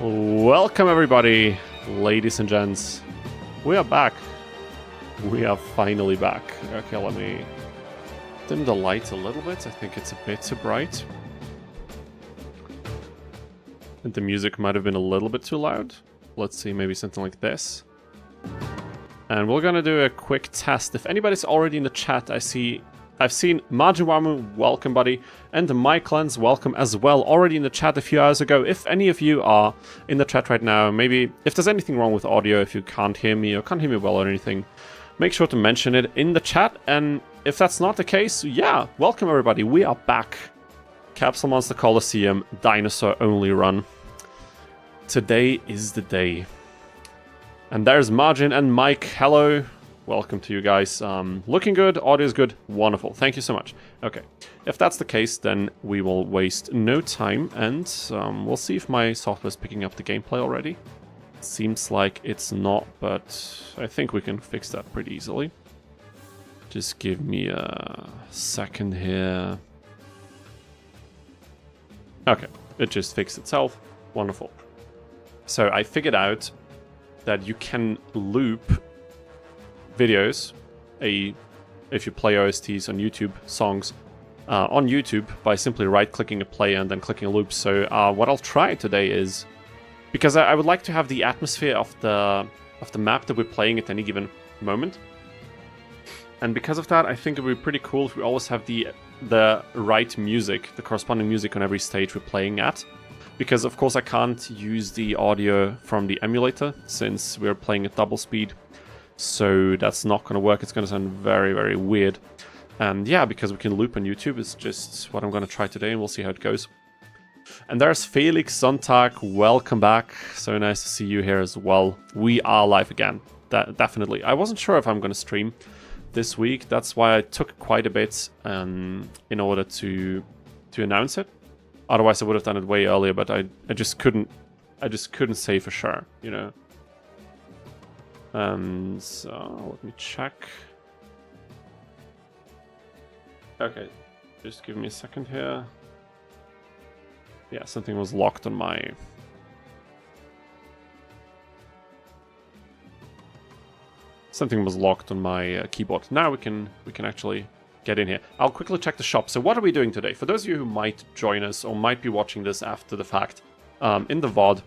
Welcome everybody, ladies and gents. We are back. We are finally back. Okay, let me dim the lights a little bit. I think it's a bit too bright. And the music might have been a little bit too loud. Let's see, maybe something like this. And we're gonna do a quick test. If anybody's already in the chat, I've seen Majiwamu, welcome buddy, and the Mike Lens, welcome as well, already in the chat a few hours ago. If any of you are in the chat right now, maybe if there's anything wrong with audio, if you can't hear me or can't hear me well or anything, make sure to mention it in the chat. And if that's not the case, yeah, welcome everybody, we are back. Capsule Monster Coliseum, Dinosaur-only run. Today is the day. And there's Margin and Mike, hello. Welcome to you guys. Looking good, audio is good, wonderful. Thank you so much. Okay, if that's the case, then we will waste no time and we'll see if my software is picking up the gameplay already. Seems like it's not, but I think we can fix that pretty easily. Just give me a second here. Okay, it just fixed itself. Wonderful. So I figured out that you can loop videos, if you play OSTs on YouTube, songs on YouTube by simply right-clicking a play and then clicking a loop. So what I'll try today is, because I would like to have the atmosphere of the map that we're playing at any given moment, and because of that, I think it would be pretty cool if we always have the right music, the corresponding music on every stage we're playing at. Because of course I can't use the audio from the emulator since we're playing at double speed. So that's not going to work. It's going to sound very, very weird. And yeah, because we can loop on YouTube, it's just what I'm going to try today, and we'll see how it goes. And there's Felix Sonntag. Welcome back. So nice to see you here as well. We are live again. Definitely. I wasn't sure if I'm going to stream this week. That's why I took quite a bit in order to announce it. Otherwise, I would have done it way earlier, but I just couldn't say for sure, you know. And so let me check. Okay, just give me a second here. Yeah, something was locked on my keyboard. Now we can actually get in here. I'll quickly check the shop. So what are we doing today? For those of you who might join us or might be watching this after the fact, in the VOD.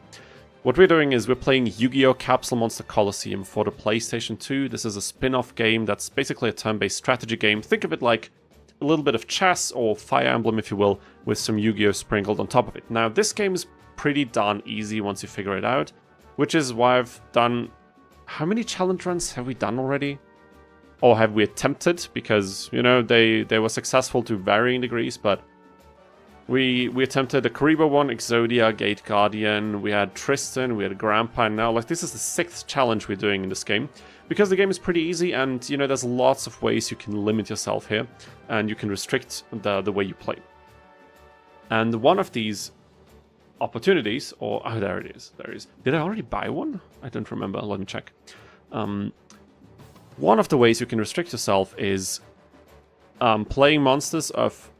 What we're doing is we're playing Yu-Gi-Oh! Capsule Monster Coliseum for the PlayStation 2. This is a spin-off game that's basically a turn-based strategy game. Think of it like a little bit of chess or Fire Emblem, if you will, with some Yu-Gi-Oh! Sprinkled on top of it. Now, this game is pretty darn easy once you figure it out, which is why I've done... How many challenge runs have we done already? Or have we attempted? Because, you know, they were successful to varying degrees, but... We attempted the Karibo one, Exodia, Gate Guardian, we had Tristan, we had Grandpa, and now, like, this is the 6th challenge we're doing in this game. Because the game is pretty easy, and, you know, there's lots of ways you can limit yourself here, and you can restrict the way you play. And one of these opportunities, or... Oh, there it is, there it is. Did I already buy one? I don't remember, let me check. One of the ways you can restrict yourself is playing monsters of...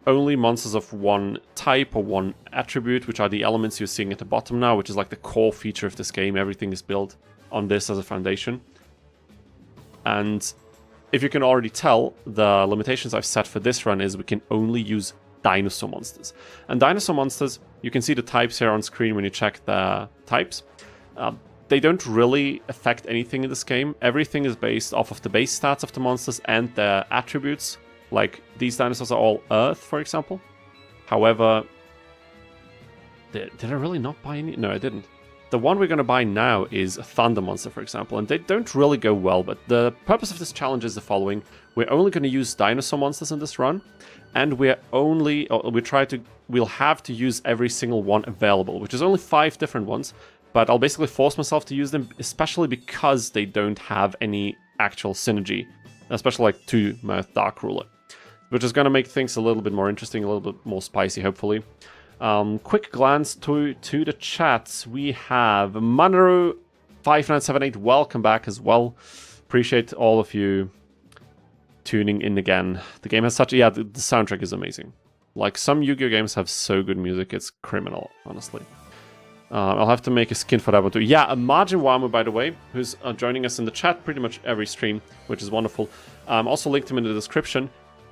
only monsters of one type or one attribute, which are the elements you're seeing at the bottom now, which is like the core feature of this game. Everything is built on this as a foundation. And if you can already tell, the limitations I've set for this run is we can only use dinosaur monsters. And dinosaur monsters, you can see the types here on screen when you check the types. They don't really affect anything in this game. Everything is based off of the base stats of the monsters and their attributes. Like, these dinosaurs are all Earth, for example. However, did I really not buy any? No, I didn't. The one we're going to buy now is a Thunder Monster, for example, and they don't really go well, but the purpose of this challenge is the following. We're only going to use dinosaur monsters in this run, and we'll have to use every single one available, which is only 5 different ones, but I'll basically force myself to use them, especially because they don't have any actual synergy, especially like to Mirth Dark Ruler. Which is going to make things a little bit more interesting, a little bit more spicy, hopefully. Quick glance to the chats. We have Manaru5978, welcome back as well. Appreciate all of you tuning in again. The game has such... Yeah, the soundtrack is amazing. Like, some Yu-Gi-Oh! Games have so good music, it's criminal, honestly. I'll have to make a skin for that one too. Yeah, Margin Wamu, by the way, who's joining us in the chat pretty much every stream, which is wonderful. Also linked him in the description.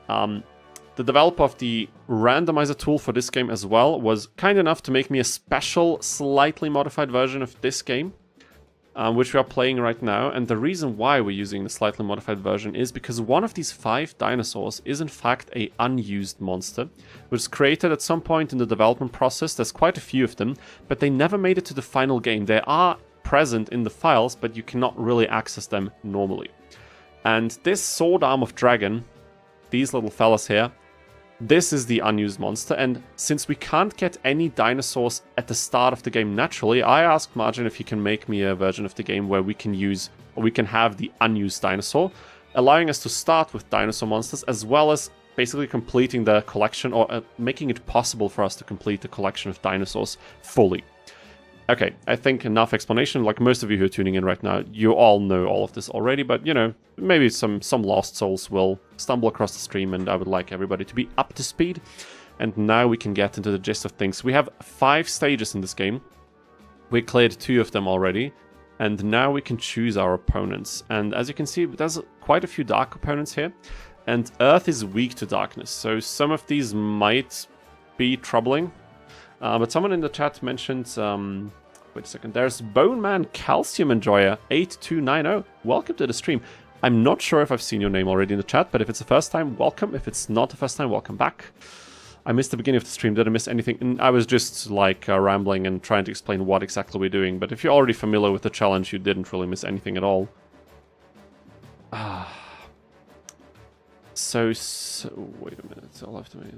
The developer of the randomizer tool for this game as well was kind enough to make me a special, slightly modified version of this game, which we are playing right now. And the reason why we're using the slightly modified version is because one of these 5 dinosaurs is in fact a unused monster, which was created at some point in the development process. There's quite a few of them, but they never made it to the final game. They are present in the files, but you cannot really access them normally. And this sword arm of dragon, these little fellas here, this is the unused monster, and since we can't get any dinosaurs at the start of the game naturally, I asked Margin if he can make me a version of the game where we can use, or we can have the unused dinosaur, allowing us to start with dinosaur monsters, as well as basically completing the collection, or making it possible for us to complete the collection of dinosaurs fully. Okay, I think enough explanation. Like most of you who are tuning in right now, you all know all of this already, but you know, maybe some lost souls will stumble across the stream, and I would like everybody to be up to speed. And now we can get into the gist of things. We have 5 stages in this game. We cleared 2 of them already, and now we can choose our opponents. And as you can see, there's quite a few dark opponents here, and Earth is weak to darkness, so some of these might be troubling. But someone in the chat mentioned, wait a second, there's Bone Man Calcium Enjoyer 8290. Welcome to the stream. I'm not sure if I've seen your name already in the chat, but if it's the first time, welcome. If it's not the first time, welcome back. I missed the beginning of the stream. Did I miss anything? And I was just like rambling and trying to explain what exactly we're doing. But if you're already familiar with the challenge, you didn't really miss anything at all. So wait a minute. I'll have to make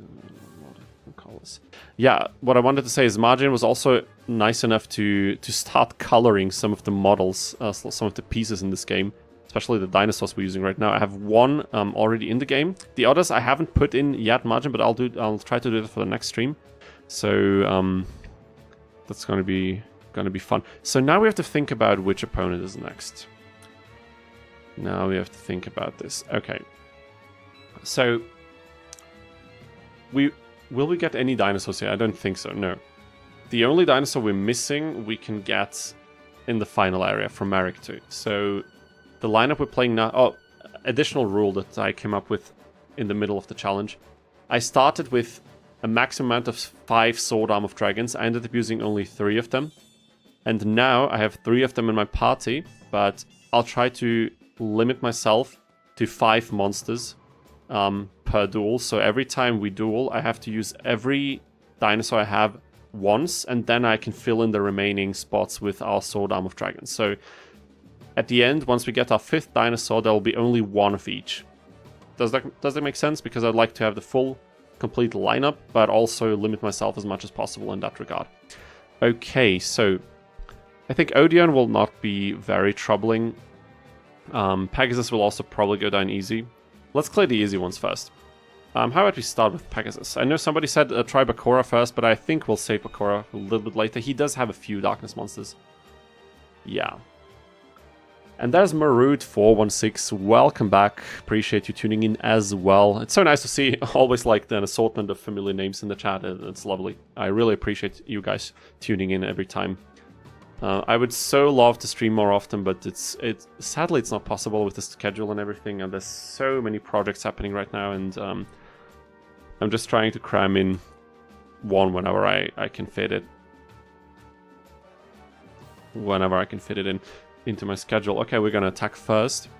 colors. Yeah, what I wanted to say is Margin was also nice enough to start coloring some of the models, some of the pieces in this game, especially the dinosaurs we're using right now. I have one already in the game. The others I haven't put in yet, Margin, but I'll try to do it for the next stream. So that's gonna be fun. So now we have to think about which opponent is next. Now we have to think about this. Okay. So will we get any dinosaurs here? I don't think so, no. The only dinosaur we're missing, we can get in the final area from Marik too. So the lineup we're playing now... Oh, additional rule that I came up with in the middle of the challenge. I started with a maximum amount of 5 sword arm of dragons. I ended up using only 3 of them. And now I have 3 of them in my party, but I'll try to limit myself to 5 monsters per duel. So every time we duel, I have to use every dinosaur I have once, and then I can fill in the remaining spots with our sword arm of dragons. So at the end, once we get our 5th dinosaur, there will be only 1 of each. Does that make sense? Because I'd like to have the full, complete lineup, but also limit myself as much as possible in that regard. Okay, so I think Odion will not be very troubling. Pegasus will also probably go down easy. Let's clear the easy ones first. How about we start with Pegasus? I know somebody said try Bakura first, but I think we'll save Bakura a little bit later. He does have a few darkness monsters. Yeah. And there's Marut416. Welcome back. Appreciate you tuning in as well. It's so nice to see always like an assortment of familiar names in the chat. It's lovely. I really appreciate you guys tuning in every time. I would so love to stream more often, but sadly it's not possible with the schedule and everything, and there's so many projects happening right now, and I'm just trying to cram in one whenever I can fit it. Whenever I can fit it into my schedule. Okay, we're gonna attack first.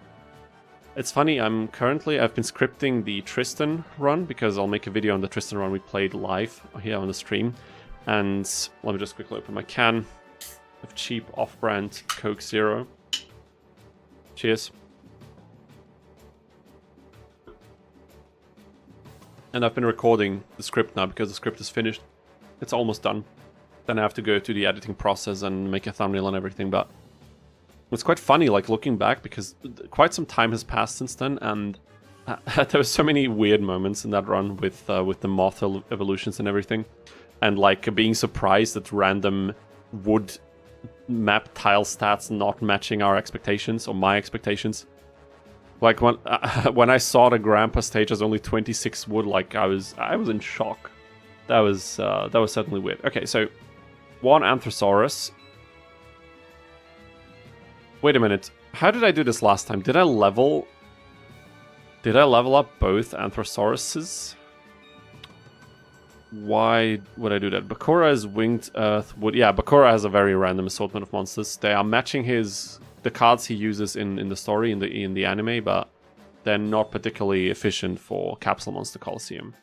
It's funny, I've been scripting the Tristan run, because I'll make a video on the Tristan run we played live here on the stream. And let me just quickly open my can of cheap off-brand Coke Zero. Cheers. And I've been recording the script now because the script is finished. It's almost done. Then I have to go to the editing process and make a thumbnail and everything, but it's quite funny, like, looking back, because quite some time has passed since then, and there were so many weird moments in that run with the moth evolutions and everything, and like being surprised at random wood map tile stats not matching our expectations, or my expectations. Like when I saw the grandpa stage as only 26 wood, like I was in shock. That was certainly weird. Okay, so one Anthrosaurus. Wait a minute. How did I do this last time? Did I level up both Anthosauruses? Why would I do that? Bakura is winged earth wood. Yeah, Bakura has a very random assortment of monsters. They are matching the cards he uses in the story, in the anime, but they're not particularly efficient for Capsule Monster Coliseum.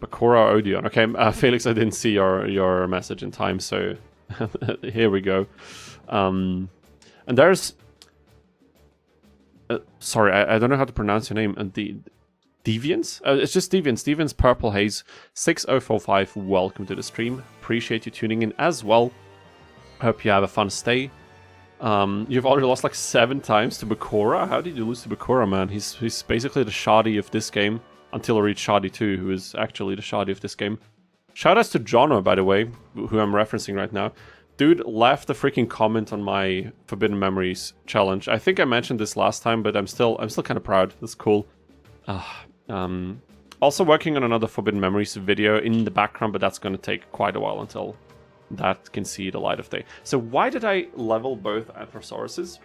Bakura Odion. Okay, Felix, I didn't see your message in time, so here we go. And there's... sorry, I don't know how to pronounce your name. Deviants? It's just Deviants. Deviants Purple Haze 6045. Welcome to the stream. Appreciate you tuning in as well. Hope you have a fun stay. You've already lost like 7 times to Bakura. How did you lose to Bakura, man? He's basically the shoddy of this game. Until I reach Shoddy 2, who is actually the shoddy of this game. Shoutouts to Jono, by the way, who I'm referencing right now. Dude left a freaking comment on my Forbidden Memories challenge. I think I mentioned this last time, but I'm still kind of proud. That's cool. Also working on another Forbidden Memories video in the background, but that's going to take quite a while until that can see the light of day. So why did I level both Anthosauruses?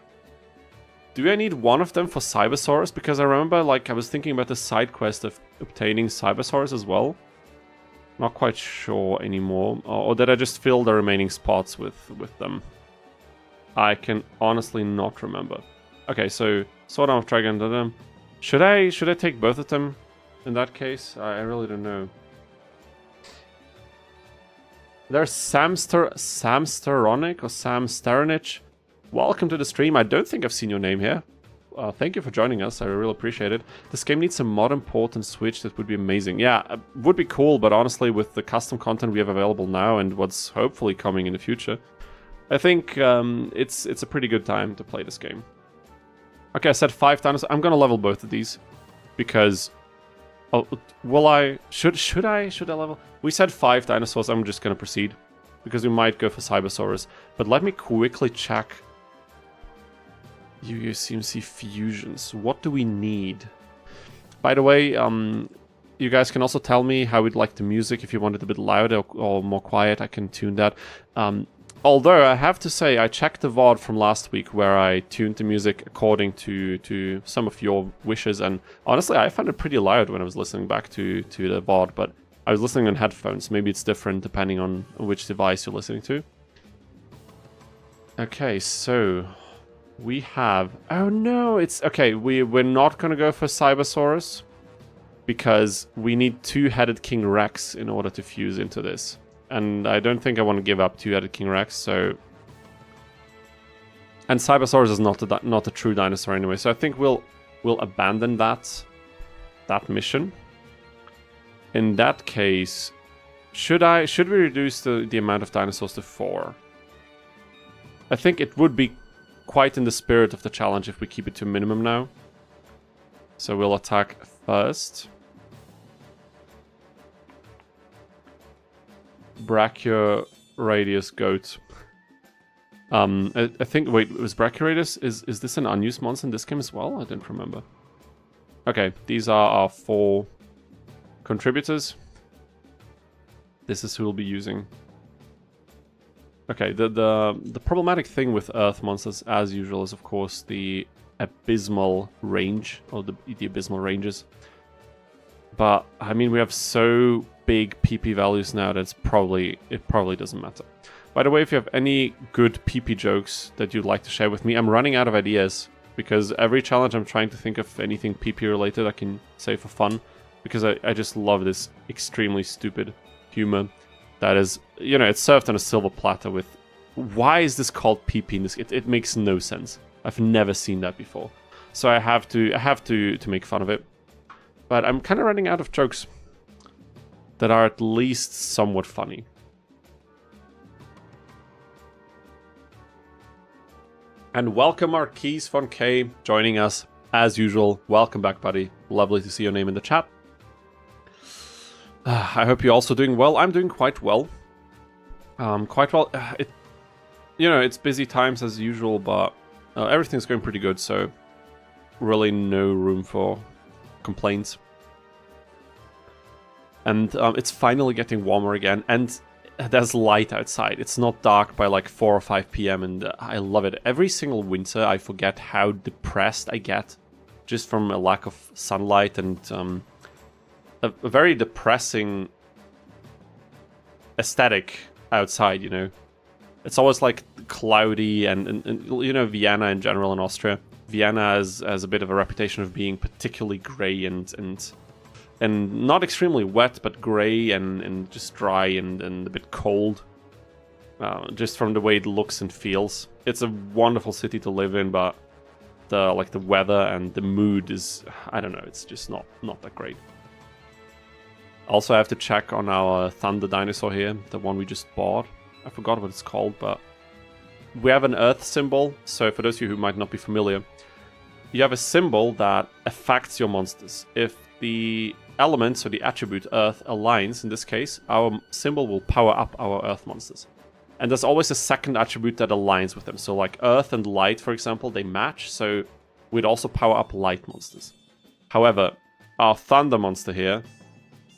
Do I need one of them for Cybersaurus? Because I remember, like, I was thinking about the side quest of obtaining Cybersaurus as well. Not quite sure anymore. Or did I just fill the remaining spots with them? I can honestly not remember. Okay, so Sword Arm of Dragon. Should I take both of them in that case? I really don't know. There's Samsteronic or Samsteronich. Welcome to the stream. I don't think I've seen your name here. Thank you for joining us. I really appreciate it. This game needs some modern port and Switch. That would be amazing. Yeah, would be cool, but honestly, with the custom content we have available now and what's hopefully coming in the future, I think it's a pretty good time to play this game. Okay, I said 5 dinosaurs. I'm gonna level both of these because... Oh, will I? Should I level? We said 5 dinosaurs. I'm just gonna proceed because we might go for Cybersaurus. But let me quickly check. UUCMC fusions. What do we need? By the way, you guys can also tell me how you'd like the music. If you want it a bit louder or more quiet, I can tune that. Although I have to say, I checked the VOD from last week where I tuned the music according to some of your wishes, and honestly, I found it pretty loud when I was listening back to the VOD, but I was listening on headphones. Maybe it's different depending on which device you're listening to. Okay, so... we have... oh no, it's... okay, we're not gonna go for Cybersaurus because we need 2-headed King Rex in order to fuse into this. And I don't think I want to give up 2-headed King Rex, so... and Cybersaurus is not a true dinosaur anyway, so I think we'll abandon that mission. In that case, should we reduce the amount of dinosaurs to 4? I think it would be quite in the spirit of the challenge if we keep it to minimum now. So we'll attack first. Brachioradius goat. I think... wait, was Brachioradius... is this an unused monster in this game as well? I didn't remember. Okay, these are our 4 contributors. This is who we'll be using. Okay, the problematic thing with Earth monsters, as usual, is of course the abysmal range, or the abysmal ranges. But I mean, we have so big PP values now that it probably doesn't matter. By the way, if you have any good PP jokes that you'd like to share with me, I'm running out of ideas because every challenge I'm trying to think of anything PP related I can say for fun, because I just love this extremely stupid humor that is, you know, it's served on a silver platter with... why is this called PP in this? It makes no sense. I've never seen that before. So I have to make fun of it. But I'm kind of running out of jokes that are at least somewhat funny. And welcome Marquise von K joining us as usual. Welcome back, buddy. Lovely to see your name in the chat. I hope you're also doing well. I'm doing quite well. Quite well. You know, it's busy times as usual, but everything's going pretty good, so really no room for complaints. And it's finally getting warmer again, and there's light outside. It's not dark by like 4 or 5 p.m. and I love it. Every single winter I forget how depressed I get just from a lack of sunlight and a very depressing aesthetic outside, you know. It's always like cloudy and you know, Vienna in general in Austria. Vienna has a bit of a reputation of being particularly grey and not extremely wet, but grey and just dry and a bit cold. Just from the way it looks and feels. It's a wonderful city to live in, but the weather and the mood is, I don't know, it's just not that great. Also, I have to check on our Thunder dinosaur here, the one we just bought. I forgot what it's called, but we have an Earth symbol. So for those of you who might not be familiar, you have a symbol that affects your monsters. If the element, so the attribute Earth, aligns, in this case, our symbol will power up our Earth monsters. And there's always a second attribute that aligns with them. So like Earth and Light, for example, they match, so we'd also power up Light monsters. However, our Thunder monster here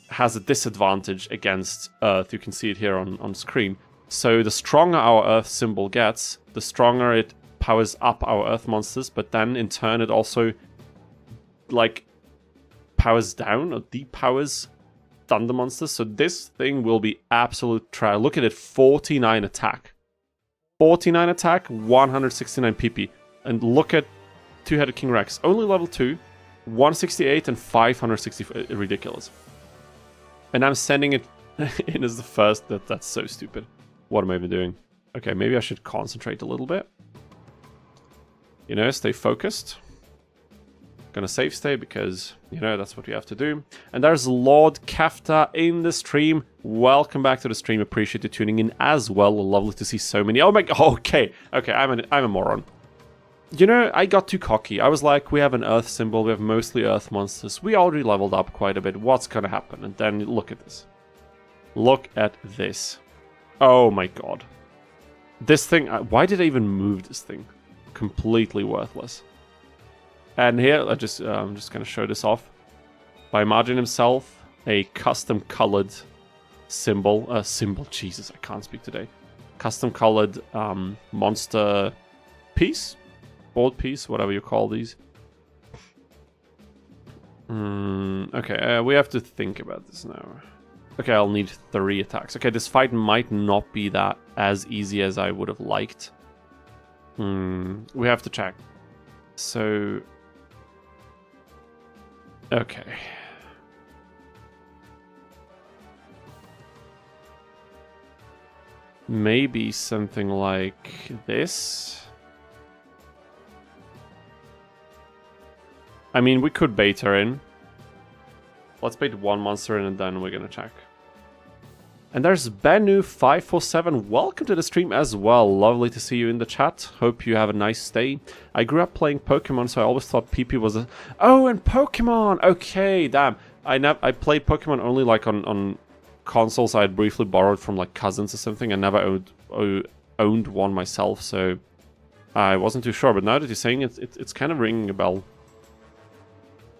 has a disadvantage against Earth. You can see it here on screen. So the stronger our Earth symbol gets, the stronger it powers up our Earth monsters, but then in turn it also like powers down or depowers Thunder monsters. So this thing will be absolute trash. Look at it, 49 attack. 49 attack, 169 PP. And look at Two-Headed King Rex. Only level 2, 168 and 560. Ridiculous. And I'm sending it in as the first. That's so stupid. What am I even doing? Okay, maybe I should concentrate a little bit. You know, stay focused. Gonna save stay because, you know, that's what we have to do. And there's Lord Kafta in the stream. Welcome back to the stream. Appreciate you tuning in as well. Lovely to see so many. Oh my god. Okay, I'm a moron. You know, I got too cocky. I was like, we have an Earth symbol. We have mostly Earth monsters. We already leveled up quite a bit. What's gonna happen? And then look at this. Look at this. Oh my god. This thing, why did I even move this thing? Completely worthless. And here, I'm just going to show this off. By Margin himself, a custom colored symbol. Jesus, I can't speak today. Custom colored monster piece? Board piece, whatever you call these. Okay, we have to think about this now. Okay, I'll need 3 attacks. Okay, this fight might not be that as easy as I would have liked. We have to check. So... okay. Maybe something like this. I mean, we could bait her in. Let's bait one monster in and then we're gonna check. And there's Benu547. Welcome to the stream as well. Lovely to see you in the chat. Hope you have a nice stay. I grew up playing Pokemon, so I always thought PP was a... oh, and Pokemon! Okay, damn. I played Pokemon only like on consoles I had briefly borrowed from like cousins or something. I never owned one myself, so I wasn't too sure. But now that you're saying it, it's kind of ringing a bell.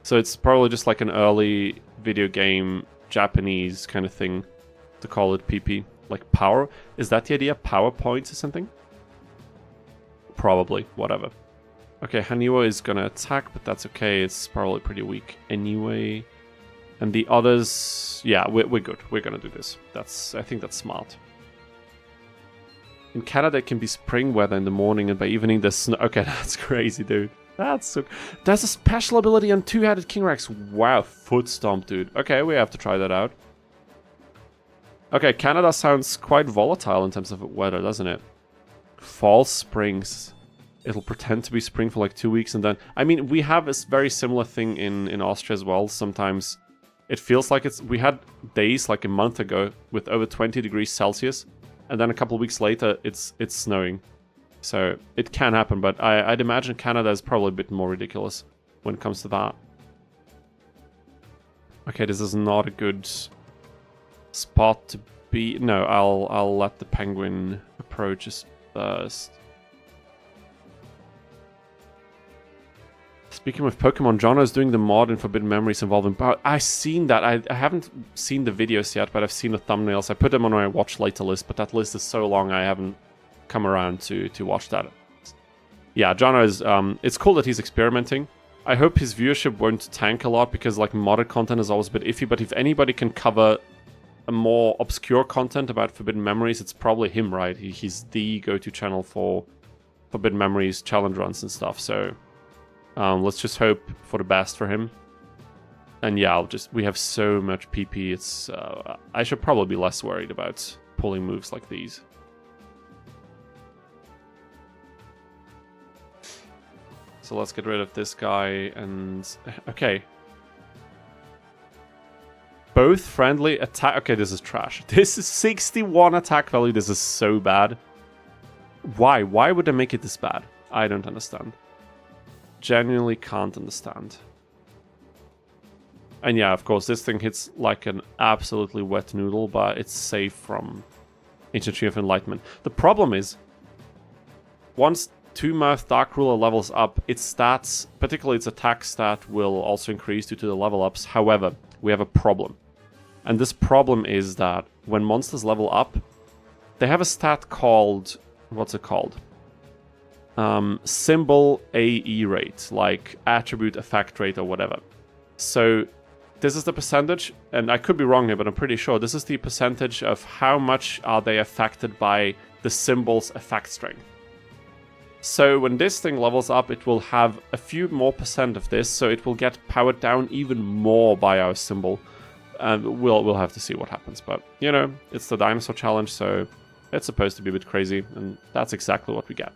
So it's probably just like an early video game Japanese kind of thing to call it PP. Like power? Is that the idea? Power points or something? Probably. Whatever. Okay, Haniwa is gonna attack, but that's okay. It's probably pretty weak anyway. And the others... yeah, we're good. We're gonna do this. I think that's smart. In Canada, it can be spring weather in the morning, and by evening there's snow. Okay, that's crazy, dude. That's so... there's a special ability on Two-Headed King Rex. Wow, foot stomp, dude. Okay, we have to try that out. Okay, Canada sounds quite volatile in terms of weather, doesn't it? Fall springs. It'll pretend to be spring for like 2 weeks and then... I mean, we have a very similar thing in Austria as well. Sometimes it feels like it's... we had days like a month ago with over 20 degrees Celsius. And then a couple of weeks later, it's snowing. So it can happen, but I'd imagine Canada is probably a bit more ridiculous when it comes to that. Okay, this is not a good spot to be. No, I'll let the penguin approach us first. Speaking of Pokemon, Jono is doing the mod in Forbidden Memories involving... I've seen that. I haven't seen the videos yet, but I've seen the thumbnails. I put them on my watch later list, but that list is so long I haven't come around to watch that. Yeah, Jono is... it's cool that he's experimenting. I hope his viewership won't tank a lot, because like modded content is always a bit iffy, but if anybody can cover a more obscure content about Forbidden Memories, it's probably him, right? He's the go-to channel for Forbidden Memories challenge runs and stuff, so... let's just hope for the best for him. And yeah, we have so much PP, it's... I should probably be less worried about pulling moves like these. So let's get rid of this guy and... Okay. Both friendly attack... Okay, this is trash. This is 61 attack value, this is so bad. Why? Why would they make it this bad? I don't understand. Genuinely can't understand. And yeah, of course, this thing hits like an absolutely wet noodle, but it's safe from Ancient Tree of Enlightenment. The problem is, once Two-Mouth Dark Ruler levels up, its stats, particularly its attack stat, will also increase due to the level ups. However, we have a problem. And this problem is that when monsters level up, they have a stat called... What's it called? Symbol AE rate, like attribute effect rate or whatever. So this is the percentage, and I could be wrong here, but I'm pretty sure this is the percentage of how much are they affected by the symbol's effect strength. So when this thing levels up, it will have a few more percent of this, so it will get powered down even more by our symbol. And we'll have to see what happens, but you know, it's the dinosaur challenge, so it's supposed to be a bit crazy, and that's exactly what we get.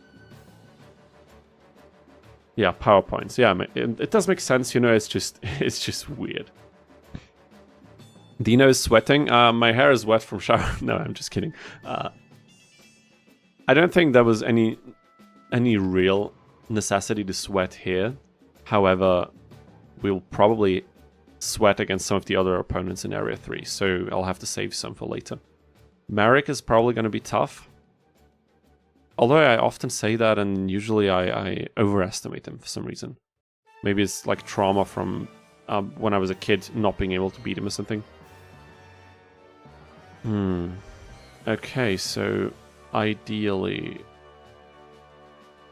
Yeah, PowerPoints. Yeah, it does make sense, you know, it's just weird. Dino is sweating. My hair is wet from shower. No, I'm just kidding. I don't think there was any real necessity to sweat here. However, we'll probably sweat against some of the other opponents in Area 3, so I'll have to save some for later. Marik is probably going to be tough. Although I often say that, and usually I overestimate him for some reason. Maybe it's like trauma from when I was a kid, not being able to beat him or something. Okay, so ideally...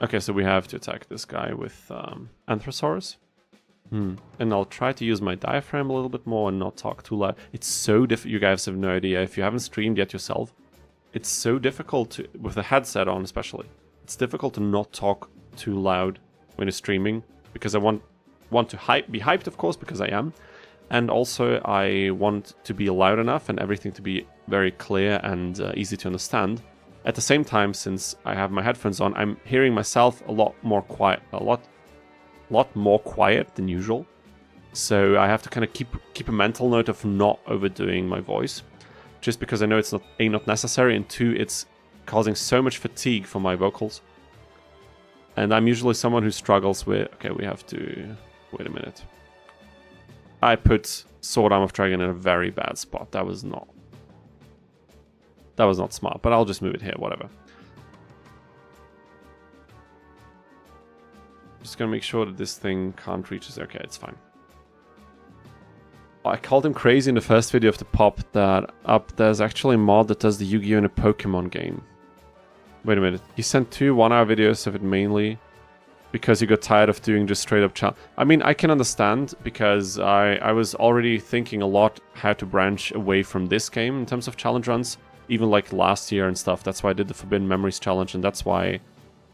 Okay, so we have to attack this guy with Anthrosaurus. And I'll try to use my diaphragm a little bit more and not talk too loud. It's so difficult. You guys have no idea. If you haven't streamed yet yourself, it's so difficult to, with the headset on especially, it's difficult to not talk too loud when you're streaming, because I want to be hyped, of course, because I am, and also I want to be loud enough and everything to be very clear and easy to understand. At the same time, since I have my headphones on, I'm hearing myself a lot more quiet than usual. So I have to kind of keep a mental note of not overdoing my voice. Just because I know it's not necessary, and two, it's causing so much fatigue for my vocals. And I'm usually someone who struggles with... Okay, we have to... Wait a minute. I put Sword Arm of Dragon in a very bad spot. That was not smart, but I'll just move it here, whatever. Just gonna make sure that this thing can't reach us. Okay, it's fine. I called him crazy in the first video of the pop that up. There's actually a mod that does the Yu-Gi-Oh! In a Pokemon game. Wait a minute. He sent 2 1-hour videos of it mainly because he got tired of doing just straight up challenge. I mean, I can understand, because I was already thinking a lot how to branch away from this game in terms of challenge runs, even like last year and stuff. That's why I did the Forbidden Memories challenge, and that's why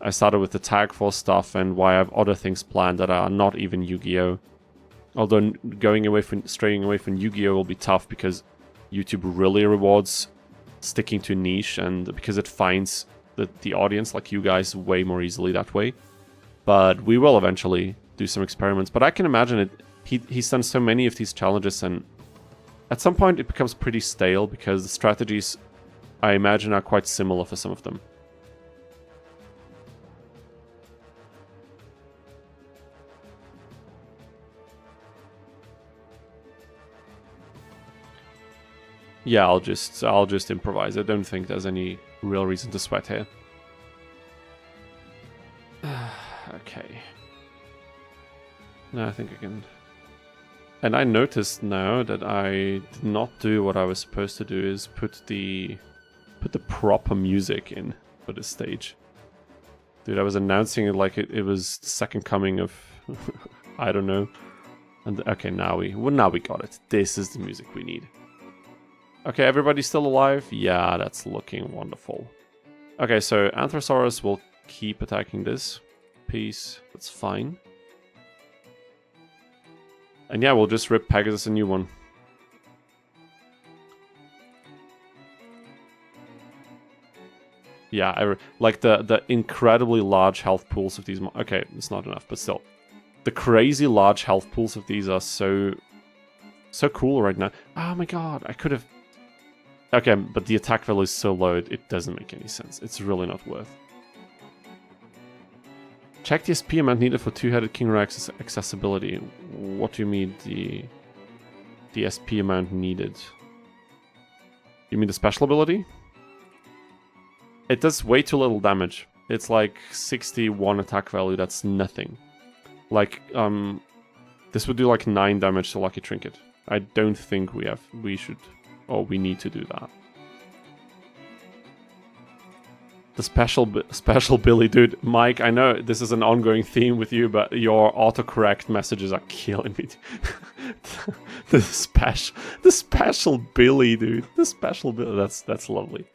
I started with the Tag Force stuff, and why I have other things planned that are not even Yu-Gi-Oh! Although straying away from Yu-Gi-Oh! Will be tough, because YouTube really rewards sticking to niche, and because it finds the audience like you guys way more easily that way. But we will eventually do some experiments. But I can imagine it. He's done so many of these challenges, and at some point it becomes pretty stale, because the strategies, I imagine, are quite similar for some of them. Yeah, I'll just improvise. I don't think there's any real reason to sweat here. Okay. No, I think I can. And I noticed now that I did not do what I was supposed to do, is put the proper music in for this stage. Dude, I was announcing it like it was the second coming of I don't know. And okay, now we got it. This is the music we need. Okay, everybody's still alive? Yeah, that's looking wonderful. Okay, so Anthrosaurus will keep attacking this piece. That's fine. And yeah, we'll just rip Pegasus a new one. Yeah, like the incredibly large health pools of these. Okay, it's not enough, but still, the crazy large health pools of these are so cool right now. Oh my god, I could have. Okay, but the attack value is so low, it doesn't make any sense. It's really not worth. Check the SP amount needed for two-headed King Rex accessibility. What do you mean the SP amount needed? You mean the special ability? It does way too little damage. It's like 61 attack value, that's nothing. Like, this would do like 9 damage to Lucky Trinket. I don't think we should, or we need to do that. The special Billy, dude. Mike, I know this is an ongoing theme with you, but your autocorrect messages are killing me. the special Billy, dude. The special Billy. That's lovely.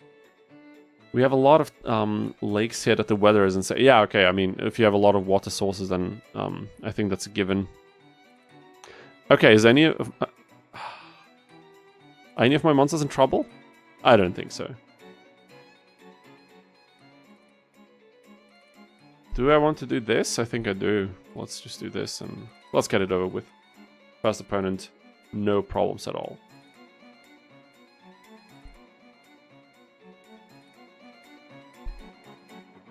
We have a lot of lakes here that the weather isn't so. Yeah, okay. I mean, if you have a lot of water sources, then I think that's a given. Okay, is any of my monsters in trouble? I don't think so. Do I want to do this? I think I do. Let's just do this and let's get it over with. First opponent, no problems at all.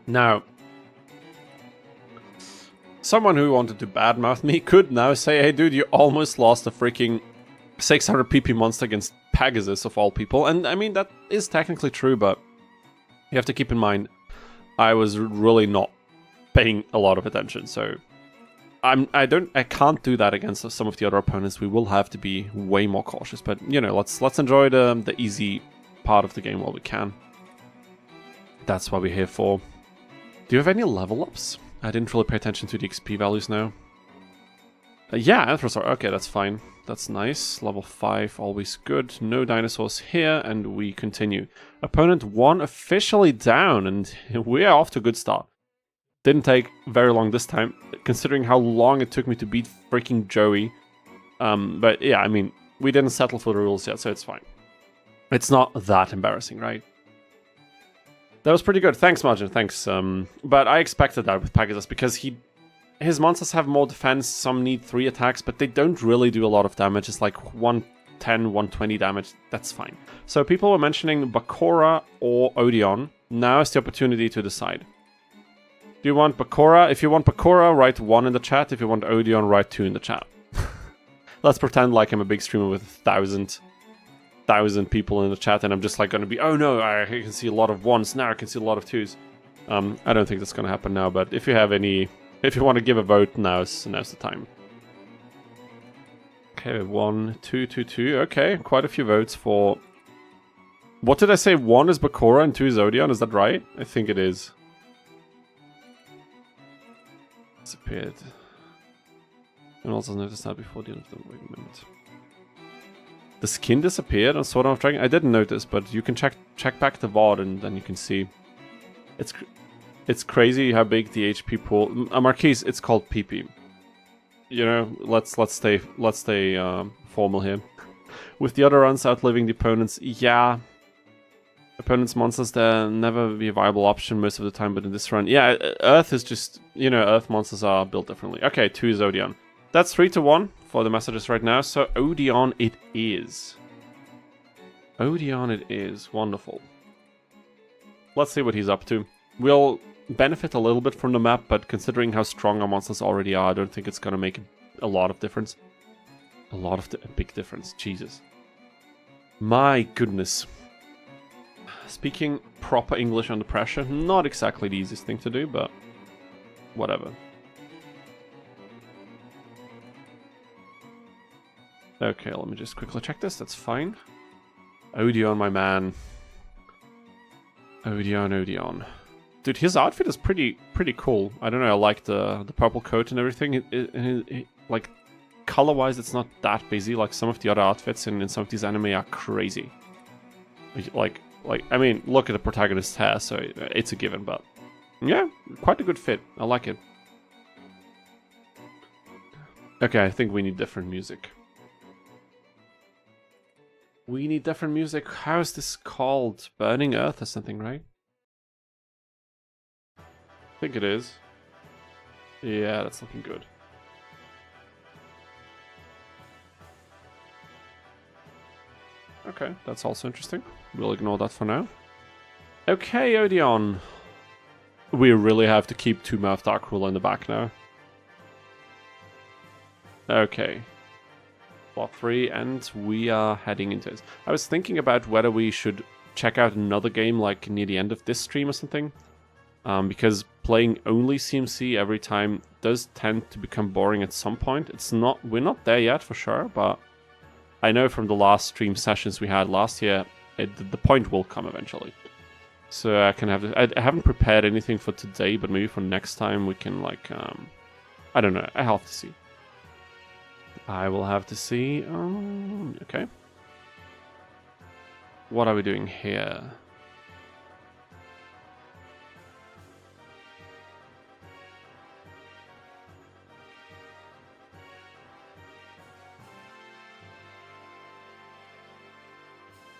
Now, someone who wanted to badmouth me could now say, hey dude, you almost lost a freaking 600 PP monster against Pegasus of all people. And I mean, that is technically true, but you have to keep in mind, I was really not paying a lot of attention, so I can't do that against some of the other opponents. We will have to be way more cautious, but you know, let's enjoy the easy part of the game while we can. That's what we're here for. Do you have any level ups? I didn't really pay attention to the XP values now. Yeah, Anthrosaur. Okay, that's fine. That's nice. Level 5, always good. No dinosaurs here, and we continue. Opponent 1 officially down, and we're off to a good start. Didn't take very long this time, considering how long it took me to beat freaking Joey. But yeah, I mean, we didn't settle for the rules yet, so it's fine. It's not that embarrassing, right? That was pretty good. Thanks, Margin. Thanks. But I expected that with Pegasus because his monsters have more defense. Some need 3 attacks, but they don't really do a lot of damage. It's like 110, 120 damage. That's fine. So people were mentioning Bakura or Odion. Now is the opportunity to decide. Do you want Bakura? If you want Bakura, write 1 in the chat. If you want Odion, write 2 in the chat. Let's pretend like I'm a big streamer with 1,000 people in the chat, and I'm just like going to be, oh no, I can see a lot of 1s, now I can see a lot of 2s. I don't think that's going to happen now, but if you have any, if you want to give a vote, now's the time. Okay, 1, 2, 2, 2. Okay, quite a few votes for... What did I say? 1 is Bakura and 2 is Odion, is that right? I think it is. Disappeared. And also noticed that before the end of the... Wait a minute. The skin disappeared on Sword of Dragon? I didn't notice, but you can check back the VOD and then you can see. It's crazy how big the HP pool... Marquise, it's called PP. You know, let's stay formal here. With the other runs outliving the opponents, yeah. Opponents' monsters, they're never be a viable option most of the time, but in this run, yeah, Earth is just, you know, Earth monsters are built differently. Okay, 2 is Odion. That's 3-1 for the messages right now, so Odion it is. Odion it is. Wonderful. Let's see what he's up to. We'll benefit a little bit from the map, but considering how strong our monsters already are, I don't think it's going to make a lot of difference. A big difference. Jesus. My goodness. Speaking proper English under pressure, not exactly the easiest thing to do, but whatever. Okay, let me just quickly check this. That's fine. Odion, my man. Odion. Dude, his outfit is pretty cool. I don't know, I like the purple coat and everything. Like, color-wise, it's not that busy. Like, some of the other outfits in some of these anime are crazy. Like, I mean, look at the protagonist's hair, so it's a given, but... Yeah, quite a good fit. I like it. Okay, I think we need different music. We need different music. How is this called? Burning Earth or something, right? I think it is. Yeah, that's looking good. Okay, that's also interesting. We'll ignore that for now. Okay, Odion. We really have to keep Two-Mouth Dark Ruler in the back now. Okay. Plot 3, and we are heading into it. I was thinking about whether we should check out another game like near the end of this stream or something. Because playing only CMC every time does tend to become boring at some point. We're not there yet for sure, but I know from the last stream sessions we had last year, the point will come eventually. So I can have this. I haven't prepared anything for today, but maybe for next time we can like, I don't know, I have to see. I will have to see. Okay. What are we doing here?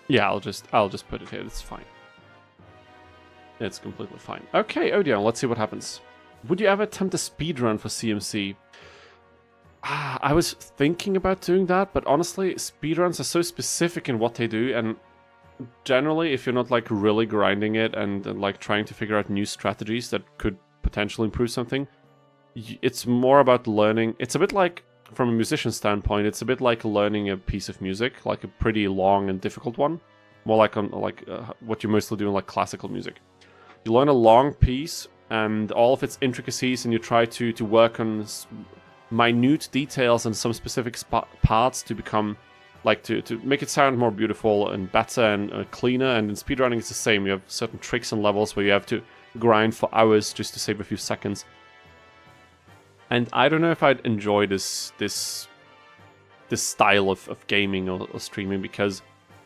Yeah, I'll just put it here. It's fine. It's completely fine. Okay, Odion, let's see what happens. Would you ever attempt a speedrun for CMC? I was thinking about doing that, but honestly, speedruns are so specific in what they do, and generally, if you're not like really grinding it and like trying to figure out new strategies that could potentially improve something, it's more about learning. It's a bit like, from a musician standpoint, it's a bit like learning a piece of music, like a pretty long and difficult one. More like on what you mostly do in like classical music. You learn a long piece and all of its intricacies, and you try to work on minute details and some specific parts to become, like, to make it sound more beautiful and better and cleaner. And in speedrunning it's the same. You have certain tricks and levels where you have to grind for hours just to save a few seconds. And I don't know if I'd enjoy this style of gaming or streaming, because,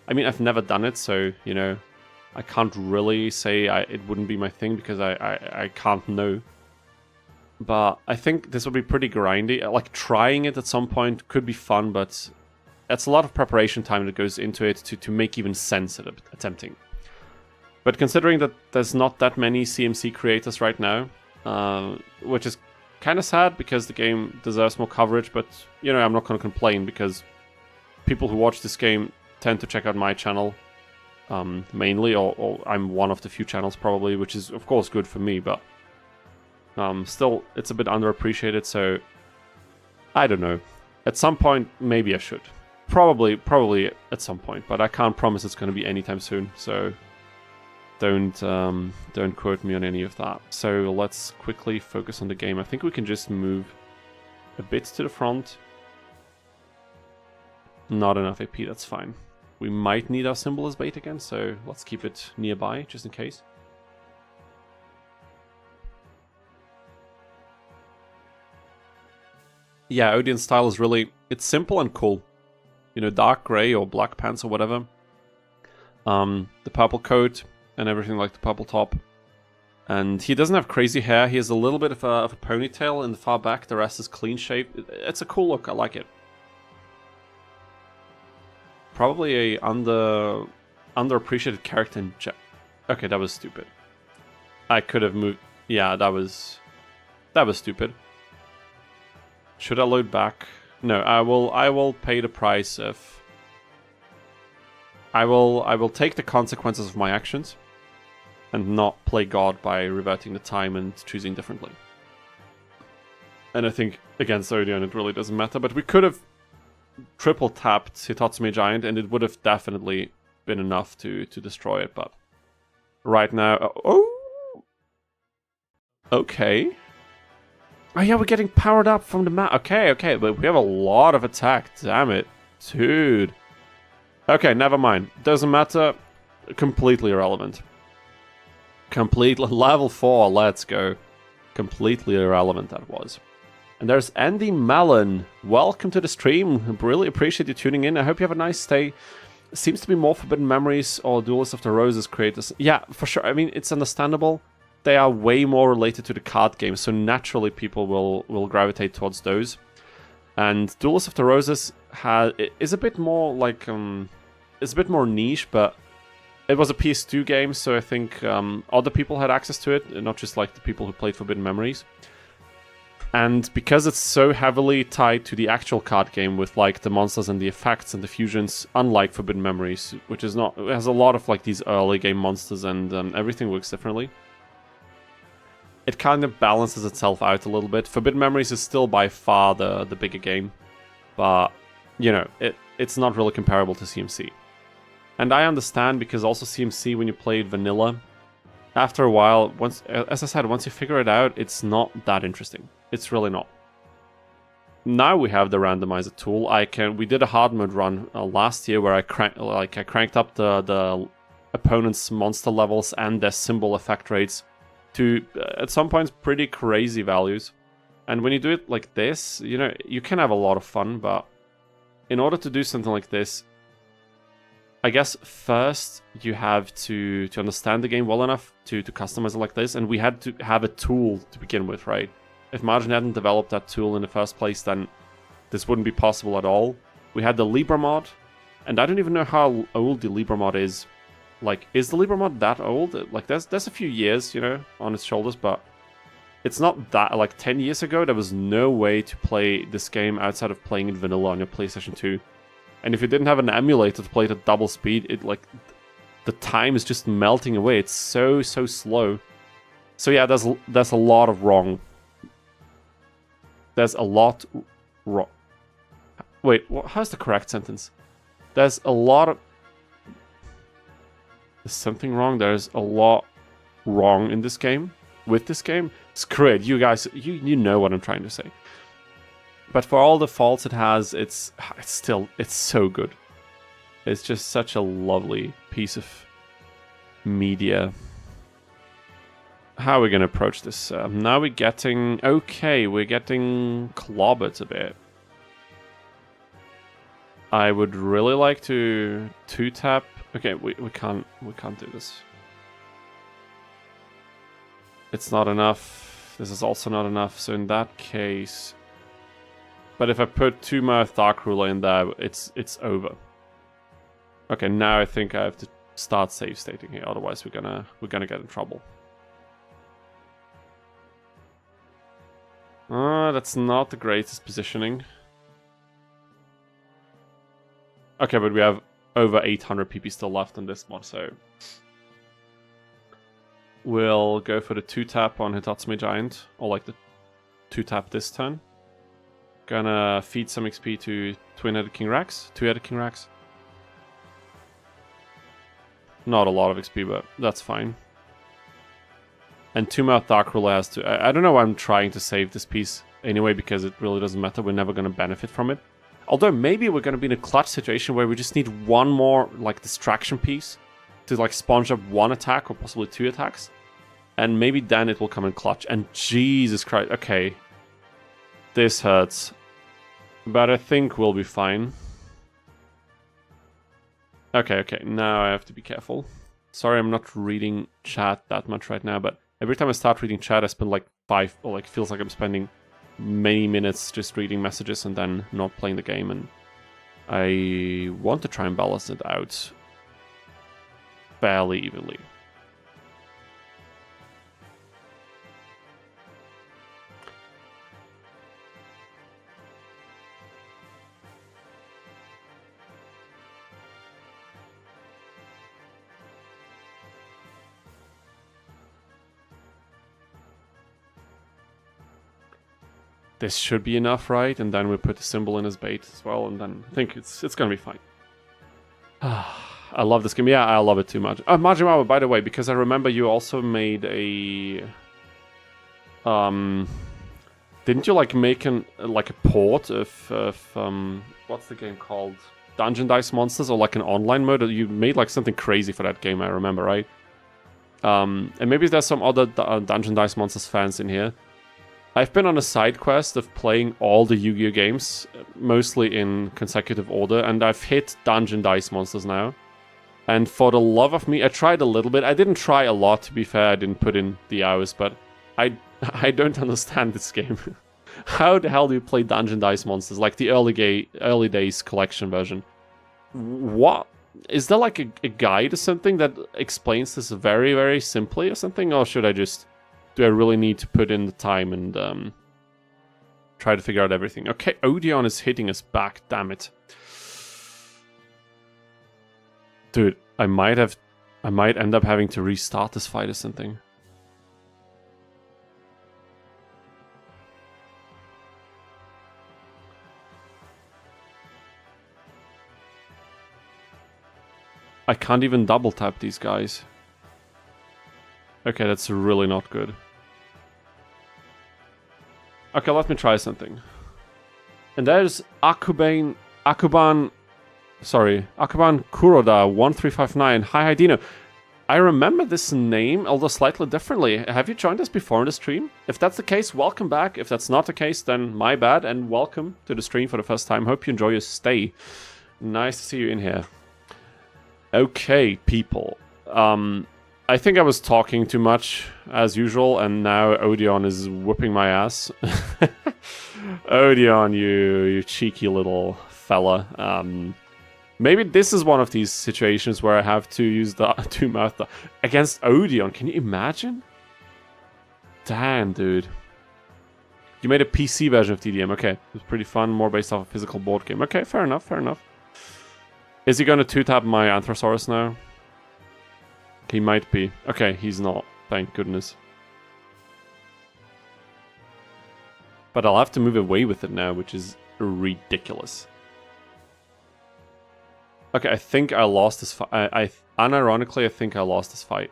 I mean, I've never done it, so, you know, I can't really say it wouldn't be my thing, because I can't know. But I think this would be pretty grindy. Like, trying it at some point could be fun, but it's a lot of preparation time that goes into it to make even sense at attempting. But considering that there's not that many CMC creators right now, which is kind of sad because the game deserves more coverage, but, you know, I'm not going to complain, because people who watch this game tend to check out my channel mainly, or I'm one of the few channels probably, which is of course good for me, but still it's a bit underappreciated, so I don't know. At some point maybe I should. Probably at some point, but I can't promise it's going to be anytime soon, so don't quote me on any of that. So let's quickly focus on the game. I think we can just move a bit to the front. Not enough AP, that's fine. We might need our symbol as bait again, so let's keep it nearby, just in case. Yeah, Odin's style is really, it's simple and cool. You know, dark grey or black pants or whatever. The purple coat and everything, like the purple top. And he doesn't have crazy hair. He has a little bit of a ponytail in the far back. The rest is clean shaved. It's a cool look. I like it. Probably a underappreciated character in okay, that was stupid. I could have moved. Yeah, that was stupid. Should I load back? No, I will pay the price of. I will take the consequences of my actions and not play God by reverting the time and choosing differently. And I think against Odion it really doesn't matter, but we could have triple tapped Hitotsume Giant and it would have definitely been enough to destroy it, but right now... Oh! Okay. Oh yeah, we're getting powered up from the map. Okay, but we have a lot of attack, damn it. Dude. Okay, never mind. Doesn't matter. Completely irrelevant. Completely. Level 4, let's go. Completely irrelevant that was. And there's Andy Mellon. Welcome to the stream. Really appreciate you tuning in. I hope you have a nice day. Seems to be more Forbidden Memories or Duelist of the Roses creators. Yeah, for sure. I mean, it's understandable. They are way more related to the card game, so naturally people will gravitate towards those. And Duelist of the Roses is a bit more like it's a bit more niche, but it was a PS2 game, so I think other people had access to it, not just like the people who played Forbidden Memories. And because it's so heavily tied to the actual card game with like the monsters and the effects and the fusions, unlike Forbidden Memories, which is not, it has a lot of like these early game monsters and everything works differently. It kind of balances itself out a little bit. Forbidden Memories is still by far the bigger game, but you know, it's not really comparable to CMC. And I understand, because also CMC, when you played vanilla, after a while, as I said, once you figure it out, it's not that interesting. It's really not. Now we have the randomizer tool. We did a hard mode run last year where I cranked up the opponent's monster levels and their symbol effect rates to at some points pretty crazy values. And when you do it like this, you know, you can have a lot of fun, but in order to do something like this, I guess first you have to understand the game well enough to customize it like this, and we had to have a tool to begin with, right? If Margin hadn't developed that tool in the first place, then this wouldn't be possible at all. We had the Libra mod, and I don't even know how old the Libra mod is. Like, is the Libra mod that old? Like, there's a few years, you know, on its shoulders, but it's not that, like, 10 years ago, there was no way to play this game outside of playing it vanilla on your PlayStation 2. And if you didn't have an emulator to play it at double speed, it, like, the time is just melting away. It's so slow. So yeah, there's a lot of wrong. There's a lot wrong. Wait, how's the correct sentence? There's a lot of... There's something wrong. There's a lot wrong in this game. With this game. Screw it. You guys, you know what I'm trying to say. But for all the faults it has, it's so good. It's just such a lovely piece of media. How are we going to approach this? Now we're getting... Okay, we're getting clobbered a bit. I would really like to 2-tap... Okay, we can't do this. It's not enough. This is also not enough. So in that case... But if I put 2 Mirth Dark Ruler in there, it's over. Okay, now I think I have to start save stating here, otherwise we're gonna get in trouble. That's not the greatest positioning. Okay, but we have over 800 PP still left in this mod, so... We'll go for the 2-tap on Hitatsumi Giant, or like the 2-tap this turn. Gonna feed some XP to Twin-Headed King Rex, 2-Headed King Rex. Not a lot of XP, but that's fine. And 2 Mirth Dark Ruler has to... I don't know why I'm trying to save this piece anyway, because it really doesn't matter. We're never going to benefit from it. Although maybe we're going to be in a clutch situation where we just need one more like distraction piece to like sponge up 1 attack or possibly 2 attacks. And maybe then it will come in clutch. And Jesus Christ, okay. This hurts. But I think we'll be fine. Okay, now I have to be careful. Sorry, I'm not reading chat that much right now, but every time I start reading chat, I spend like 5, or like feels like I'm spending many minutes just reading messages and then not playing the game, and I want to try and balance it out fairly evenly. This should be enough, right? And then we put the symbol in as bait as well, and then I think it's gonna be fine. I love this game. Yeah, I love it too much. Majimawa, by the way, because I remember you also made a Didn't you like make like a port of what's the game called? Dungeon Dice Monsters, or like an online mode? You made like something crazy for that game, I remember, right? And maybe there's some other Dungeon Dice Monsters fans in here. I've been on a side quest of playing all the Yu-Gi-Oh games, mostly in consecutive order, and I've hit Dungeon Dice Monsters now. And for the love of me, I tried a little bit. I didn't try a lot, to be fair. I didn't put in the hours, but I don't understand this game. How the hell do you play Dungeon Dice Monsters? Like the early days collection version. What? Is there like a guide or something that explains this very, very simply or something? Or should I just... Do I really need to put in the time and try to figure out everything? Okay, Odion is hitting us back, damn it. Dude, I might end up having to restart this fight or something. I can't even double tap these guys. Okay, that's really not good. Okay, let me try something. And there's Akuban Kuroda 1359. Hi Dino. I remember this name, although slightly differently. Have you joined us before in the stream? If that's the case, welcome back. If that's not the case, then my bad, and welcome to the stream for the first time. Hope you enjoy your stay. Nice to see you in here. Okay, people. I think I was talking too much, as usual, and now Odion is whooping my ass. Odion, you cheeky little fella. Maybe this is one of these situations where I have to use the two-mouth against Odion. Can you imagine? Damn, dude. You made a PC version of TDM. Okay, it was pretty fun. More based off a physical board game. Okay, fair enough, fair enough. Is he going to two-tap my Anthrosaurus now? He might be. Okay, he's not. Thank goodness. But I'll have to move away with it now, which is ridiculous. Okay, I think I lost this fight. Unironically, I think I lost this fight.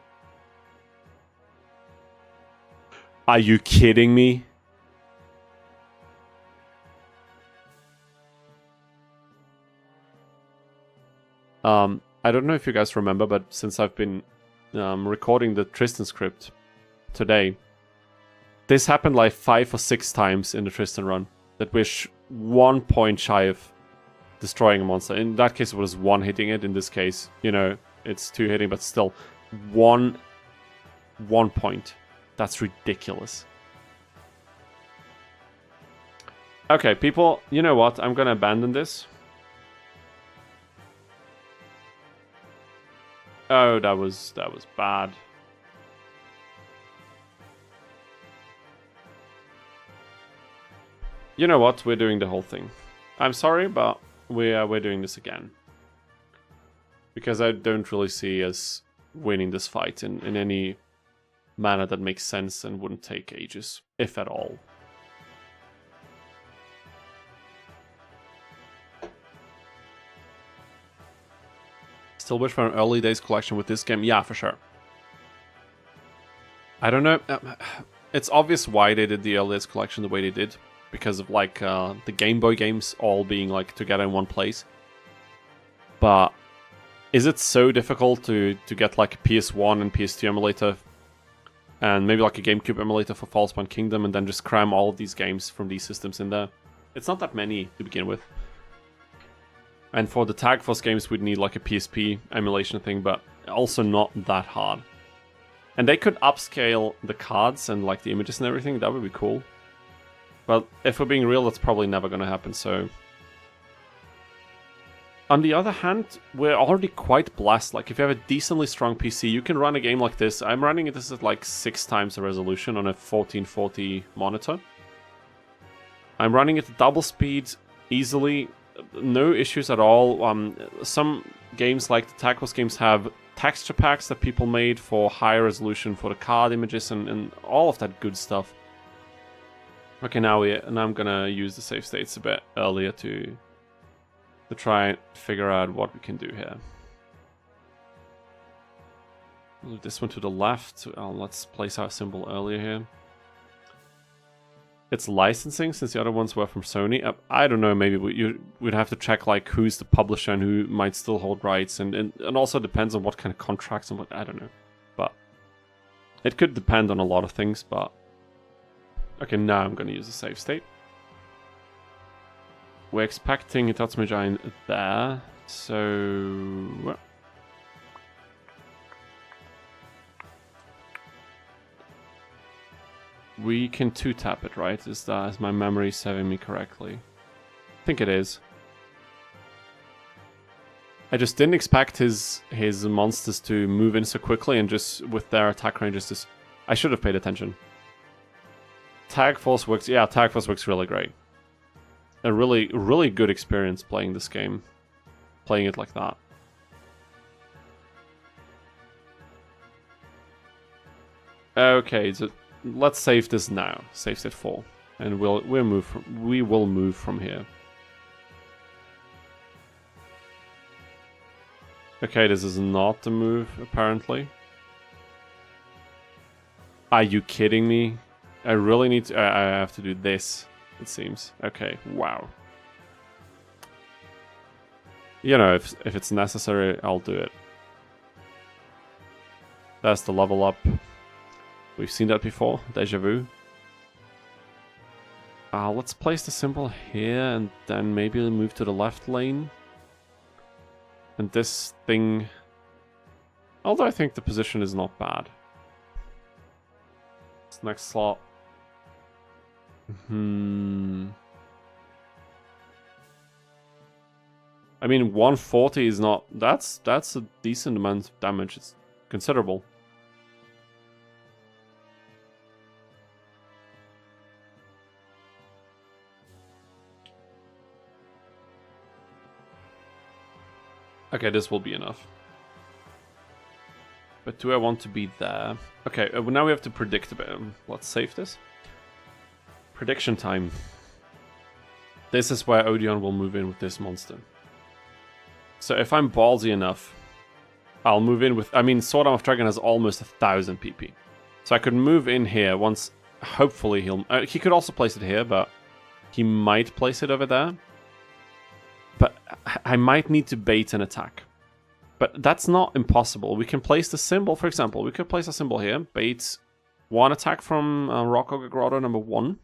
Are you kidding me? I don't know if you guys remember, but since I've been recording the Tristan script today, this happened like 5 or 6 times in the Tristan run. That we're 1 point shy of destroying a monster. In that case, it was 1 hitting it. In this case, you know, it's 2 hitting, but still 1 point. That's ridiculous. Okay, people, you know what? I'm gonna abandon this. Oh, that was bad. You know what? We're doing the whole thing. I'm sorry, but we're doing this again. Because I don't really see us winning this fight in any manner that makes sense and wouldn't take ages, if at all. Still wish for an early days collection with this game? Yeah, for sure. I don't know. It's obvious why they did the early days collection the way they did. Because of like the Game Boy games all being like together in one place. But is it so difficult to get like a PS1 and PS2 emulator and maybe like a GameCube emulator for Falsepawn Kingdom and then just cram all of these games from these systems in there? It's not that many to begin with. And for the Tag Force games, we'd need like a PSP emulation thing, but also not that hard. And they could upscale the cards and like the images and everything, that would be cool. But if we're being real, that's probably never going to happen, so... On the other hand, we're already quite blessed. Like, if you have a decently strong PC, you can run a game like this. I'm running this at like 6 times the resolution on a 1440 monitor. I'm running it at double speed, easily, no issues at all. Some games like the Tag Force games have texture packs that people made for higher resolution for the card images and all of that good stuff. Okay, now I'm gonna use the save states a bit earlier to try and figure out what we can do here. Move this one to the left. Let's place our symbol earlier here. it's licensing, since the other ones were from Sony. I don't know, maybe we'd have to check like who's the publisher and who might still hold rights, and also depends on what kind of contracts and what, I don't know. But it could depend on a lot of things, but... Okay, now I'm going to use a save state. We're expecting Hitatsumi Giant there, so... We can 2-tap it, right? Is my memory serving me correctly? I think it is. I just didn't expect his monsters to move in so quickly and just with their attack ranges. Just, I should have paid attention. Tag Force works. Yeah, Tag Force works really great. A really, really good experience playing this game. Playing it like that. Okay, so let's save this now. Save state 4, and we will move from here. Okay, this is not the move apparently. Are you kidding me? I really need to. I have to do this. It seems. Okay. Wow. You know, if it's necessary, I'll do it. That's the level up. We've seen that before. Deja vu. Let's place the symbol here and then maybe move to the left lane. And this thing... Although I think the position is not bad. This next slot. I mean, 140 is not... That's a decent amount of damage. It's considerable. Okay, this will be enough. But do I want to be there? Okay, now we have to predict a bit. Let's save this. Prediction time. This is where Odion will move in with this monster. So if I'm ballsy enough, I'll move in with... I mean, Sword Arm of Dragon has almost 1,000 PP. So I could move in here once... Hopefully he'll... he could also place it here, but he might place it over there. But I might need to bait an attack. But that's not impossible. We can place the symbol, for example. We could place a symbol here. Bait one attack from Rock Ogre Grotto number 1.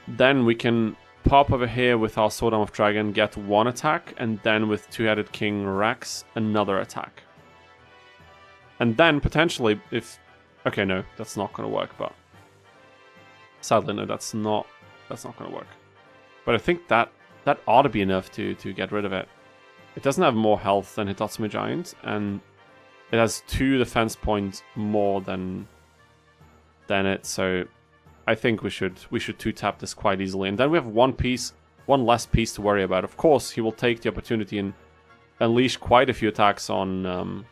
Then we can pop over here with our Sword Arm of Dragon, get one attack, and then with Two-Headed King Rex, another attack. And then potentially, if... Okay, no, that's not going to work, but... Sadly, no, that's not going to work. But I think that ought to be enough to get rid of it. It doesn't have more health than Hitatsumi Giant, and it has 2 defense points more than it, so I think we should 2-tap this quite easily. And then we have one less piece to worry about. Of course, he will take the opportunity and unleash quite a few attacks on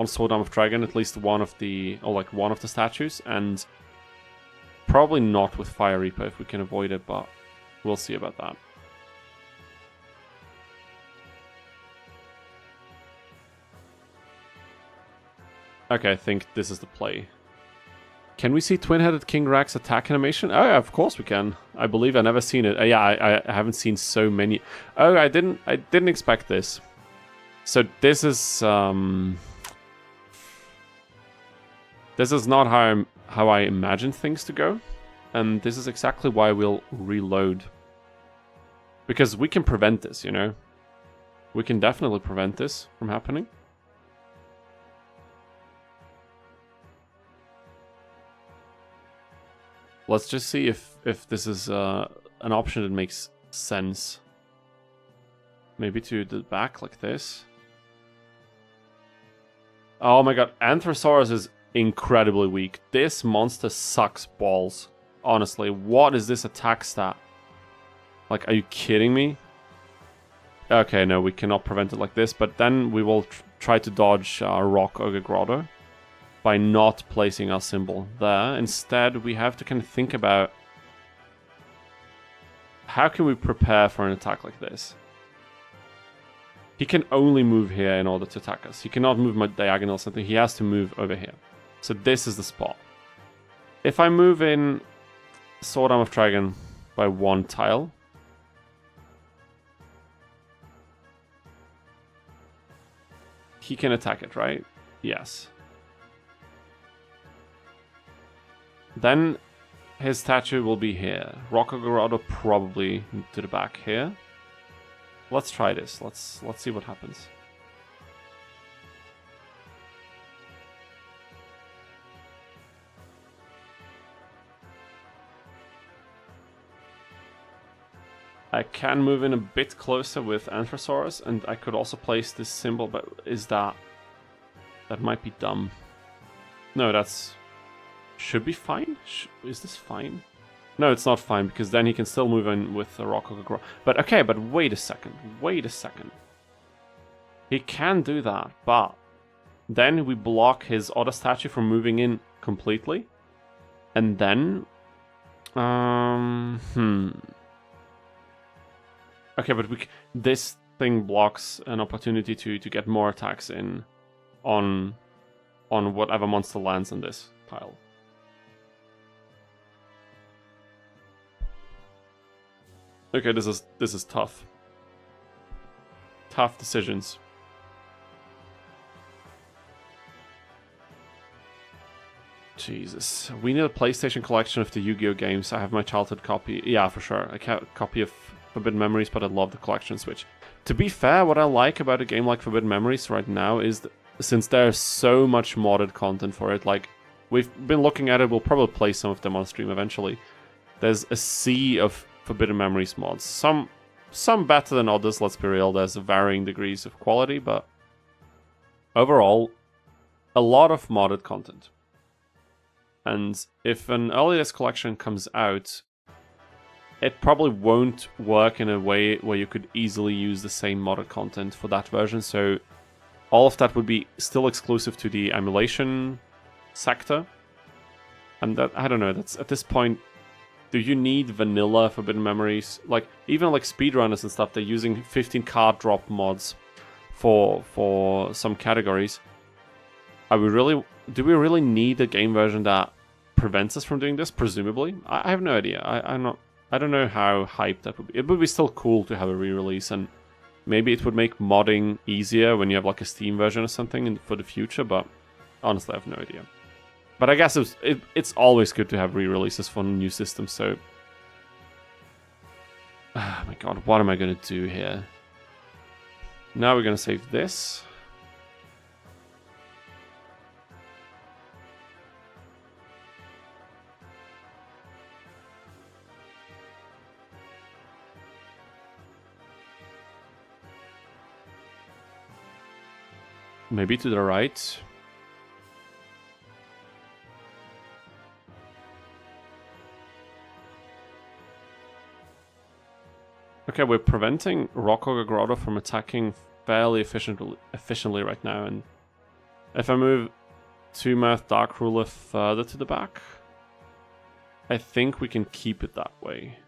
Sword Arm of Dragon, at least one of the statues, and probably not with Fire Reaper if we can avoid it, but we'll see about that. Okay, I think this is the play. Can we see Twin-Headed King Rex attack animation? Oh, yeah, of course we can. I believe I've never seen it. Yeah, I haven't seen so many. Oh, I didn't expect this. So this is not how I imagine things to go, and this is exactly why we'll reload. Because we can prevent this, you know. We can definitely prevent this from happening. Let's just see if this is an option that makes sense. Maybe to the back like this. Oh my god, Anthrosaurus is incredibly weak. This monster sucks balls. Honestly, what is this attack stat? Like, are you kidding me? Okay, no, we cannot prevent it like this, but then we will try to dodge Rock Ogre Grotto by not placing our symbol there. Instead, we have to kind of think about how can we prepare for an attack like this? He can only move here in order to attack us. He cannot move my diagonal or something. He has to move over here. So this is the spot. If I move in Sword Arm of Dragon by 1 tile. He can attack it, right? Yes. Then his statue will be here. Rocco probably to the back here. Let's try this. Let's see what happens. I can move in a bit closer with Anthrosaurus, and I could also place this symbol, but is that... That might be dumb. No, that's... Should be fine? Is this fine? No, it's not fine, because then he can still move in with the Rocco. But okay, but wait a second. Wait a second. He can do that, but... Then we block his other statue from moving in completely. And then... Okay, but this thing blocks an opportunity to get more attacks in on whatever monster lands in this tile. Okay, this is tough. Tough decisions. Jesus. We need a PlayStation collection of the Yu-Gi-Oh games. I have my childhood copy. Yeah, for sure. A copy of Forbidden Memories, but I love the collection Switch. To be fair, what I like about a game like Forbidden Memories right now is that since there's so much modded content for it, like, we've been looking at it, we'll probably play some of them on stream eventually. There's a sea of Forbidden Memories mods. Some better than others, let's be real, there's varying degrees of quality, but overall, a lot of modded content. And if an early days collection comes out, it probably won't work in a way where you could easily use the same modded content for that version, so all of that would be still exclusive to the emulation sector. And that, I don't know, that's at this point, do you need vanilla Forbidden Memories? Like, even like speedrunners and stuff, they're using 15 card drop mods for some categories. Do we really need a game version that prevents us from doing this? Presumably. I have no idea. I don't know how hyped that would be. It would be still cool to have a re-release, and maybe it would make modding easier when you have like a Steam version or something for the future, but honestly I have no idea. But I guess it's always good to have re-releases for new systems, so... Oh my god, what am I going to do here? Now we're going to save this. Maybe to the right. Okay, we're preventing Rocco from attacking fairly efficiently right now, and if I move 2-Mouth Dark Ruler further to the back, I think we can keep it that way.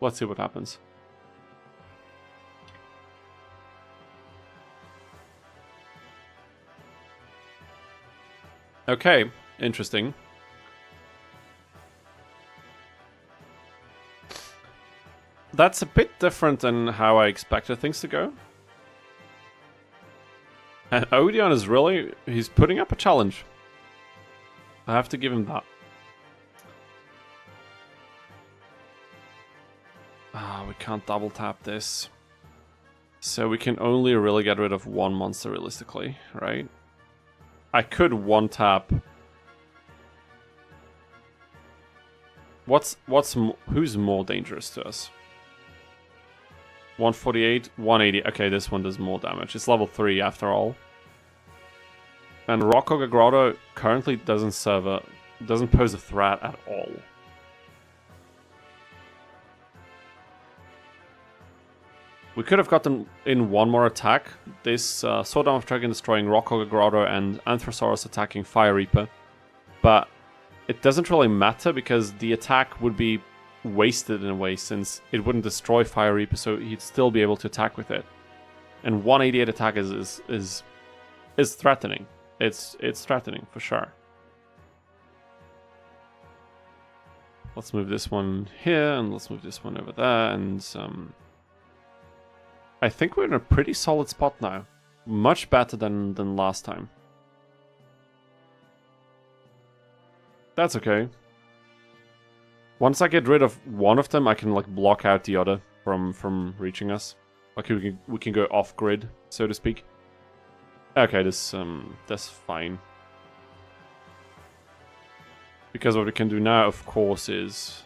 Let's see what happens. Okay, interesting. That's a bit different than how I expected things to go. And Odion is really... he's putting up a challenge. I have to give him that. We can't double tap this. So we can only really get rid of one monster realistically, right? I could one tap. Who's more dangerous to us? 148, 180. Okay, this one does more damage. It's level 3 after all. And Rocco currently doesn't pose a threat at all. We could have gotten in one more attack. This Sword Arm of Dragon destroying Rocco and Anthrosaurus attacking Fire Reaper. But it doesn't really matter because the attack would be wasted in a way, since it wouldn't destroy Fire Reaper, so he'd still be able to attack with it. And 188 attack is threatening. It's threatening for sure. Let's move this one here, and let's move this one over there, and I think we're in a pretty solid spot now. Much better than last time. That's okay. Once I get rid of one of them, I can like block out the other from reaching us. Like we can go off grid, so to speak. Okay, that's fine. Because what we can do now, of course, is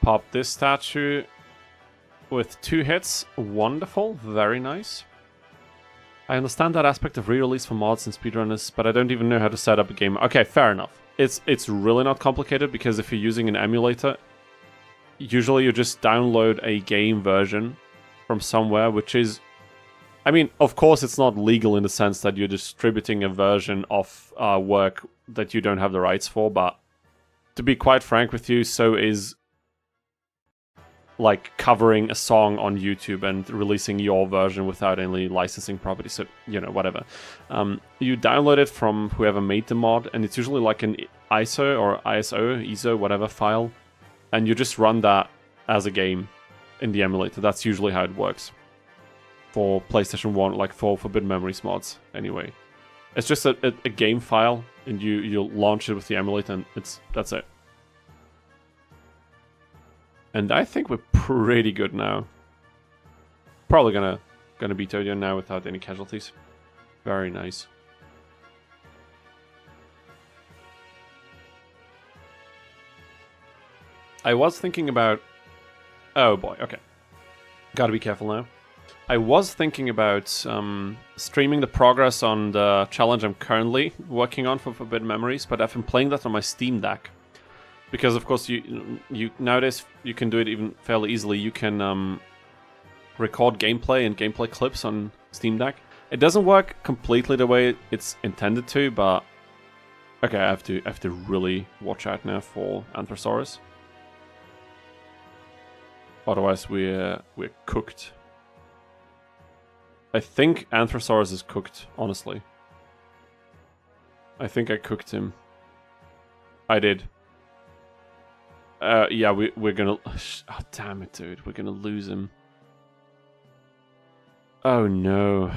pop this statue with 2 hits. Wonderful, very nice. I understand that aspect of re-release for mods and speedrunners, but I don't even know how to set up a game. Okay, fair enough. It's really not complicated, because if you're using an emulator, usually you just download a game version from somewhere, which is... I mean, of course it's not legal in the sense that you're distributing a version of work that you don't have the rights for, but to be quite frank with you, so is like covering a song on YouTube and releasing your version without any licensing property, so, you know, whatever. You download it from whoever made the mod, and it's usually like an ISO or ISO, whatever file, and you just run that as a game in the emulator. That's usually how it works. For PlayStation 1, like for Forbidden Memories mods, anyway. It's just a game file, and you'll launch it with the emulator, and that's it. And I think we're pretty good now. Probably gonna beat Odion now without any casualties. Very nice. I was thinking about... Oh boy, okay. Gotta be careful now. I was thinking about streaming the progress on the challenge I'm currently working on for Forbidden Memories, but I've been playing that on my Steam Deck. Because of course you nowadays you can do it even fairly easily. You can record gameplay and gameplay clips on Steam Deck. It doesn't work completely the way it's intended to, but okay, I have to really watch out now for Anthrosaurus. Otherwise we're cooked. I think Anthrosaurus is cooked, honestly. I think I cooked him. I did. Yeah, we're gonna... Oh, damn it, dude. We're gonna lose him. Oh, no.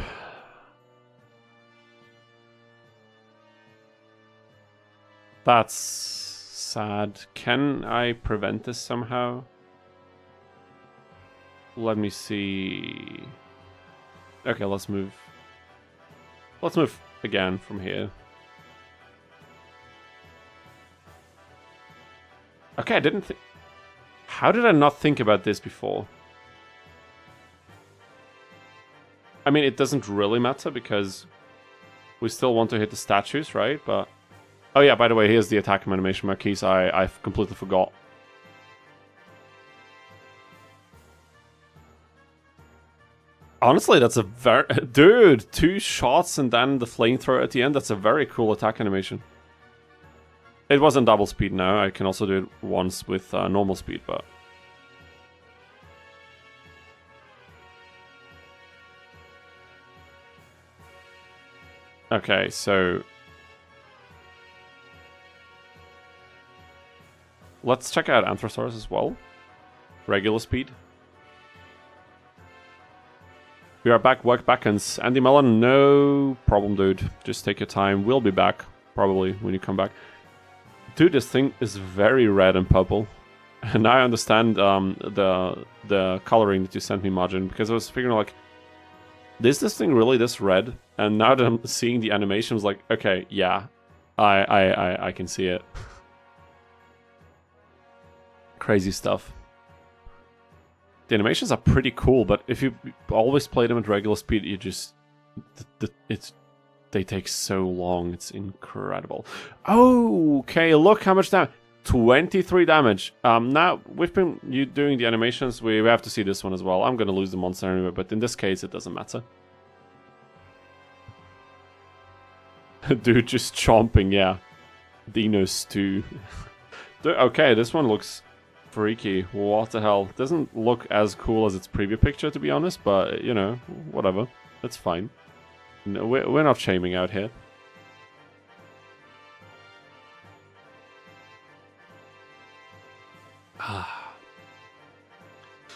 That's sad. Can I prevent this somehow? Let me see... Okay, let's move. Let's move again from here. Okay, I didn't think... How did I not think about this before? I mean, it doesn't really matter because we still want to hit the statues, right? But... Oh yeah, by the way, here's the attack animation marquise. I completely forgot. Honestly, that's a very... Dude, 2 shots and then the flamethrower at the end. That's a very cool attack animation. It wasn't double speed now. I can also do it once with normal speed, but... Okay, so... Let's check out Anthrosaurus as well. Regular speed. We are back, work back, and Andy Mellon, no problem, dude. Just take your time. We'll be back, probably, when you come back. Dude, this thing is very red and purple. And I understand the coloring that you sent me, Margin, because I was figuring, like, is this thing really this red? And now that I'm seeing the animation, I was like, okay, yeah, I can see it. Crazy stuff. The animations are pretty cool, but if you always play them at regular speed, you just... They take so long. It's incredible. Oh, okay, look how much damage. 23 damage. Now, we've been doing the animations. We have to see this one as well. I'm going to lose the monster anyway, but in this case, it doesn't matter. Dude, just chomping, yeah. Dino stew. Okay, this one looks freaky. What the hell? Doesn't look as cool as its preview picture, to be honest, but, you know, whatever. That's fine. No, we're not shaming out here.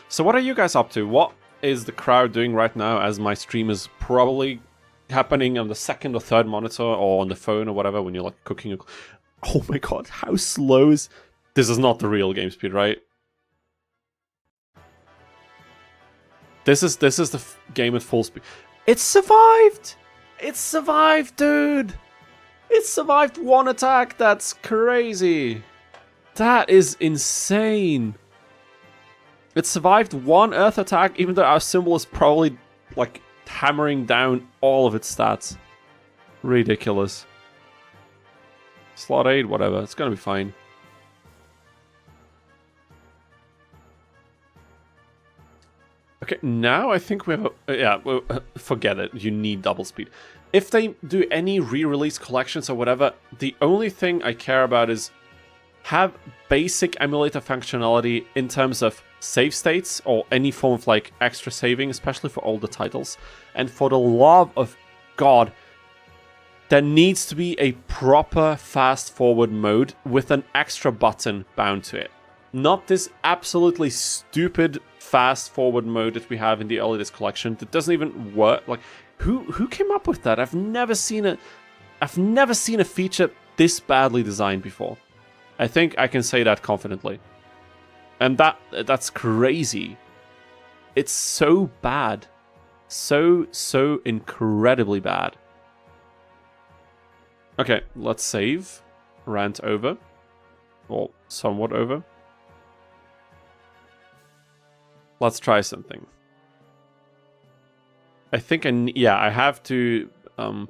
So what are you guys up to? What is the crowd doing right now as my stream is probably happening on the second or third monitor or on the phone or whatever when you're like cooking? Oh my god, how slow is... This is not the real game speed, right? This is the game at full speed. It survived! It survived, dude! It survived one attack, that's crazy! That is insane! It survived one earth attack, even though our symbol is probably, like, hammering down all of its stats. Ridiculous. Slot 8, whatever, it's gonna be fine. Okay, now I think we have a... yeah, well, forget it, you need double speed. If they do any re-release collections or whatever, the only thing I care about is have basic emulator functionality in terms of save states or any form of like extra saving, especially for older titles. And for the love of God, there needs to be a proper fast forward mode with an extra button bound to it. Not this absolutely stupid fast forward mode that we have in the early disc collection that doesn't even work. Like, who came up with that? I've never seen a feature this badly designed before. I think I can say that confidently. And that's crazy. It's so bad. So incredibly bad. Okay, let's save. Rant over. Or somewhat over. Let's try something. I think I have to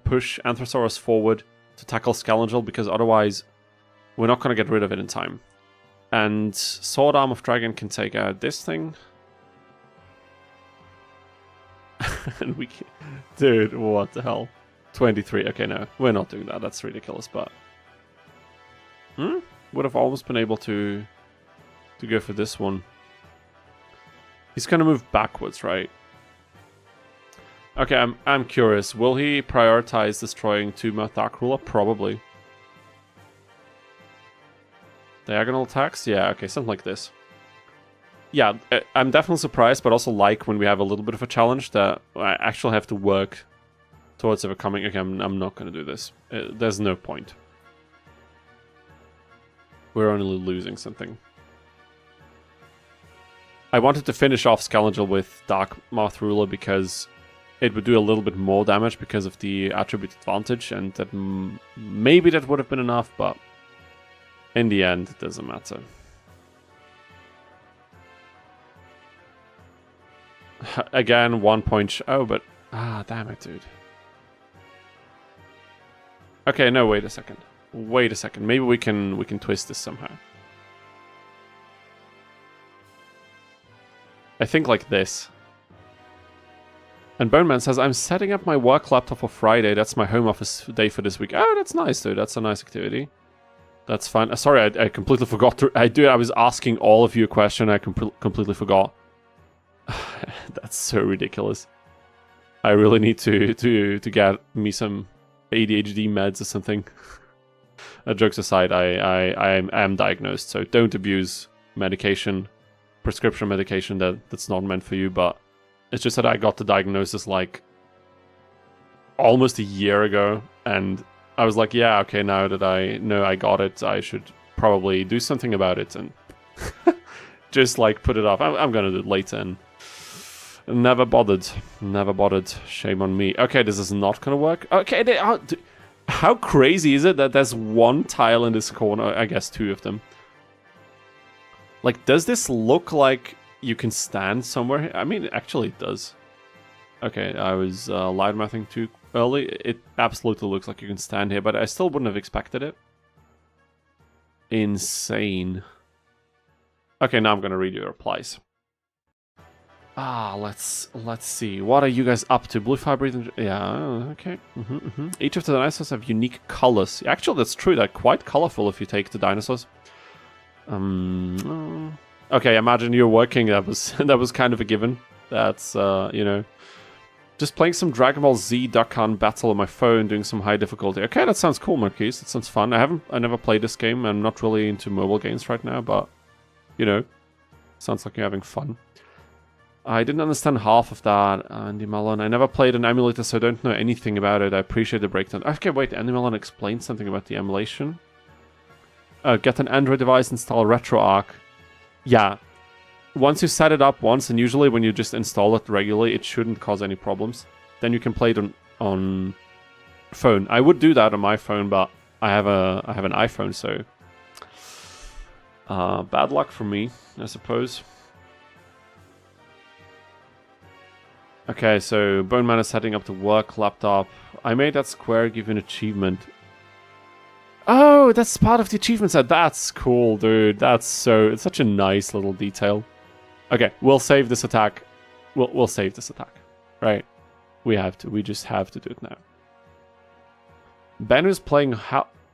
push Anthrosaurus forward to tackle Scoundrel because otherwise we're not going to get rid of it in time. And Sword Arm of Dragon can take out this thing. And we can... Dude, what the hell? 23. Okay, no. We're not doing that. That's ridiculous, but... Would have almost been able to go for this one. He's going to move backwards, right? Okay, I'm curious. Will he prioritize destroying 2 Dark Ruler? Probably. Diagonal attacks? Yeah, okay, something like this. Yeah, I'm definitely surprised, but also like when we have a little bit of a challenge that I actually have to work towards overcoming. Okay, I'm not going to do this. There's no point. We're only losing something. I wanted to finish off Scoundrel with Dark Mouth Ruler because it would do a little bit more damage because of the attribute advantage, and that maybe that would have been enough, but in the end, it doesn't matter. Again, 1 point. Oh, but damn it, dude. Okay, no, wait a second. Wait a second. Maybe we can twist this somehow. I think like this. And Boneman says, I'm setting up my work laptop for Friday. That's my home office day for this week. Oh, that's nice, dude. That's a nice activity. That's fine. Sorry, I completely forgot to... I was asking all of you a question. I completely forgot. That's so ridiculous. I really need to get me some ADHD meds or something. Jokes aside, I am diagnosed, so don't abuse medication, prescription medication that's not meant for you, but it's just that I got the diagnosis like almost a year ago, and I was like, yeah, okay, now that I know I got it, I should probably do something about it, and just like put it off. I'm gonna do it later, and never bothered. Never bothered. Shame on me. Okay, this is not gonna work. Okay, how crazy is it that there's one tile in this corner? I guess 2 of them. Like, does this look like you can stand somewhere here? I mean, actually it does. Okay, I was loudmouthing too early. It absolutely looks like you can stand here, but I still wouldn't have expected it. Insane. Okay, now I'm gonna read your replies. Let's see. What are you guys up to? Blue fire breathing. Yeah, okay. Each of the dinosaurs have unique colors. Actually, that's true. They're quite colorful if you take the dinosaurs. Okay, imagine you're working. That was kind of a given. That's you know, just playing some Dragon Ball Z Dokkan Battle on my phone, doing some high difficulty. Okay, that sounds cool, Marquise. That sounds fun. I never played this game. I'm not really into mobile games right now, but you know, sounds like you're having fun. I didn't understand half of that, Andy Mellon. I never played an emulator, so I don't know anything about it. I appreciate the breakdown. Okay, wait, Andy Mellon explained something about the emulation. Get an Android device, install RetroArch. Yeah. Once you set it up once, and usually when you just install it regularly, it shouldn't cause any problems. Then you can play it on phone. I would do that on my phone, but I have an iPhone, so bad luck for me, I suppose. Okay, so Bone Man is setting up the work laptop. I made that square give you an achievement. Oh, that's part of the achievement set. That's cool, dude. It's such a nice little detail. Okay, we'll save this attack. We'll save this attack, right? We have to. We just have to do it now. Ben is playing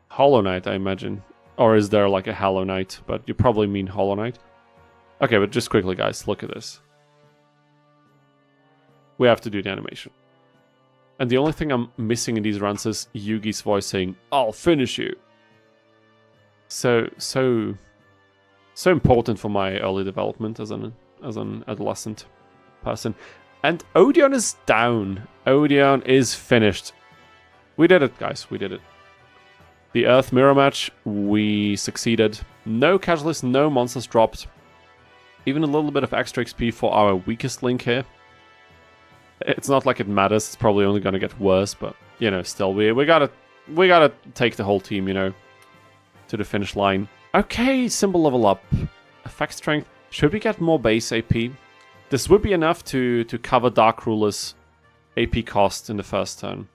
Hollow Knight, I imagine. Or is there like a Hollow Knight? But you probably mean Hollow Knight. Okay, but just quickly, guys, look at this. We have to do the animation. And the only thing I'm missing in these runs is Yugi's voice saying, "I'll finish you." So important for my early development as an adolescent person. And Odion is down. Odion is finished. We did it, guys. We did it. The Earth Mirror match, we succeeded. No casualties, no monsters dropped. Even a little bit of extra XP for our weakest link here. It's not like it matters. It's probably only going to get worse, but you know, still we gotta take the whole team, you know, to the finish line. Okay, symbol level up. Effect strength. Should we get more base AP? This would be enough to cover Dark Ruler's AP cost in the first turn.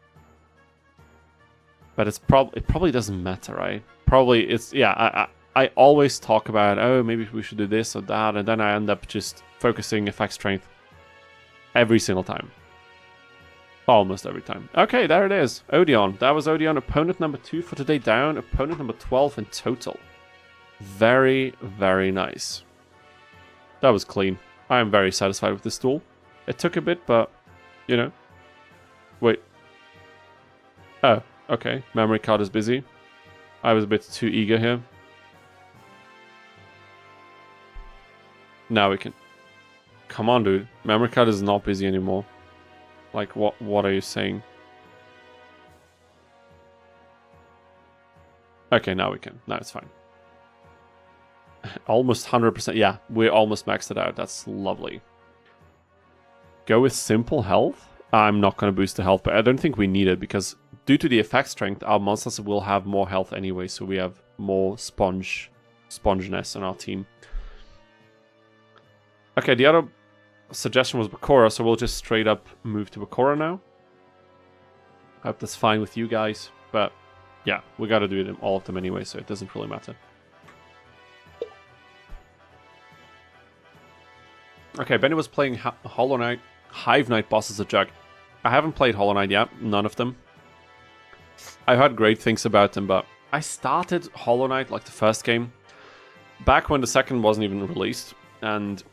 But it probably doesn't matter, right? Probably it's I always talk about, oh, maybe we should do this or that, and then I end up just focusing effect strength every single time. Almost every time. Okay, there it is. Odion. That was Odion. Opponent number 2 for today down. Opponent number 12 in total. Very, very nice. That was clean. I am very satisfied with this duel. It took a bit, but, you know. Wait. Oh, okay. Memory card is busy. I was a bit too eager here. Now we can... Come on, dude. Memory card is not busy anymore. Like, what are you saying? Okay, now we can. Now it's fine. Almost 100%. Yeah, we almost maxed it out. That's lovely. Go with simple health? I'm not going to boost the health, but I don't think we need it because due to the effect strength, our monsters will have more health anyway, so we have more sponginess on our team. Okay, the other suggestion was Bakura, so we'll just straight up move to Bakura now. I hope that's fine with you guys, but yeah, we gotta do it all of them anyway, so it doesn't really matter. Okay, Benny was playing Hollow Knight, Hive Knight bosses a jug. I haven't played Hollow Knight yet, none of them. I heard great things about them, but I started Hollow Knight, like the first game, back when the second wasn't even released, and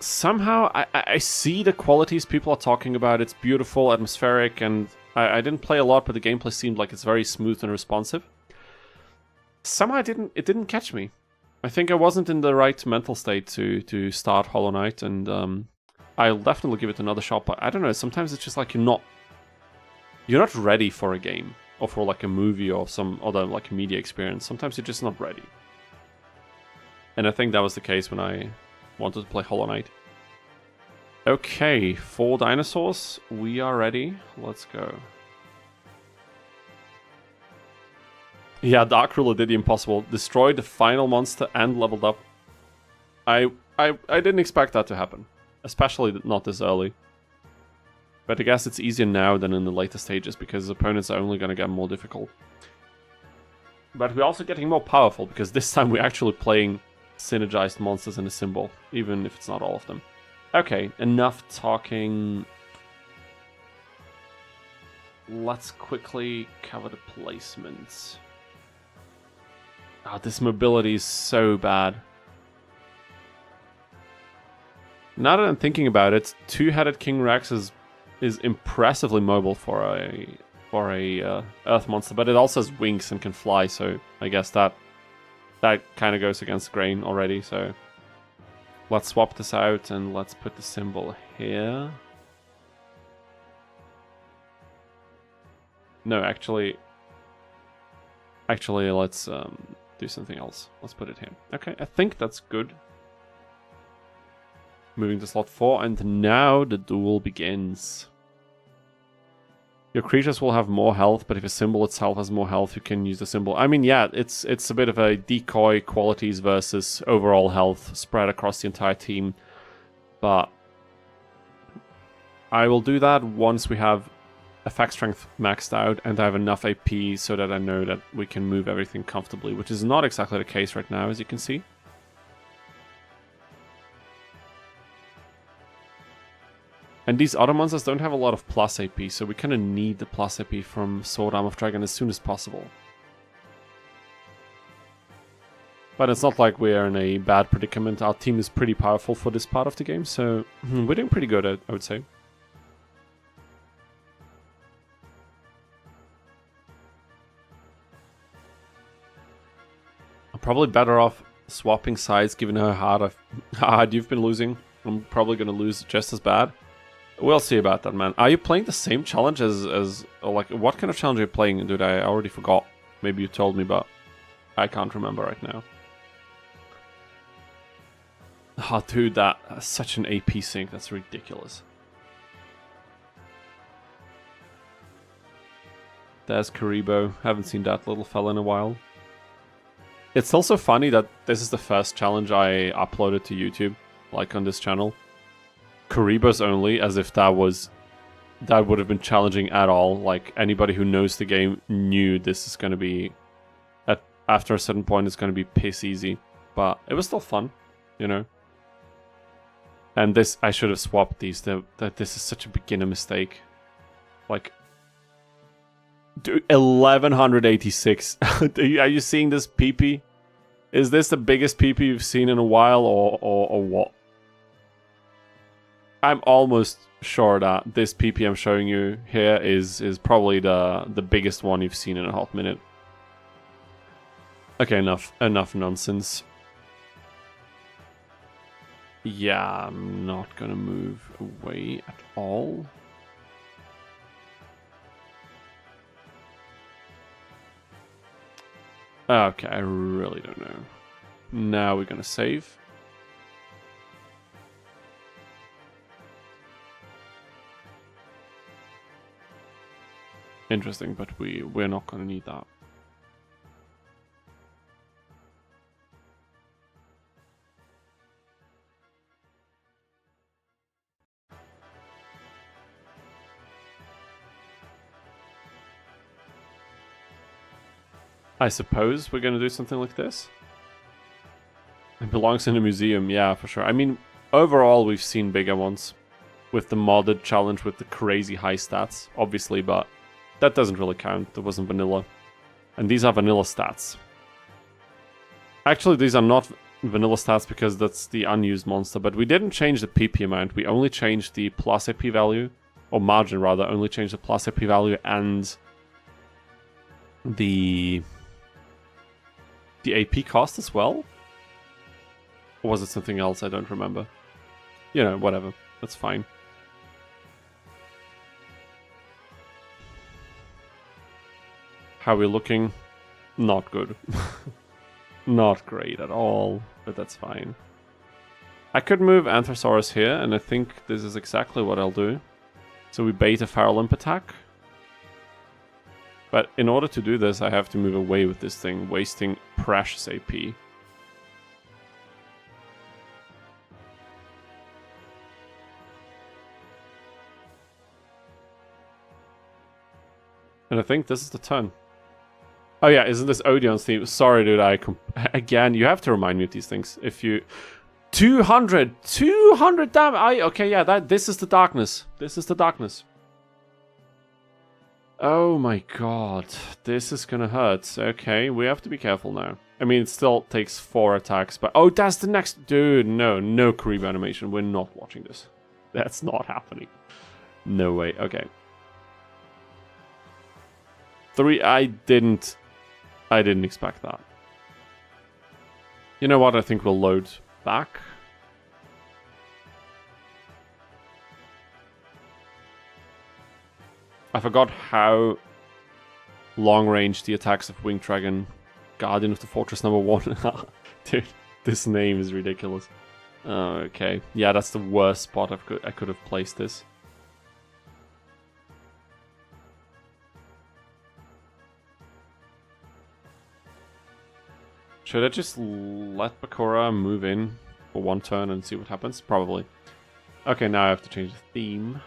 somehow I see the qualities people are talking about. It's beautiful, atmospheric, and I didn't play a lot, but the gameplay seemed like it's very smooth and responsive. Somehow it didn't catch me. I think I wasn't in the right mental state to start Hollow Knight, and I'll definitely give it another shot, but I don't know, sometimes it's just like you're not ready for a game, or for like a movie or some other like media experience. Sometimes you're just not ready. And I think that was the case when I wanted to play Hollow Knight. Okay, 4 dinosaurs. We are ready. Let's go. Yeah, Dark Ruler did the impossible. Destroyed the final monster and leveled up. I didn't expect that to happen. Especially not this early. But I guess it's easier now than in the later stages because opponents are only going to get more difficult. But we're also getting more powerful because this time we're actually playing synergized monsters in a symbol, even if it's not all of them. Okay, enough talking. Let's quickly cover the placements. Oh, this mobility is so bad. Now that I'm thinking about it, two-headed King Rex is impressively mobile for a Earth monster, but it also has wings and can fly, so I guess that kind of goes against the grain already. So let's swap this out and let's put the symbol here. No, actually, let's do something else. Let's put it here. Okay, I think that's good. Moving to slot 4, and now the duel begins. Your creatures will have more health, but if a symbol itself has more health, you can use the symbol. I mean, yeah, it's a bit of a decoy qualities versus overall health spread across the entire team. But I will do that once we have attack strength maxed out and I have enough AP so that I know that we can move everything comfortably, which is not exactly the case right now, as you can see. And these other monsters don't have a lot of plus AP, so we kind of need the plus AP from Sword Arm of Dragon as soon as possible. But it's not like we're in a bad predicament. Our team is pretty powerful for this part of the game, so we're doing pretty good, I would say. I'm probably better off swapping sides given how hard you've been losing. I'm probably going to lose just as bad. We'll see about that, man. Are you playing the same challenge as like, what kind of challenge are you playing, dude? I already forgot. Maybe you told me, but I can't remember right now. Oh, dude, that's such an AP sink. That's ridiculous. There's Karibo. Haven't seen that little fella in a while. It's also funny that this is the first challenge I uploaded to YouTube, like on this channel. Karibo's only, as if that would have been challenging at all. Like, anybody who knows the game knew this is going to be, after a certain point, it's going to be piss easy. But it was still fun, you know. And this, I should have swapped these. That this is such a beginner mistake. Like, dude, 1186. Are you seeing this PP? Is this the biggest PP you've seen in a while, or what? I'm almost sure that this PP I'm showing you here is probably the biggest one you've seen in a hot minute. Okay, enough nonsense. Yeah, I'm not gonna move away at all. Okay, I really don't know. Now we're gonna save. Interesting, but we're not gonna need that. I suppose we're gonna do something like this. It belongs in a museum, yeah, for sure. I mean, overall we've seen bigger ones with the modded challenge with the crazy high stats, obviously, but that doesn't really count. That wasn't vanilla. And these are vanilla stats. Actually, these are not vanilla stats because that's the unused monster, but we didn't change the PP amount. We only changed the plus AP value, or margin rather, only changed the plus AP value and the AP cost as well? Or was it something else? I don't remember. You know, whatever. That's fine. How are we looking? Not good. Not great at all, but that's fine. I could move Anthrosaurus here, and I think this is exactly what I'll do. So we bait a Feral Imp attack. But in order to do this, I have to move away with this thing, wasting precious AP. And I think this is the turn. Oh yeah, isn't this Odion's theme? Sorry, dude, again, you have to remind me of these things. If you... 200 damage! Okay, yeah, this is the darkness. This is the darkness. Oh my god, this is gonna hurt. Okay, we have to be careful now. I mean, it still takes 4 attacks, but... Oh, that's the next... Dude, no Karibo animation. We're not watching this. That's not happening. No way. Okay. 3, I didn't expect that. You know what? I think we'll load back. I forgot how long range the attacks of Winged Dragon, Guardian of the Fortress #1. Dude, this name is ridiculous. Okay, yeah, that's the worst spot I could have placed this. Should I just let Bakura move in for 1 turn and see what happens? Probably. Okay, now I have to change the theme.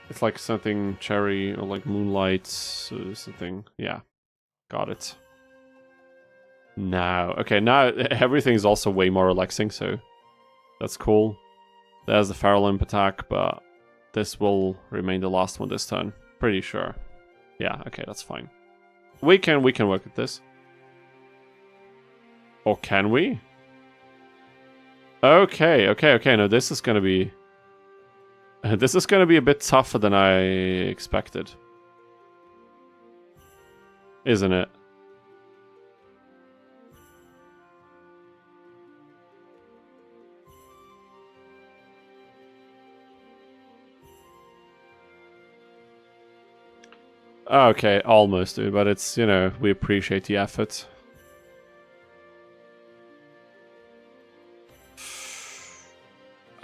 It's like something cherry or like moonlight something. Yeah, got it. Now, okay, now everything's also way more relaxing, so that's cool. There's the Feral Imp attack, but this will remain the last one this turn. Pretty sure. Yeah, okay, that's fine. We can work with this. Or can we? Okay. No, this is gonna be... This is gonna be a bit tougher than I expected. Isn't it? Okay, almost, dude, but it's, you know, we appreciate the effort.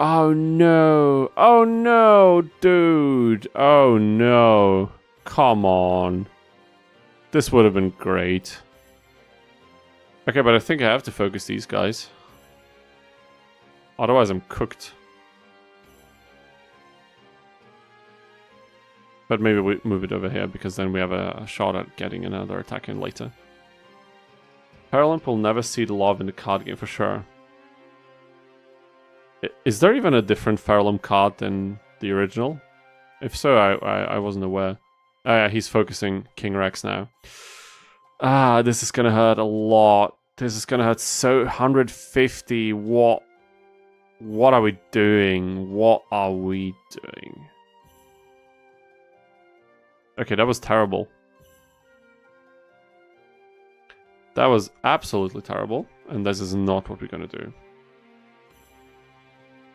Oh no! Oh no, dude! Oh no! Come on. This would have been great. Okay, but I think I have to focus these guys. Otherwise I'm cooked. But maybe we move it over here, because then we have a shot at getting another attack in later. Paralymp will never see the love in the card game for sure. Is there even a different Feral card than the original? If so, I wasn't aware. Oh yeah, he's focusing King Rex now. Ah, this is gonna hurt a lot. This is gonna hurt so... 150, what are we doing? What are we doing? Okay, that was terrible. That was absolutely terrible, and this is not what we're gonna do.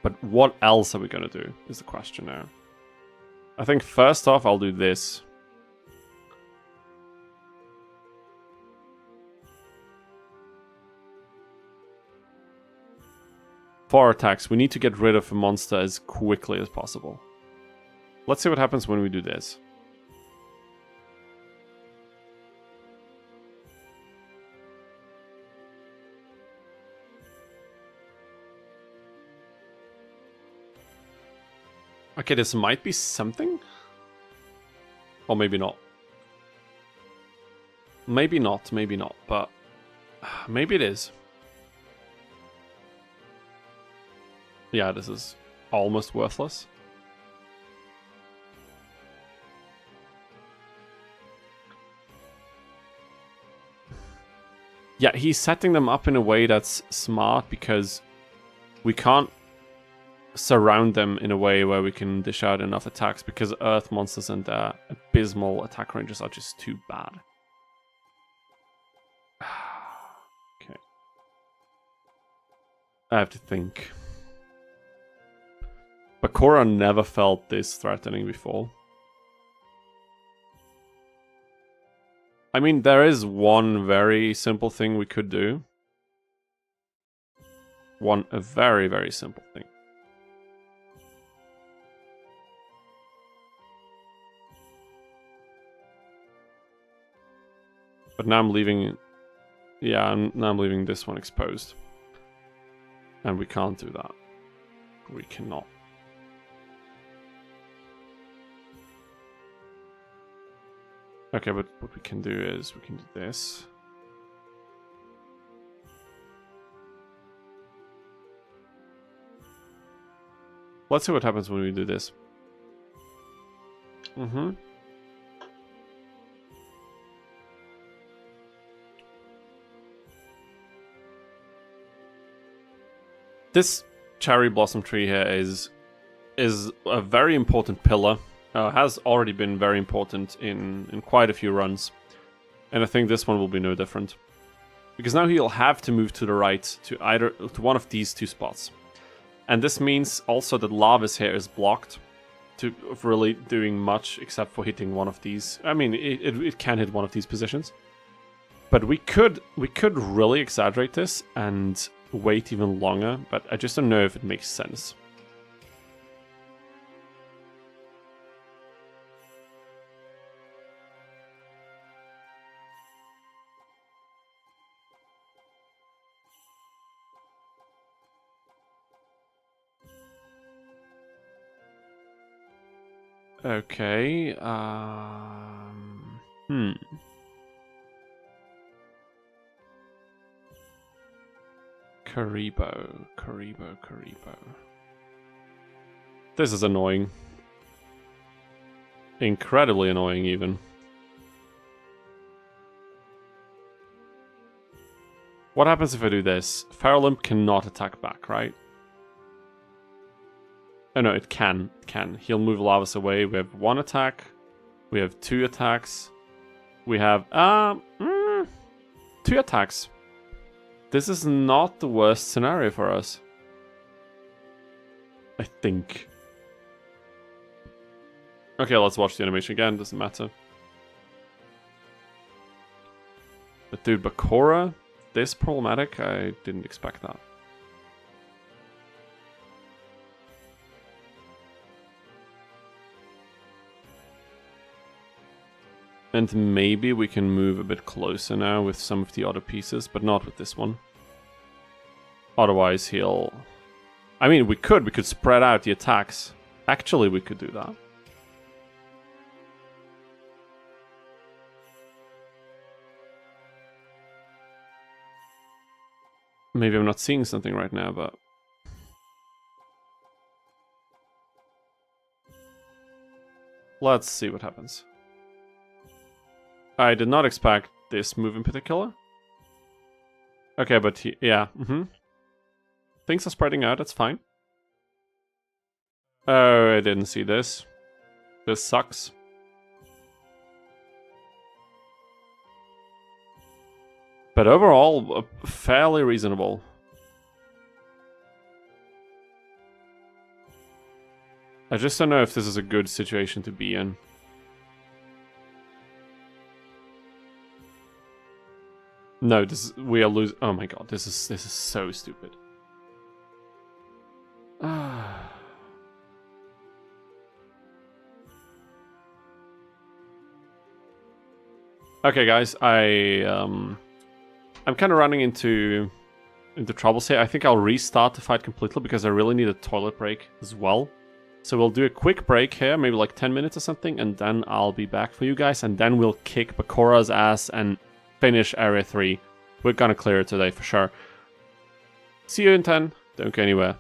But what else are we gonna do, is the question now. I think first off, I'll do this. For attacks, we need to get rid of a monster as quickly as possible. Let's see what happens when we do this. Okay, this might be something. Or maybe not. Maybe not, but maybe it is. Yeah, this is almost worthless. Yeah, he's setting them up in a way that's smart, because we can't surround them in a way where we can dish out enough attacks, because earth monsters and their abysmal attack ranges are just too bad. Okay. I have to think. Bakura never felt this threatening before. I mean, there is one very simple thing we could do. A very, very simple thing. But now I'm leaving... Yeah, now I'm leaving this one exposed. And we can't do that. We cannot. Okay, but what we can do is we can do this. Let's see what happens when we do this. This cherry blossom tree here is a very important pillar. Has already been very important in quite a few runs. And I think this one will be no different. Because now he'll have to move to the right to one of these two spots. And this means also that Lavis here is blocked to really doing much except for hitting one of these. I mean, it can hit one of these positions. But we could really exaggerate this and wait even longer, but I just don't know if it makes sense. Okay, Karibo. This is annoying. Incredibly annoying, even. What happens if I do this? Ferrolimp cannot attack back, right? Oh no, it can. He'll move Lavis away. We have 1 attack. We have 2 attacks. We have 2 attacks. This is not the worst scenario for us. I think. Okay, let's watch the animation again. Doesn't matter. But dude, Bakura, this problematic? I didn't expect that. And maybe we can move a bit closer now with some of the other pieces, but not with this one. Otherwise he'll... I mean, we could spread out the attacks. Actually, we could do that. Maybe I'm not seeing something right now, but... let's see what happens. I did not expect this move in particular. Okay, but yeah, Things are spreading out, that's fine. Oh, I didn't see this. This sucks. But overall, fairly reasonable. I just don't know if this is a good situation to be in. No, we are losing. Oh my god, this is so stupid. Okay, guys, I'm kind of running into troubles here. I think I'll restart the fight completely because I really need a toilet break as well. So we'll do a quick break here, maybe like 10 minutes or something, and then I'll be back for you guys, and then we'll kick Bakura's ass and finish Area 3. We're gonna clear it today for sure. See you in 10. Don't go anywhere.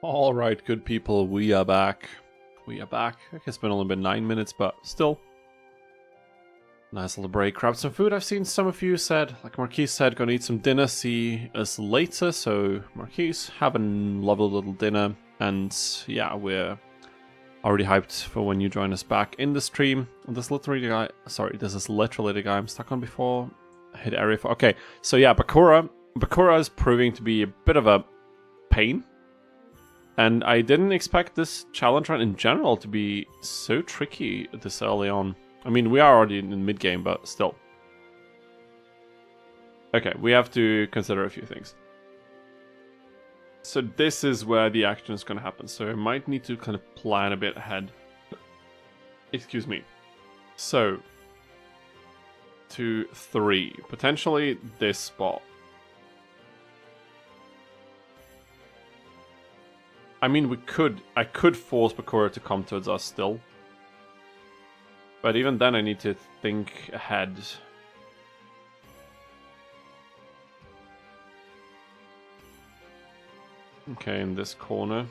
All right, good people, we are back. We are back. I guess it's been only been 9 minutes, but still. Nice little break. Grabbed some food. I've seen some of you said, like Marquise said, gonna eat some dinner, see us later. So, Marquise, have a lovely little dinner. And yeah, we're already hyped for when you join us back in the stream. This is literally the guy. Sorry, this is literally the guy I'm stuck on before. Hit area 4. Okay, so yeah, Bakura. Bakura is proving to be a bit of a pain. And I didn't expect this challenge run in general to be so tricky this early on. I mean, we are already in mid-game, but still. Okay, we have to consider a few things. So this is where the action is going to happen. So I might need to kind of plan a bit ahead. Excuse me. So, 2, 3. Potentially this spot. I mean, I could force Bakura to come towards us still. But even then I need to think ahead. Okay, in this corner.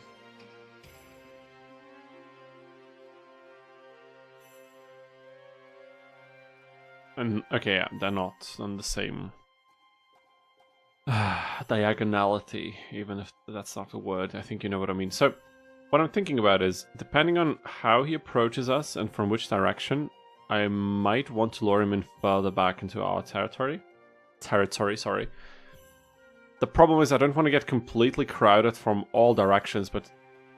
And, okay, yeah, they're not on the same diagonality, even if that's not a word. I think you know what I mean. So, what I'm thinking about is, depending on how he approaches us and from which direction, I might want to lure him in further back into our territory. Sorry. The problem is I don't want to get completely crowded from all directions, but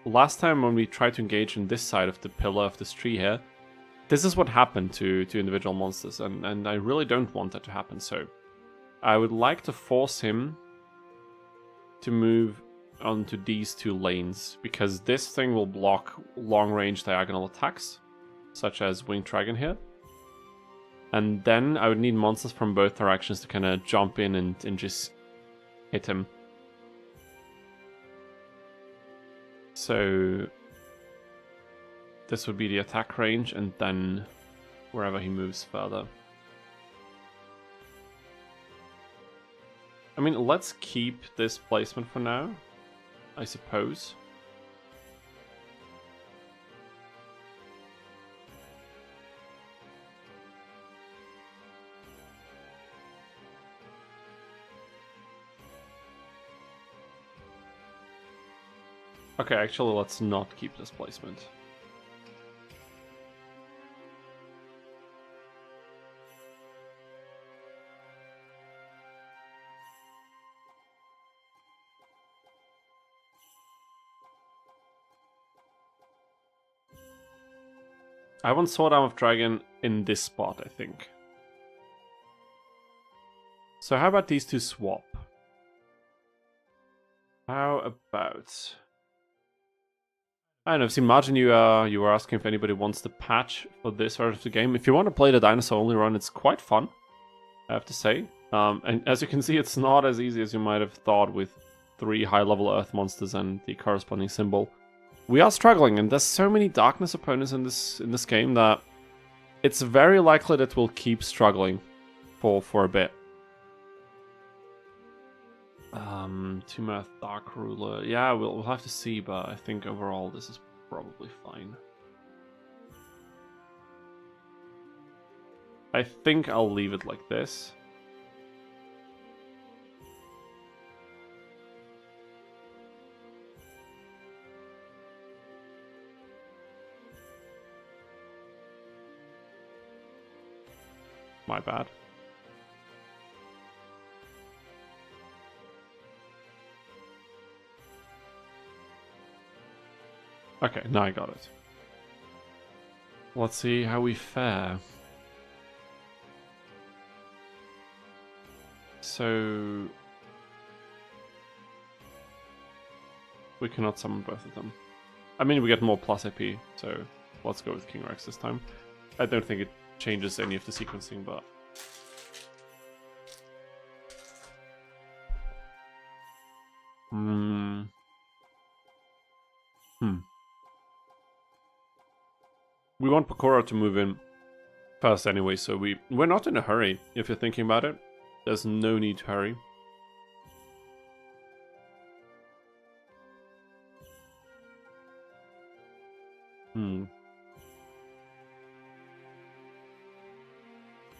last time when we tried to engage in this side of the pillar of this tree here, this is what happened to individual monsters, and I really don't want that to happen, so I would like to force him to move onto these 2 lanes, because this thing will block long-range diagonal attacks, such as Winged Dragon here. And then I would need monsters from both directions to kind of jump in and just hit him. So this would be the attack range, and then wherever he moves further. I mean, let's keep this placement for now, I suppose. Okay, actually, let's not keep this placement. I want Sword Arm of Dragon in this spot, I think. So how about these 2 swap? How about... I don't know, I've seen Margin, you were asking if anybody wants the patch for this part of the game. If you want to play the Dinosaur-only run, it's quite fun, I have to say. And as you can see, it's not as easy as you might have thought with 3 high-level Earth monsters and the corresponding symbol. We are struggling, and there's so many Darkness opponents in this game that it's very likely that we'll keep struggling for a bit. 2 Mirth Dark Ruler. Yeah, we'll have to see, but I think overall this is probably fine. I think I'll leave it like this. My bad. Okay, now I got it. Let's see how we fare. So... we cannot summon both of them. I mean, we get more plus AP, so let's go with King Rex this time. I don't think it changes any of the sequencing, but... We want Bakura to move in first anyway, so we're not in a hurry, if you're thinking about it. There's no need to hurry. Hmm.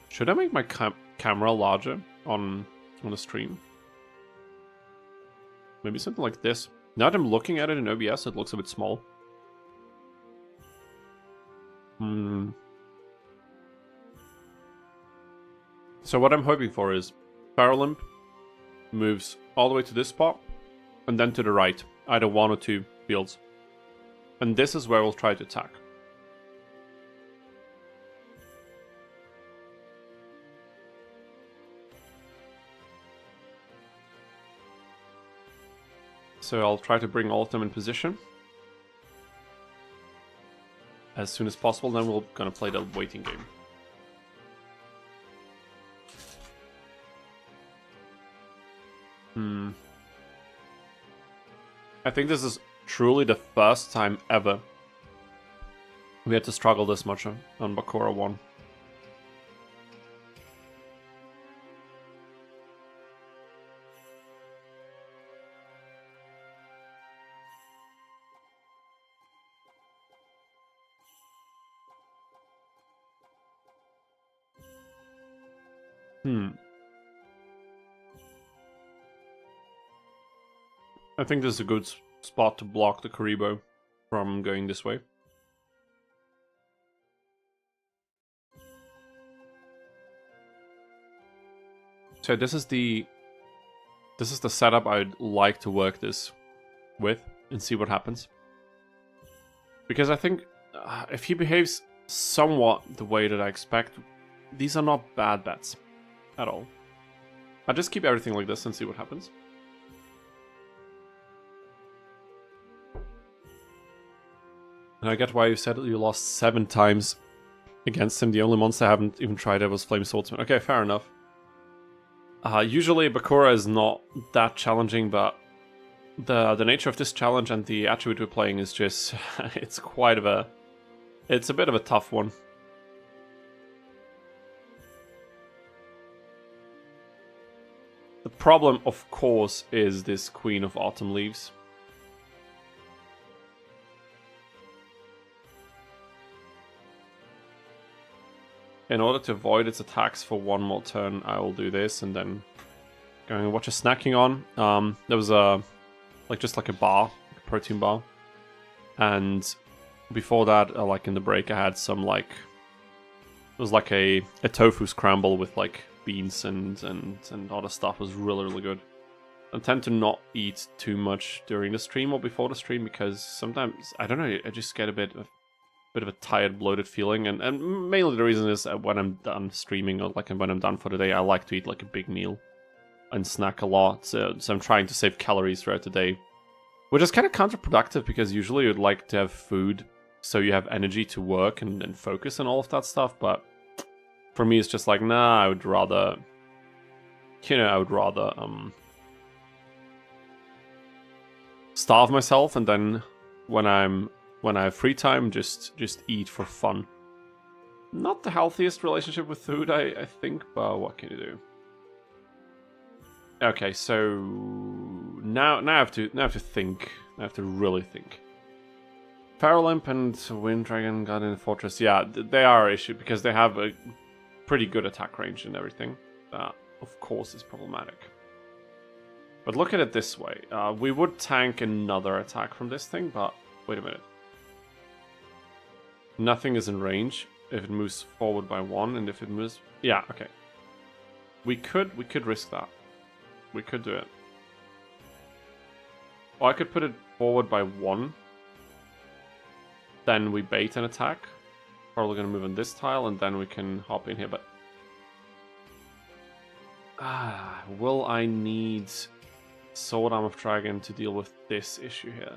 Should I make my camera larger on the stream? Maybe something like this. Now that I'm looking at it in OBS, it looks a bit small. Hmm. So what I'm hoping for is Paralymp moves all the way to this spot and then to the right, either 1 or 2 fields. And this is where we'll try to attack. So I'll try to bring all of them in position as soon as possible, then we're gonna play the waiting game. I think this is truly the first time ever we had to struggle this much on Bakura 1. I think this is a good spot to block the Karibo from going this way. So this is the setup I'd like to work this with and see what happens. Because I think if he behaves somewhat the way that I expect, these are not bad bets at all. I'll just keep everything like this and see what happens. And I get why you said you lost 7 times against him. The only monster I haven't even tried ever was Flame Swordsman. Okay, fair enough. Usually Bakura is not that challenging, but the nature of this challenge and the attribute we're playing is just... it's a bit of a tough one. The problem, of course, is this Queen of Autumn Leaves. In order to avoid its attacks for 1 more turn, I will do this and then going to watch a snacking on. There was just like a bar, a protein bar, and before that, like in the break, I had some it was like a tofu scramble with like beans and other stuff. It was really good. I tend to not eat too much during the stream or before the stream because sometimes I don't know, I just get a bit of a tired, bloated feeling, and mainly the reason is when I'm done streaming or like when I'm done for the day, I like to eat like a big meal and snack a lot. So I'm trying to save calories throughout the day, which is kind of counterproductive because usually you'd like to have food so you have energy to work and focus and all of that stuff. But for me, it's just like, nah, I would rather starve myself, and then when I have free time, just eat for fun. Not the healthiest relationship with food, I think, but what can you do? Okay, so now I have to think. I have to really think. Paralymp and Wind Dragon Guardian Fortress, yeah, they are an issue because they have a pretty good attack range and everything. That, of course, is problematic. But look at it this way. We would tank another attack from this thing, but wait a minute. Nothing is in range if it moves forward by 1, and if it moves... Yeah, okay. We could risk that. We could do it. Or I could put it forward by 1. Then we bait an attack. Probably gonna move on this tile, and then we can hop in here, but... will I need Sword Arm of Dragon to deal with this issue here?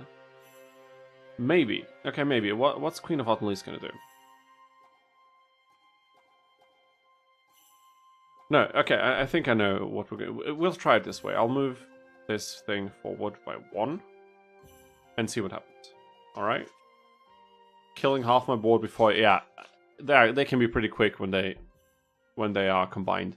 Maybe. Okay, maybe. What's Queen of Autumn Leaves gonna do? No, okay, I think I know what we're gonna... We'll try it this way. I'll move this thing forward by 1 and see what happens. Alright? Killing half my board before... Yeah, they can be pretty quick when they are combined.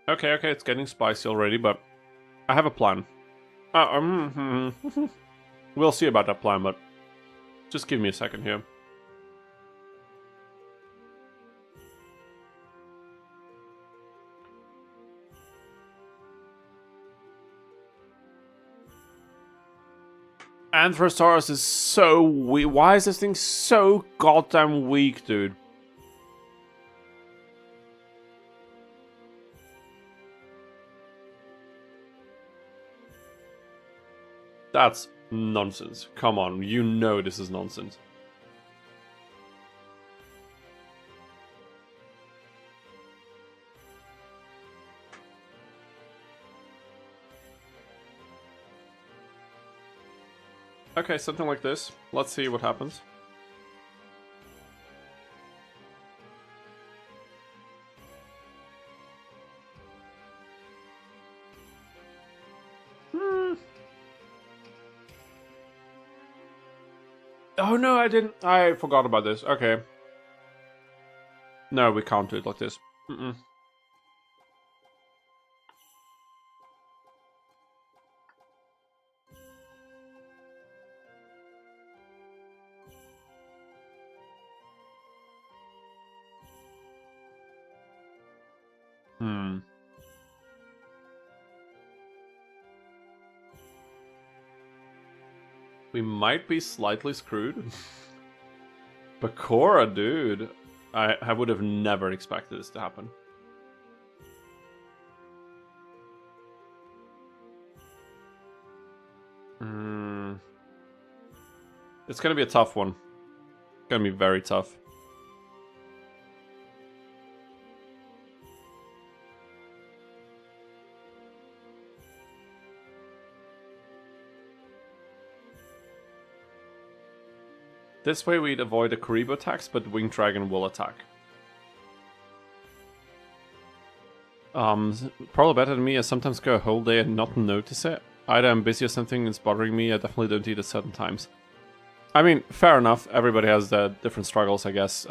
Okay, okay, it's getting spicy already, but I have a plan. We'll see about that plan, but just give me a second here. Anthrosaurus is so weak. Why is this thing so goddamn weak, dude? That's nonsense. Come on, you know this is nonsense. Okay, something like this. Let's see what happens. Oh no, I didn't. I forgot about this. Okay. No, we can't do it like this. We might be slightly screwed. Bakura, dude. I would have never expected this to happen. It's gonna be a tough one. It's gonna be very tough. This way we'd avoid the Karibo attacks, but Winged Dragon will attack. Probably better than me. I sometimes go a whole day and not notice it. Either I'm busy or something is bothering me. I definitely don't eat at certain times. I mean, fair enough. Everybody has their different struggles, I guess.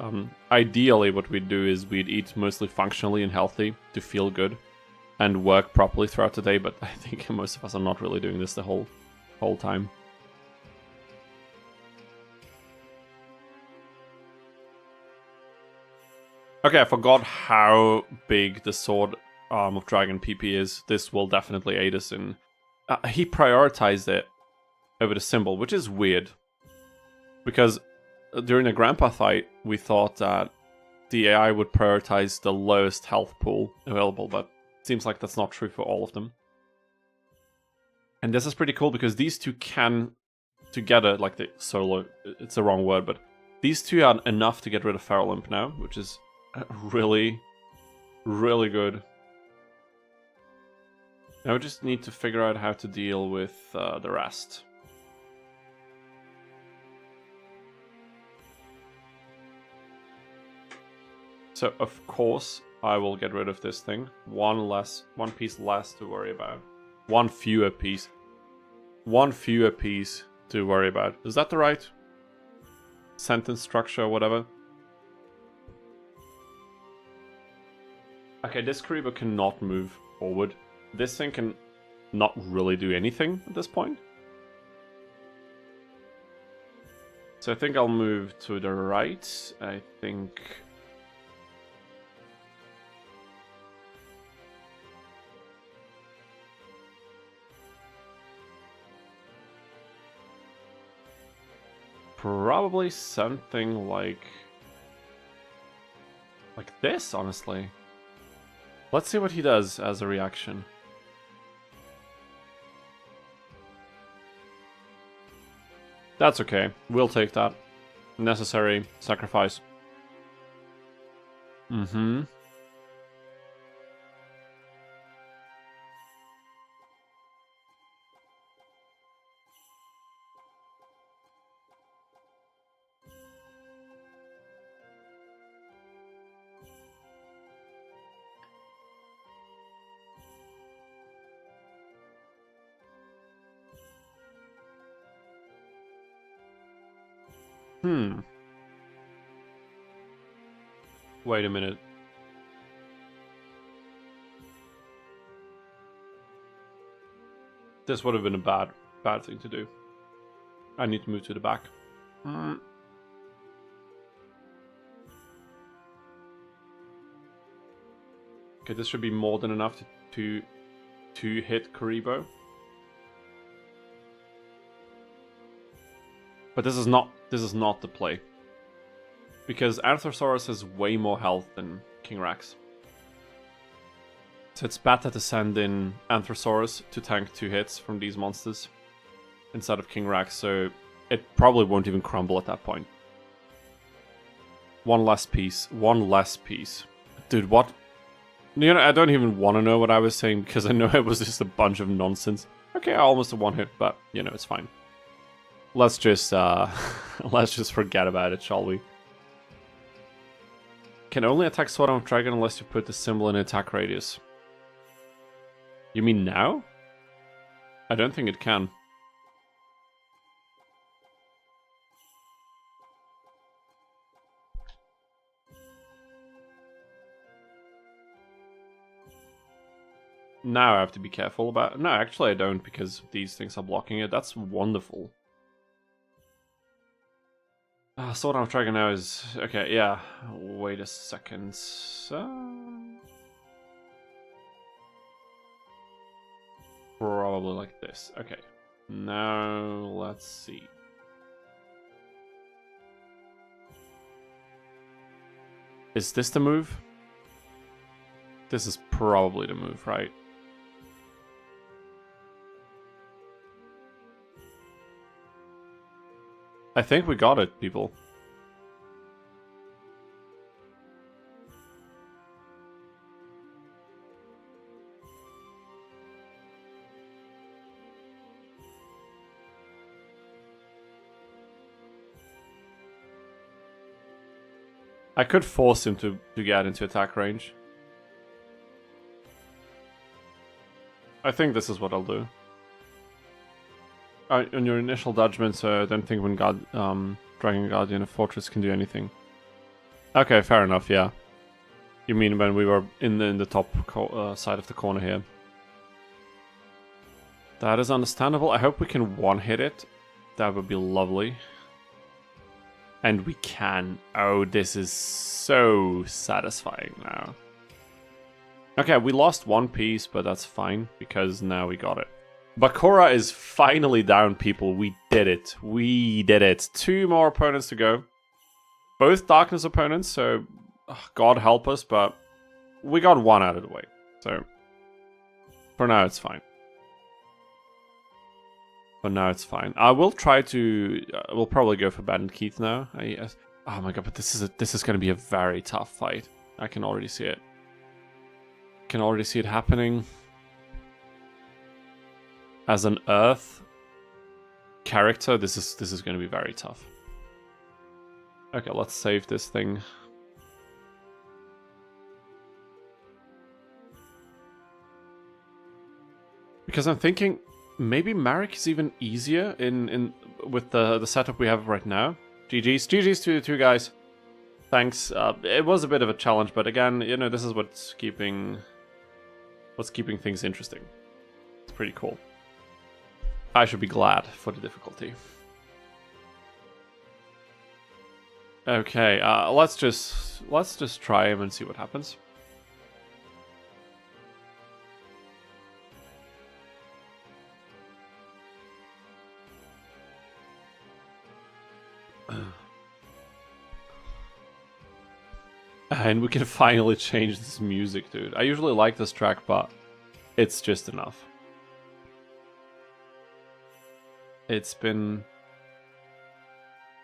Ideally, what we'd do is we'd eat mostly functionally and healthy to feel good and work properly throughout the day, but I think most of us are not really doing this the whole time. Okay, I forgot how big the Sword Arm of Dragon PP is. This will definitely aid us in... he prioritized it over the symbol, which is weird. Because during the Grandpa fight, we thought that the AI would prioritize the lowest health pool available, but it seems like that's not true for all of them. And this is pretty cool because these two can together, like the solo, it's the wrong word, but these two are enough to get rid of Feral Imp now, which is really, really good. Now we just need to figure out how to deal with the rest. So of course I will get rid of this thing. One piece less to worry about. One fewer piece to worry about. Is that the right sentence structure or whatever? Okay, this Karibo cannot move forward. This thing can not really do anything at this point. So I think I'll move to the right. I think... probably something like this, honestly. Let's see what he does as a reaction. That's okay. We'll take that. Necessary sacrifice. Wait a minute. This would have been a bad thing to do. I need to move to the back. Okay, this should be more than enough to hit Kuribo. But this is not the play. Because Anthrosaurus has way more health than King Rex. So it's better to send in Anthrosaurus to tank 2 hits from these monsters instead of King Rex, so it probably won't even crumble at that point. One less piece. Dude, what? You know, I don't even want to know what I was saying because I know it was just a bunch of nonsense. Okay, almost a 1-hit, but, you know, it's fine. Let's just forget about it, shall we? Can only attack Sword of Dragon unless you put the symbol in attack radius. You mean now? I don't think it can. Now I have to be careful about... No, actually I don't, because these things are blocking it. That's wonderful. Sword of Dragon now is... Okay, yeah. Wait a second. Probably like this. Okay. Now, let's see. Is this the move? This is probably the move, right? I think we got it, people. I could force him to get into attack range. I think this is what I'll do. On your initial judgments, I don't think when Dragon Guardian of Fortress can do anything. Okay, fair enough, yeah. You mean when we were in the top side of the corner here. That is understandable. I hope we can one-hit it. That would be lovely. And we can. Oh, this is so satisfying now. Okay, we lost 1 piece, but that's fine, because now we got it. Bakura is finally down, people. We did it. We did it. 2 more opponents to go. Both darkness opponents, so God help us, but we got 1 out of the way. So, for now, it's fine. For now, it's fine. I will try to... we'll probably go for Bandit Keith now. Oh my god, but this is going to be a very tough fight. I can already see it. Can already see it happening. As an Earth character, this is going to be very tough. Okay, let's save this thing. Because I'm thinking maybe Marik is even easier with the setup we have right now. GG's to the 2 guys. Thanks. It was a bit of a challenge, but again, you know, this is what's keeping things interesting. It's pretty cool. I should be glad for the difficulty. Okay, let's just try him and see what happens. And we can finally change this music, dude. I usually like this track, but it's just enough. It's been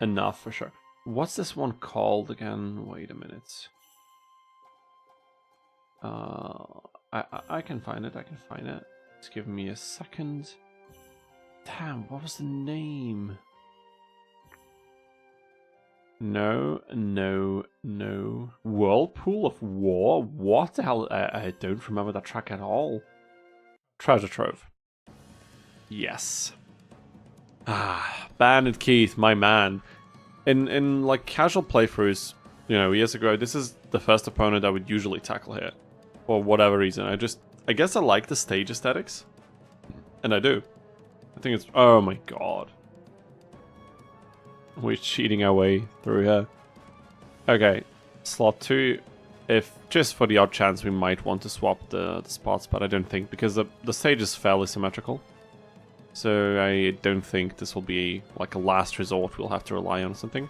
enough for sure. What's this one called again? Wait a minute. I can find it. I can find it. Just give me a second. Damn, what was the name? No. Whirlpool of War? What the hell? I don't remember that track at all. Treasure Trove. Yes. Bandit Keith, my man. In like casual playthroughs, you know, years ago, this is the first opponent I would usually tackle here. For whatever reason. I guess I like the stage aesthetics. And I do. I think it's... Oh my god. We're cheating our way through here. Okay, slot 2. If just for the odd chance we might want to swap the spots, but I don't think, because the stage is fairly symmetrical. So I don't think this will be like a last resort we'll have to rely on something.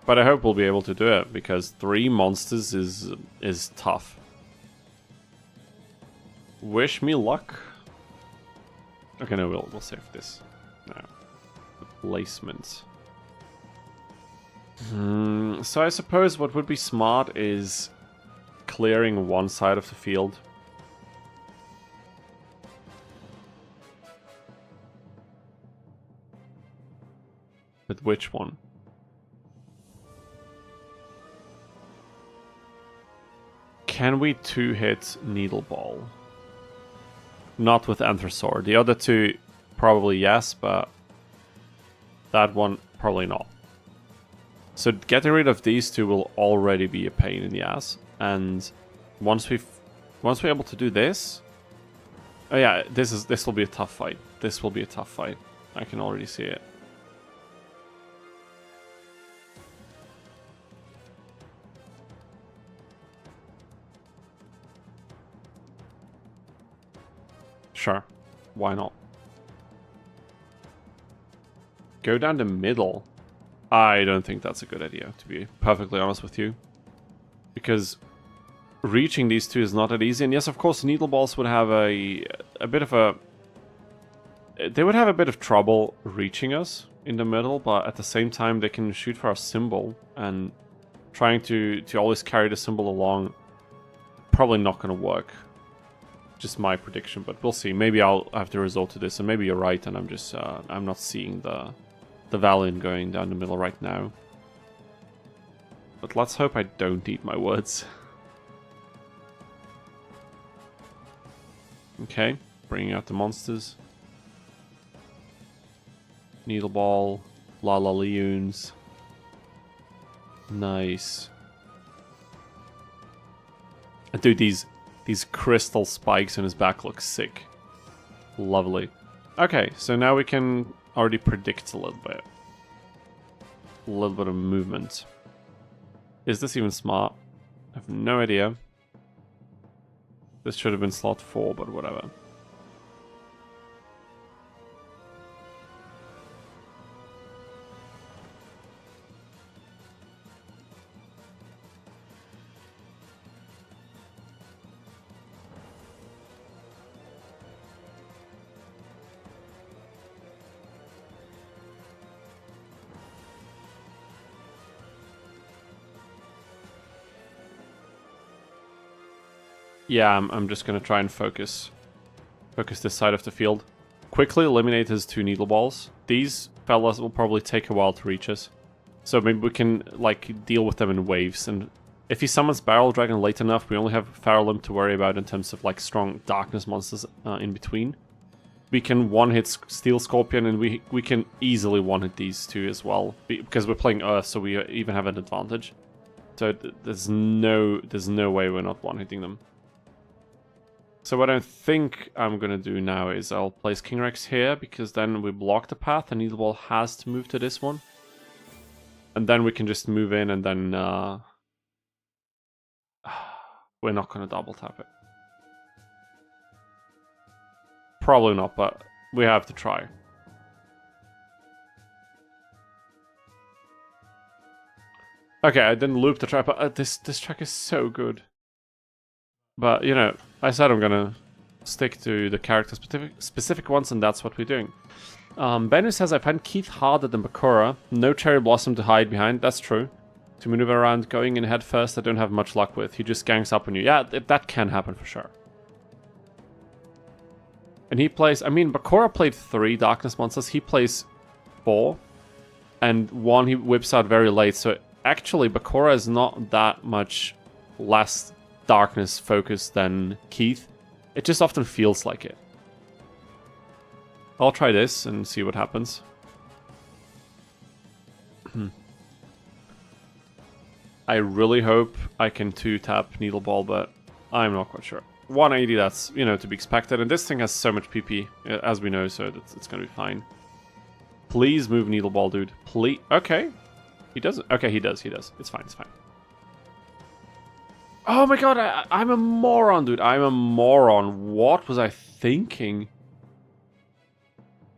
But I hope we'll be able to do it, because 3 monsters is tough. Wish me luck. Okay, no, we'll save this. No. Placement. So I suppose what would be smart is clearing one side of the field. But which one? Can we 2-hit Needle Ball? Not with Anthrosaur. The other 2 probably yes, but that one probably not. So getting rid of these 2 will already be a pain in the ass. And once we're able to do this, oh yeah, this will be a tough fight. This will be a tough fight. I can already see it. Sure, why not? Go down the middle. I don't think that's a good idea, to be perfectly honest with you. Because reaching these 2 is not that easy. And yes, of course, Needle Balls would have a bit of a... They would have a bit of trouble reaching us in the middle, but at the same time they can shoot for our symbol. And trying to always carry the symbol along, probably not going to work. Just my prediction, but we'll see. Maybe I'll have to resort to this, and maybe you're right, and I'm just I'm not seeing the value in going down the middle right now. But let's hope I don't eat my words. Okay, bringing out the monsters. Needle Ball, Lala Leoons. Nice. Dude, these crystal spikes on his back look sick. Lovely. Okay, so now we can already predict a little bit. A little bit of movement. Is this even smart? I have no idea. This should have been slot 4, but whatever. Yeah, I'm just gonna try and focus this side of the field. Quickly eliminate his 2 Needle Balls. These fellas will probably take a while to reach us. So maybe we can, like, deal with them in waves. And if he summons Barrel Dragon late enough, we only have Feral Limb to worry about in terms of, like, strong Darkness monsters in between. We can one-hit Steel Scorpion, and we can easily one-hit these 2 as well. Because we're playing Earth, so we even have an advantage. So there's no way we're not one-hitting them. So what I think I'm going to do now is I'll place King Rex here, because then we block the path and Needle Ball has to move to this one. And then we can just move in, and then we're not going to double tap it. Probably not, but we have to try. Okay, I didn't loop the track, but this track is so good. But, you know, I said I'm gonna stick to the character-specific ones, and that's what we're doing. Bennu says, I find Keith harder than Bakura. No Cherry Blossom to hide behind. That's true. To maneuver around, going in head first, I don't have much luck with. He just ganks up on you. Yeah, that can happen for sure. And he plays... I mean, Bakura played 3 Darkness monsters. He plays 4. And 1 he whips out very late. So, actually, Bakura is not that much less Darkness focused than Keith. It just often feels like it. I'll try this and see what happens. I really hope I can 2-tap Needle Ball, but I'm not quite sure. 180, that's, you know, to be expected. And this thing has so much PP, as we know, so it's going to be fine. Please move Needle Ball, dude. Please. Okay. He doesn't. Okay, he does. He does. It's fine. It's fine. Oh my god, I'm a moron, dude. I'm a moron. What was I thinking?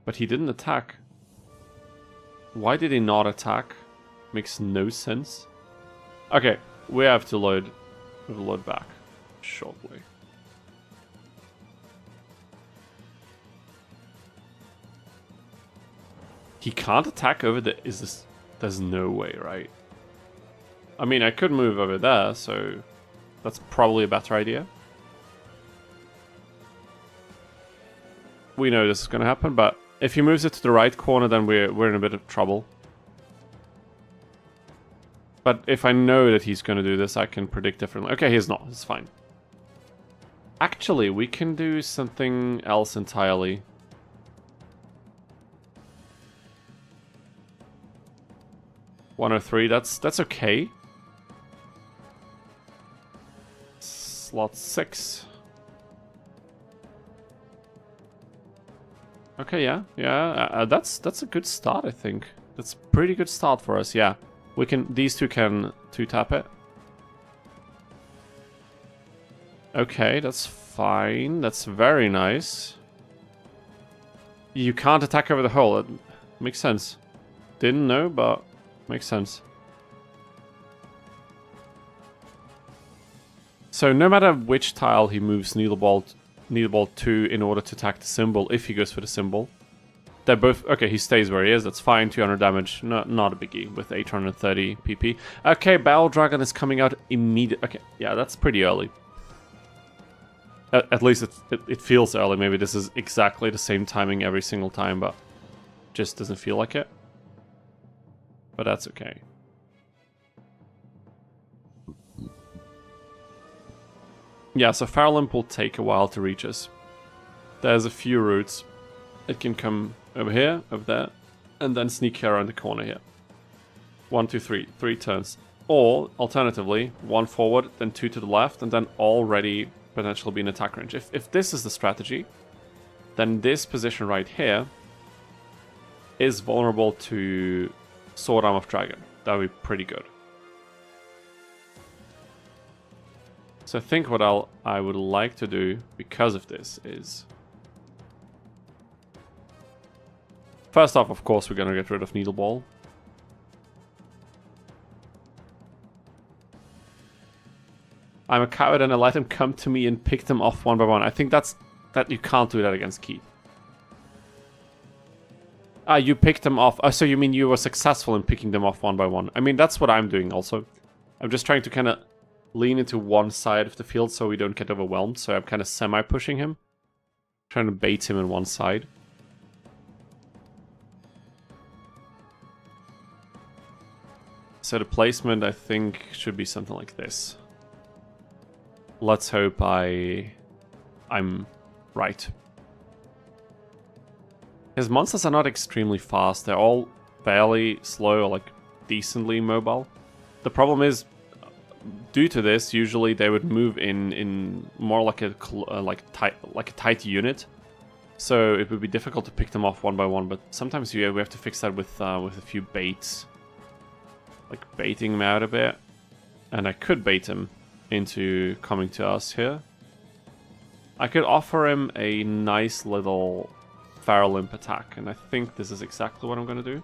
But he didn't attack. Why did he not attack? Makes no sense. Okay, we have to load back shortly. He can't attack over the... Is this... There's no way, right? I mean, I could move over there, so... That's probably a better idea. We know this is going to happen, but if he moves it to the right corner, then we're in a bit of trouble. But if I know that he's going to do this, I can predict differently. Okay, he's not. It's fine. Actually, we can do something else entirely. $103, that's okay. Slot 6. Okay, yeah, that's a good start, I think. That's a pretty good start for us, yeah. We can, these two can 2-tap it. Okay, that's fine. That's very nice. You can't attack over the hole. It makes sense. Didn't know, but makes sense. So no matter which tile he moves Needle Ball 2 in order to attack the symbol, if he goes for the symbol, they're both... Okay, he stays where he is, that's fine, 200 damage, not a biggie, with 830 PP. Okay, Battle Dragon is coming out immediately. Okay, yeah, that's pretty early. At least it feels early, maybe this is exactly the same timing every single time, but just doesn't feel like it. But that's okay. Yeah, so Feral Imp will take a while to reach us. There's a few routes. It can come over here, over there, and then sneak here around the corner here. 1, 2, 3. 3 turns. Or, alternatively, 1 forward, then 2 to the left, and then already potentially be in attack range. If this is the strategy, then this position right here is vulnerable to Sword Arm of Dragon. That would be pretty good. So I think what I would like to do because of this is... First off, of course, we're going to get rid of Needle Ball. I'm a coward and I let him come to me and pick them off one by one. I think that you can't do that against Keith. Ah, you picked them off. Oh, so you mean you were successful in picking them off one by one. I mean, that's what I'm doing also. I'm just trying to kind of lean into one side of the field so we don't get overwhelmed. So I'm kind of semi-pushing him. Trying to bait him in one side. So the placement, I think, should be something like this. Let's hope I'm right. His monsters are not extremely fast. They're all fairly slow or like decently mobile. The problem is, due to this, usually they would move in more like a tight unit. So it would be difficult to pick them off one by one. But sometimes we have to fix that with a few baits, like baiting him out a bit. And I could bait him into coming to us here. I could offer him a nice little Feral Imp attack, and I think this is exactly what I'm going to do.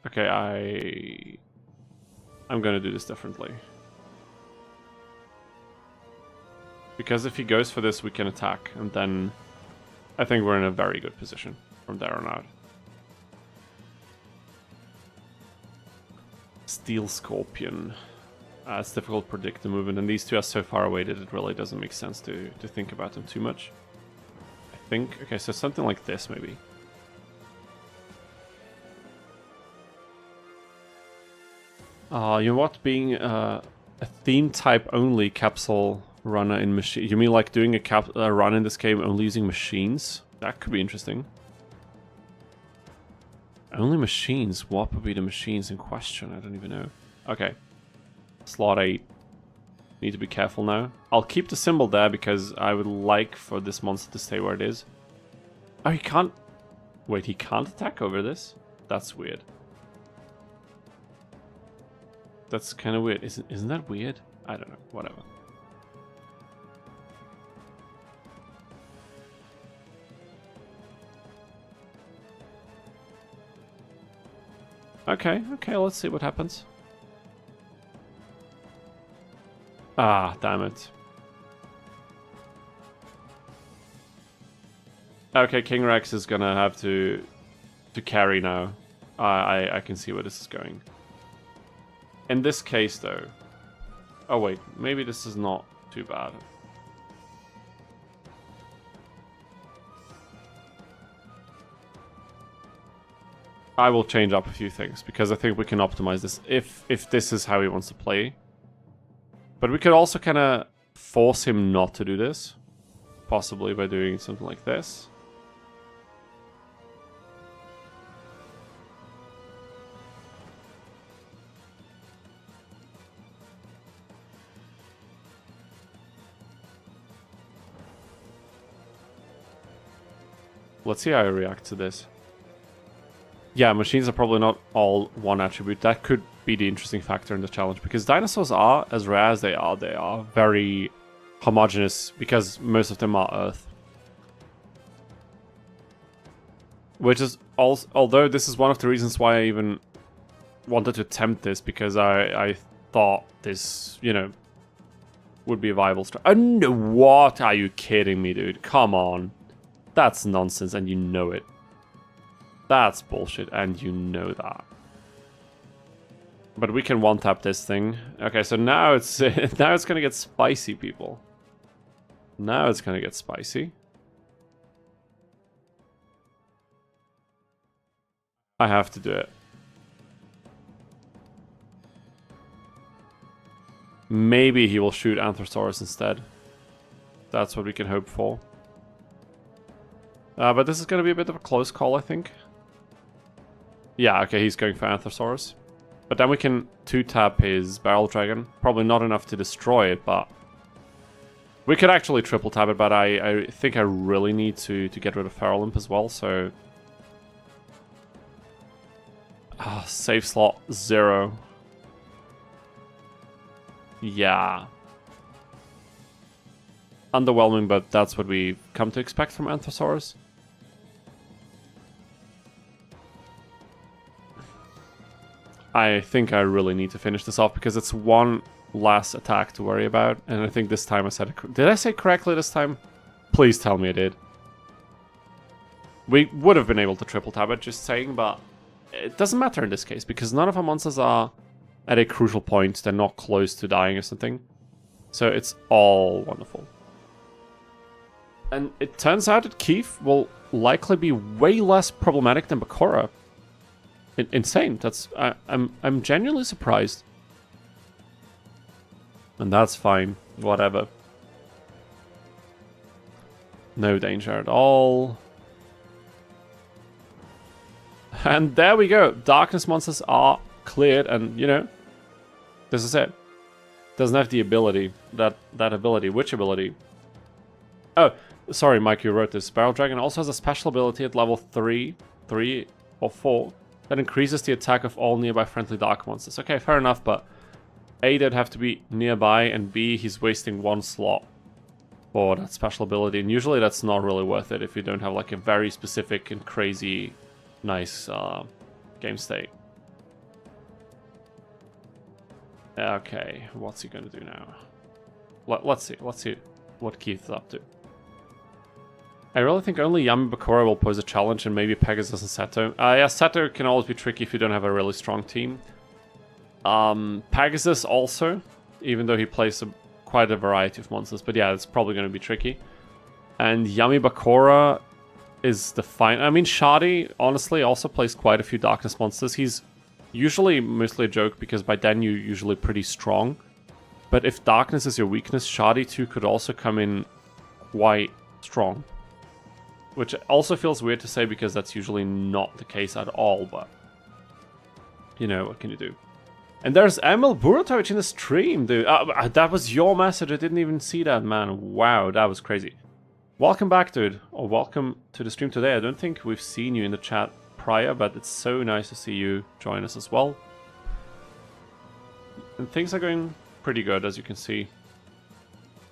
Okay, I'm going to do this differently. Because if he goes for this, we can attack, and then I think we're in a very good position from there on out. Steel Scorpion. It's difficult to predict the movement, and these two are so far away that it really doesn't make sense to think about them too much. I think, okay, so something like this maybe. You know what, being a theme type only Capsule Runner in machine. You mean like doing a run in this game only using machines? That could be interesting. Only machines? What would be the machines in question? I don't even know. Okay. Slot 8. Need to be careful now. I'll keep the symbol there because I would like for this monster to stay where it is. Oh, he can't... Wait, he can't attack over this? That's weird. That's kind of weird. Isn't that weird? I don't know. Whatever. Okay, let's see what happens. Ah, damn it. Okay, King Rex is gonna have to carry now. I can see where this is going. In this case, though... Oh wait, maybe this is not too bad. I will change up a few things, because I think we can optimize this if this is how he wants to play. But we could also kind of force him not to do this. Possibly by doing something like this. Let's see how I react to this. Yeah, machines are probably not all one attribute. That could be the interesting factor in the challenge, because dinosaurs are, as rare as they are very homogeneous, because most of them are Earth. Which is also, although this is one of the reasons why I even wanted to attempt this, because I thought this, you know, would be a viable strategy. Oh, no, what? Are you kidding me, dude? Come on. That's nonsense, and you know it. That's bullshit, and you know that. But we can one-tap this thing. Okay, so now it's now it's gonna get spicy, people. Now it's gonna get spicy. I have to do it. Maybe he will shoot Anthrosaurus instead. That's what we can hope for. But this is gonna be a bit of a close call, I think. Yeah, okay, he's going for Anthrosaurus. But then we can 2-tap his Barrel Dragon. Probably not enough to destroy it, but... We could actually triple tap it, but I think I really need to get rid of Feral Imp as well, so... save slot 0. Yeah. Underwhelming, but that's what we come to expect from Anthrosaurus. I think I really need to finish this off because it's one last attack to worry about. And I think this time I said it... Did I say correctly this time? Please tell me I did. We would have been able to triple tap it, just saying, but it doesn't matter in this case because none of our monsters are at a crucial point. They're not close to dying or something. So it's all wonderful. And it turns out that Keith will likely be way less problematic than Bakura. Insane. That's I'm genuinely surprised. And that's fine. Whatever. No danger at all. And there we go. Darkness monsters are cleared, and you know, this is it. Doesn't have the ability. That ability. Which ability? Oh, sorry, Mike, you wrote this. Barrel Dragon also has a special ability at level 3 or 4 that increases the attack of all nearby friendly dark monsters. Okay, fair enough, but A, they'd have to be nearby, and B, he's wasting 1 slot for that special ability. And usually that's not really worth it if you don't have like a very specific and crazy nice game state. Okay, what's he gonna do now? Let's see what Keith is up to. I really think only Yami Bakura will pose a challenge, and maybe Pegasus and Seto. Yeah, Seto can always be tricky if you don't have a really strong team. Pegasus also, even though he plays quite a variety of monsters. But yeah, it's probably going to be tricky. And Yami Bakura is the fine. I mean, Shadi, honestly, also plays quite a few Darkness monsters. He's usually mostly a joke, because by then you're usually pretty strong. But if darkness is your weakness, Shardy 2 could also come in quite strong. Which also feels weird to say because that's usually not the case at all, but... You know, what can you do? And there's Emil Buratovich in the stream, dude. That was your message, I didn't even see that, man. Wow, that was crazy. Welcome back, dude. Or welcome to the stream today. I don't think we've seen you in the chat prior, but it's so nice to see you join us as well. And things are going pretty good, as you can see.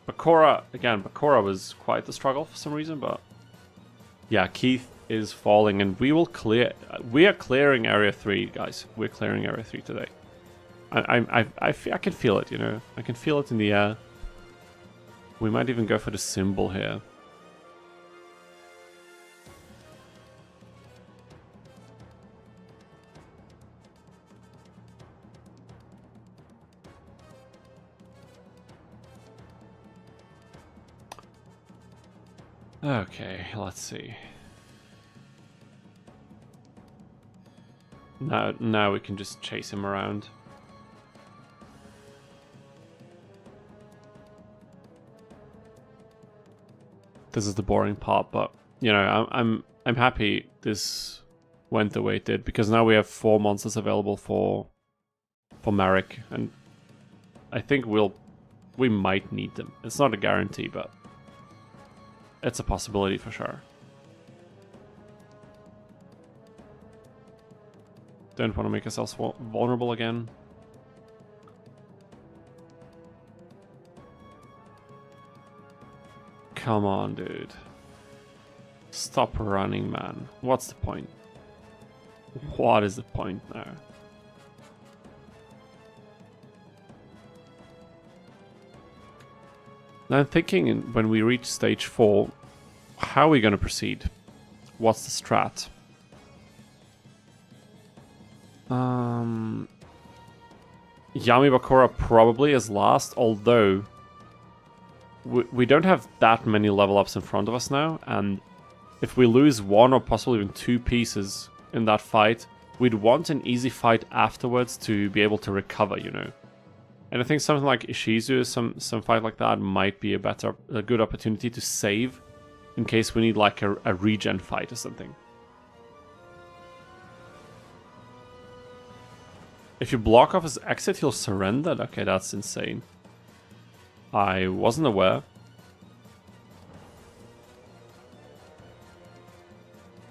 Bakura, again, Bakura was quite the struggle for some reason, but... Yeah, Keith is falling, and we will clear... We are clearing Area 3, guys. We're clearing Area 3 today. I can feel it, you know. I can feel it in the air. We might even go for the symbol here. Okay, let's see. Now we can just chase him around. This is the boring part, but you know, I'm happy this went the way it did because now we have 4 monsters available for Marik, and I think we might need them. It's not a guarantee, but it's a possibility for sure. Don't want to make ourselves vulnerable again. Come on, dude. Stop running, man. What's the point? What is the point now? Now I'm thinking when we reach stage 4, how are we going to proceed? What's the strat? Yami Bakura probably is last, although we don't have that many level ups in front of us now, and if we lose 1 or possibly even 2 pieces in that fight, we'd want an easy fight afterwards to be able to recover, you know. And I think something like Ishizu, some fight like that might be a good opportunity to save in case we need like a regen fight or something. If you block off his exit, he'll surrender? Okay, that's insane. I wasn't aware.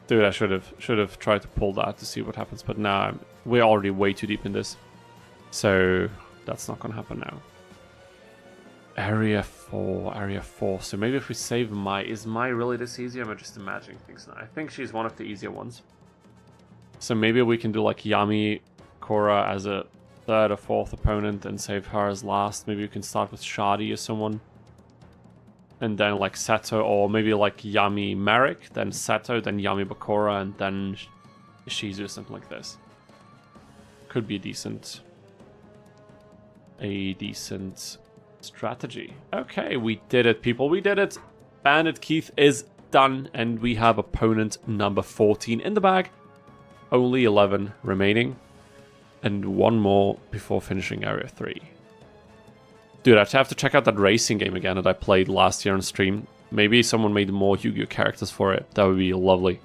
Dude, I should have tried to pull that to see what happens, but now we're already way too deep in this. So that's not gonna happen now. Area 4. So maybe if we save Mai, is Mai really this easy? Am I just imagining things now? I think she's one of the easier ones. So maybe we can do like Yami Korra as a 3rd or 4th opponent and save her as last. Maybe we can start with Shardy or someone. And then like Seto, or maybe like Yami Marik, then Seto, then Yami Bakura, and then Ishizu or something like this. Could be a decent strategy. Okay, we did it, people. We did it. Bandit Keith is done, and we have opponent number 14 in the bag. Only 11 remaining. And 1 more before finishing Area 3. Dude, I have to check out that racing game again that I played last year on stream. Maybe someone made more Yu-Gi-Oh characters for it. That would be lovely.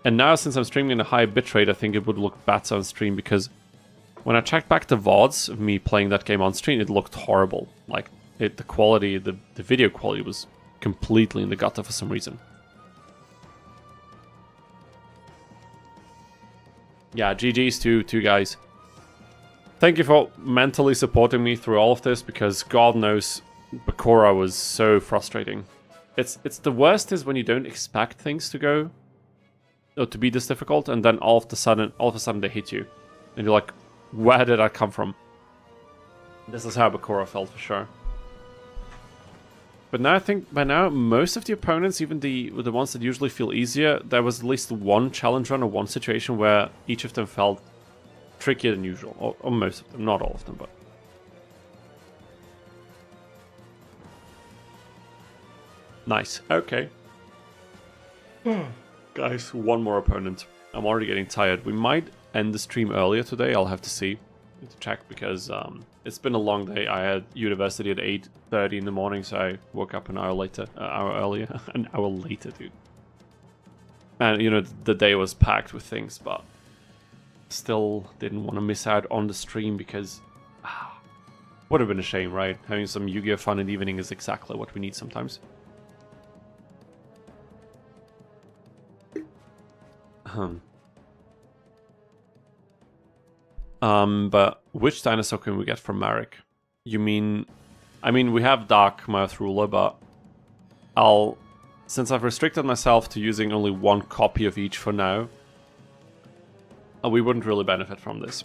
And now, since I'm streaming in a high bitrate, I think it would look better on stream, because when I checked back the VODs of me playing that game on stream, it looked horrible. Like, the quality, the video quality was completely in the gutter for some reason. Yeah, GG's to two guys. Thank you for mentally supporting me through all of this, because God knows Bakura was so frustrating. It's the worst is when you don't expect things to go or to be this difficult, and then all of a sudden they hit you, and you're like, where did that come from? This is how Bakura felt for sure. But now I think by now most of the opponents, even the ones that usually feel easier, there was at least one challenge run or one situation where each of them felt trickier than usual, or most of them, not all of them, but. Nice, okay. Guys, one more opponent. I'm already getting tired. We might end the stream earlier today, I'll have to see. Need to check because it's been a long day. I had university at 8:30 in the morning, so I woke up an hour later, hour earlier, an hour later, dude. And you know the day was packed with things, but still didn't want to miss out on the stream because would have been a shame, right? Having some Yu-Gi-Oh fun in the evening is exactly what we need sometimes. But which dinosaur can we get from Marik? You mean... I mean, we have Dark Mouth Ruler, but since I've restricted myself to using only one copy of each for now, we wouldn't really benefit from this.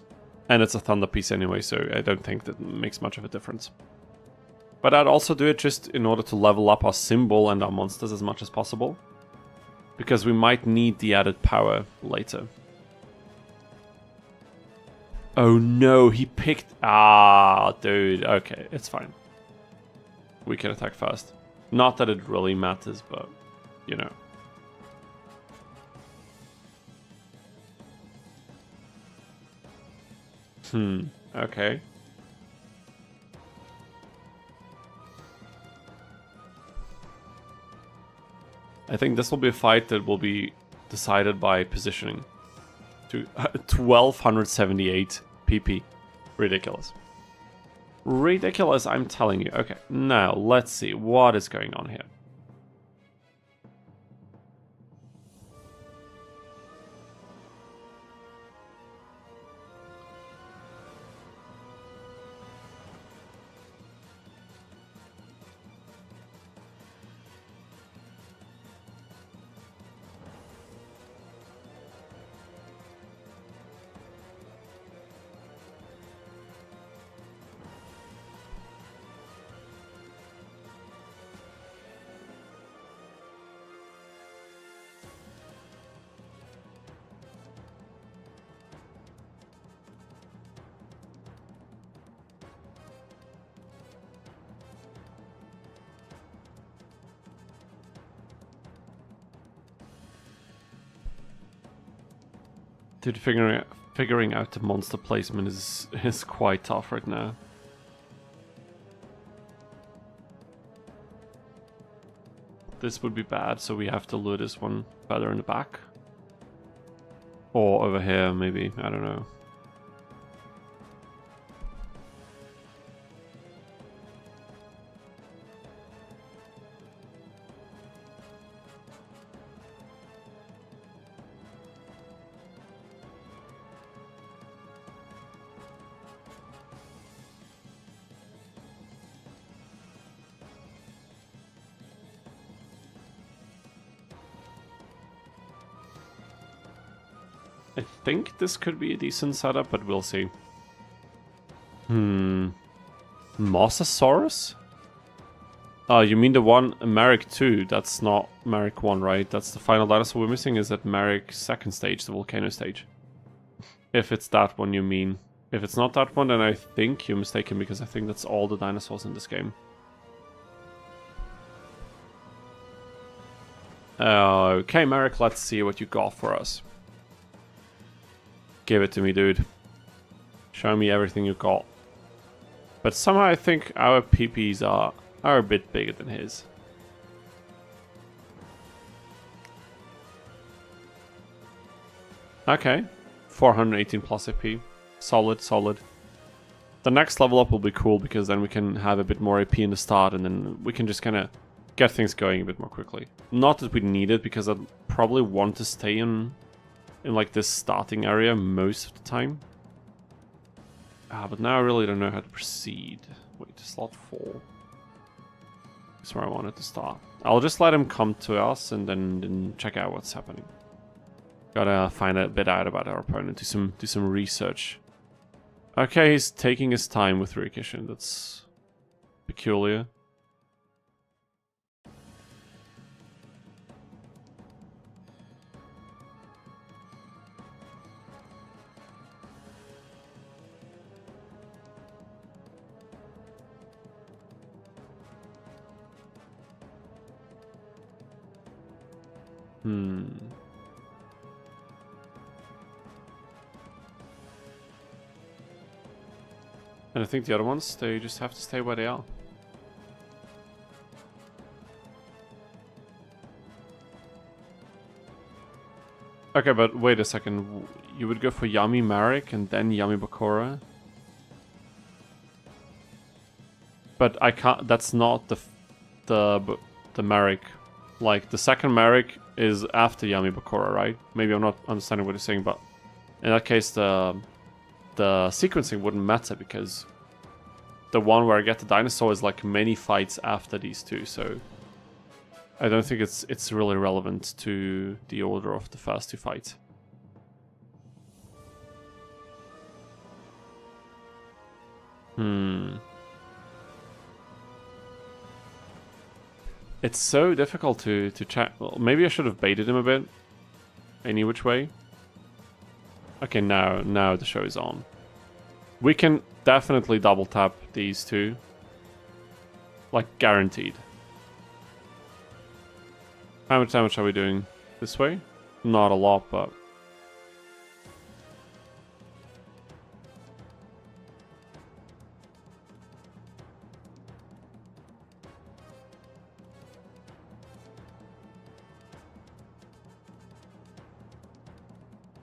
And it's a Thunder piece anyway, so I don't think that makes much of a difference. But I'd also do it just in order to level up our symbol and our monsters as much as possible. Because we might need the added power later. Oh no, he picked... Ah, dude. Okay, it's fine. We can attack first. Not that it really matters, but, you know. Okay. I think this will be a fight that will be decided by positioning. To 1278 PP. Ridiculous. Ridiculous, I'm telling you. Okay, now let's see what is going on here. Dude, figuring out the monster placement is quite tough right now. This would be bad, so we have to lure this one further in the back. Or over here, maybe. I don't know. I think this could be a decent setup, but we'll see. Mosasaurus? Oh, you mean the one, Marik 2? That's not Marik 1, right? That's the final dinosaur we're missing, is at Marik 2nd stage, the volcano stage. If it's that one you mean. If it's not that one, then I think you're mistaken, because I think that's all the dinosaurs in this game. Okay, Marik, let's see what you got for us. Give it to me, dude. Show me everything you got. But somehow I think our PPs are a bit bigger than his. Okay. 418 plus AP. Solid, solid. The next level up will be cool because then we can have a bit more AP in the start and then we can just kind of get things going a bit more quickly. Not that we need it because I'd probably want to stay in like this starting area most of the time. But now I really don't know how to proceed. Wait, slot 4. That's where I wanted to start. I'll just let him come to us and then check out what's happening. Gotta find a bit out about our opponent, do some research. Okay, he's taking his time with Rikishin. That's peculiar. And I think the other ones, they just have to stay where they are. Okay, but wait a second. You would go for Yami Marik and then Yami Bakura? But I can't. That's not the Marik. Like the second Marik is after Yami Bakura, right? Maybe I'm not understanding what you're saying, but in that case, the sequencing wouldn't matter because the one where I get the dinosaur is like many fights after these two. So I don't think it's really relevant to the order of the first two fights. It's so difficult to check. Well, maybe I should have baited him a bit. Any which way. Okay, now the show is on. We can definitely double tap these two. Like, guaranteed. How much damage are we doing this way? Not a lot, but...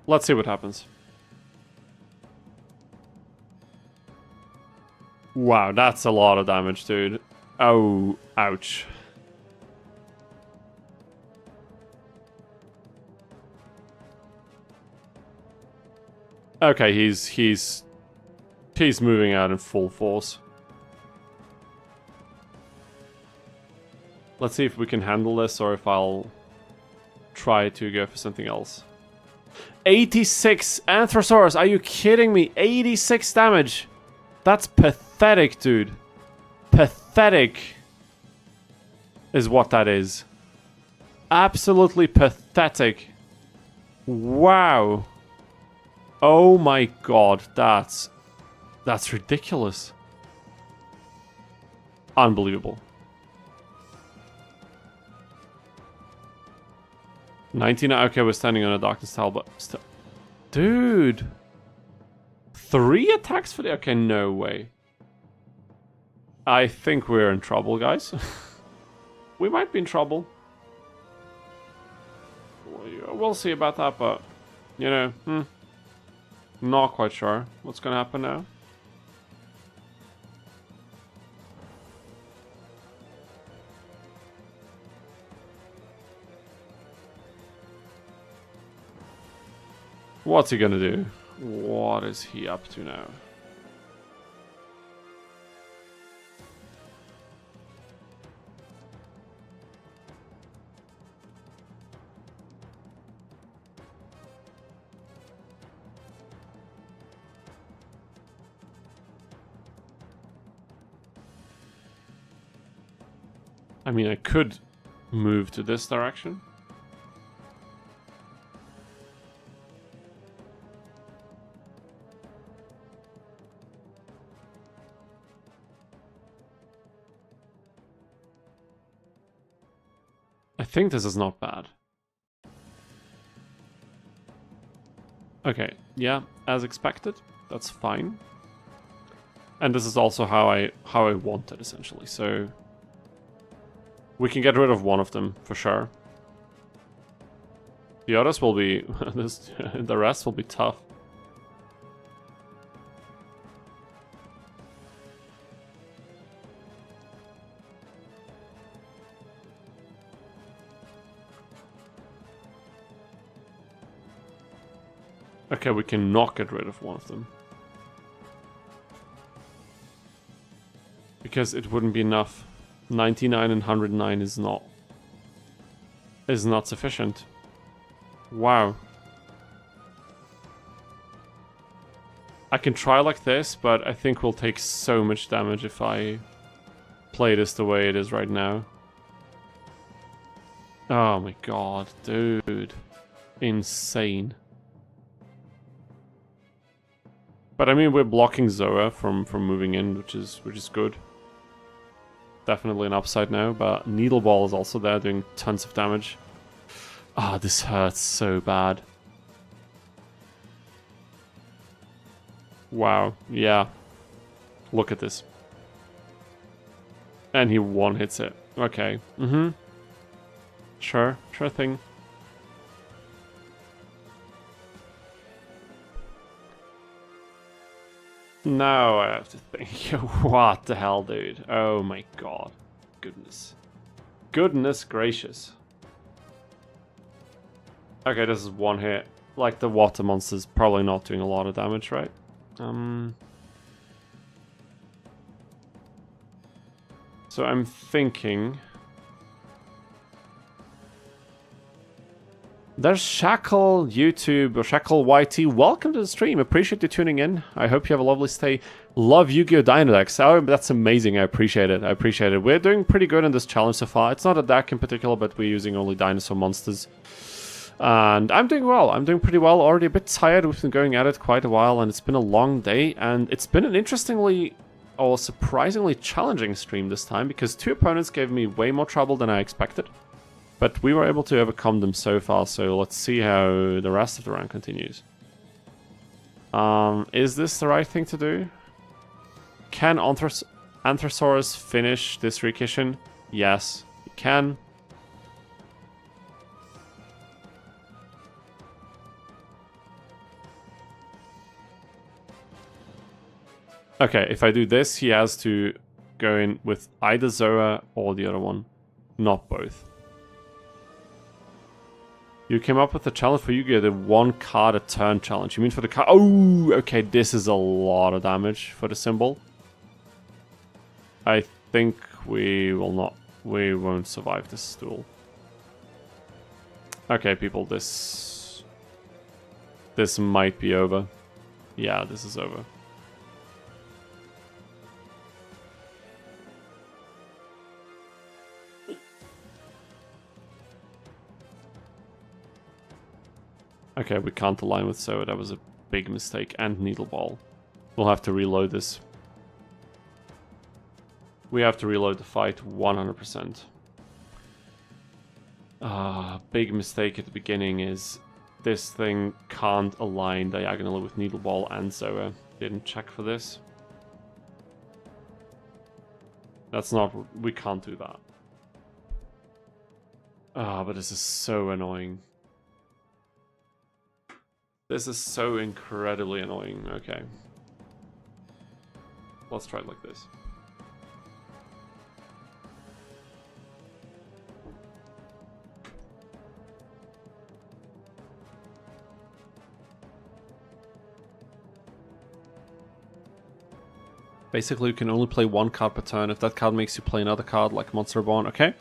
Let's see what happens. Wow, that's a lot of damage, dude. Oh, ouch. Okay, he's moving out in full force. Let's see if we can handle this or if I'll try to go for something else. 86 Anthrosaurus, are you kidding me? 86 damage. That's pathetic, dude. Pathetic is what that is. Absolutely pathetic. Wow. Oh my god, that's ridiculous. Unbelievable. 99, okay, we're standing on a darkness tile, but still. Dude. 3 attacks for the... Okay, no way. I think we're in trouble, guys. We might be in trouble. We'll see about that, but... You know, not quite sure what's gonna happen now. What's he gonna do? What is he up to now? I mean, I could move to this direction. I think this is not bad. Okay, yeah, as expected. That's fine. And this is also how I want it, essentially. So we can get rid of one of them for sure. The others will be the rest will be tough. Okay, we can not get rid of one of them. Because it wouldn't be enough. 99 and 109 is not sufficient. Wow. I can try like this, but I think we'll take so much damage if I play this the way it is right now. Oh my god, dude. Insane. But I mean, we're blocking Zoa from moving in, which is good. Definitely an upside now, but Needle Ball is also there doing tons of damage. Ah, this hurts so bad. Wow, yeah. Look at this. And he one hits it. Okay. Mm-hmm. Sure thing. Now I have to think. What the hell, dude? Oh my god. Goodness. Goodness gracious. Okay, this is one hit. Like, the water monster's probably not doing a lot of damage, right? So I'm thinking... There's Shackle YouTube, or Shackle YT. Welcome to the stream. Appreciate you tuning in. I hope you have a lovely stay. Love Yu-Gi-Oh! Dinodex. Oh, that's amazing. I appreciate it. I appreciate it. We're doing pretty good in this challenge so far. It's not a deck in particular, but we're using only dinosaur monsters. And I'm doing well. I'm doing pretty well. Already a bit tired. We've been going at it quite a while, and it's been a long day. And it's been an interestingly, or surprisingly challenging stream this time, because 2 opponents gave me way more trouble than I expected. But we were able to overcome them so far, so let's see how the rest of the round continues. Is this the right thing to do? Can Anthrosaurus finish this Rikishin? Yes, he can. Okay, if I do this, he has to go in with either Zoa or the other one, not both. You came up with a challenge for Yu-Gi-Oh! The 1 card a turn challenge. You mean for the card? Oh, okay, this is a lot of damage for the symbol. I think we won't survive this duel. Okay, people, this might be over. Yeah, this is over. Okay, we can't align with Zoa. That was a big mistake. And Needle Ball. We'll have to reload this. We have to reload the fight 100%. Big mistake at the beginning is this thing can't align diagonally with Needle Ball and Zoa. Didn't check for this. That's not... We can't do that. But this is so annoying. This is so incredibly annoying. Okay. Let's try it like this. Basically, you can only play 1 card per turn. If that card makes you play another card, like Monster Reborn, okay.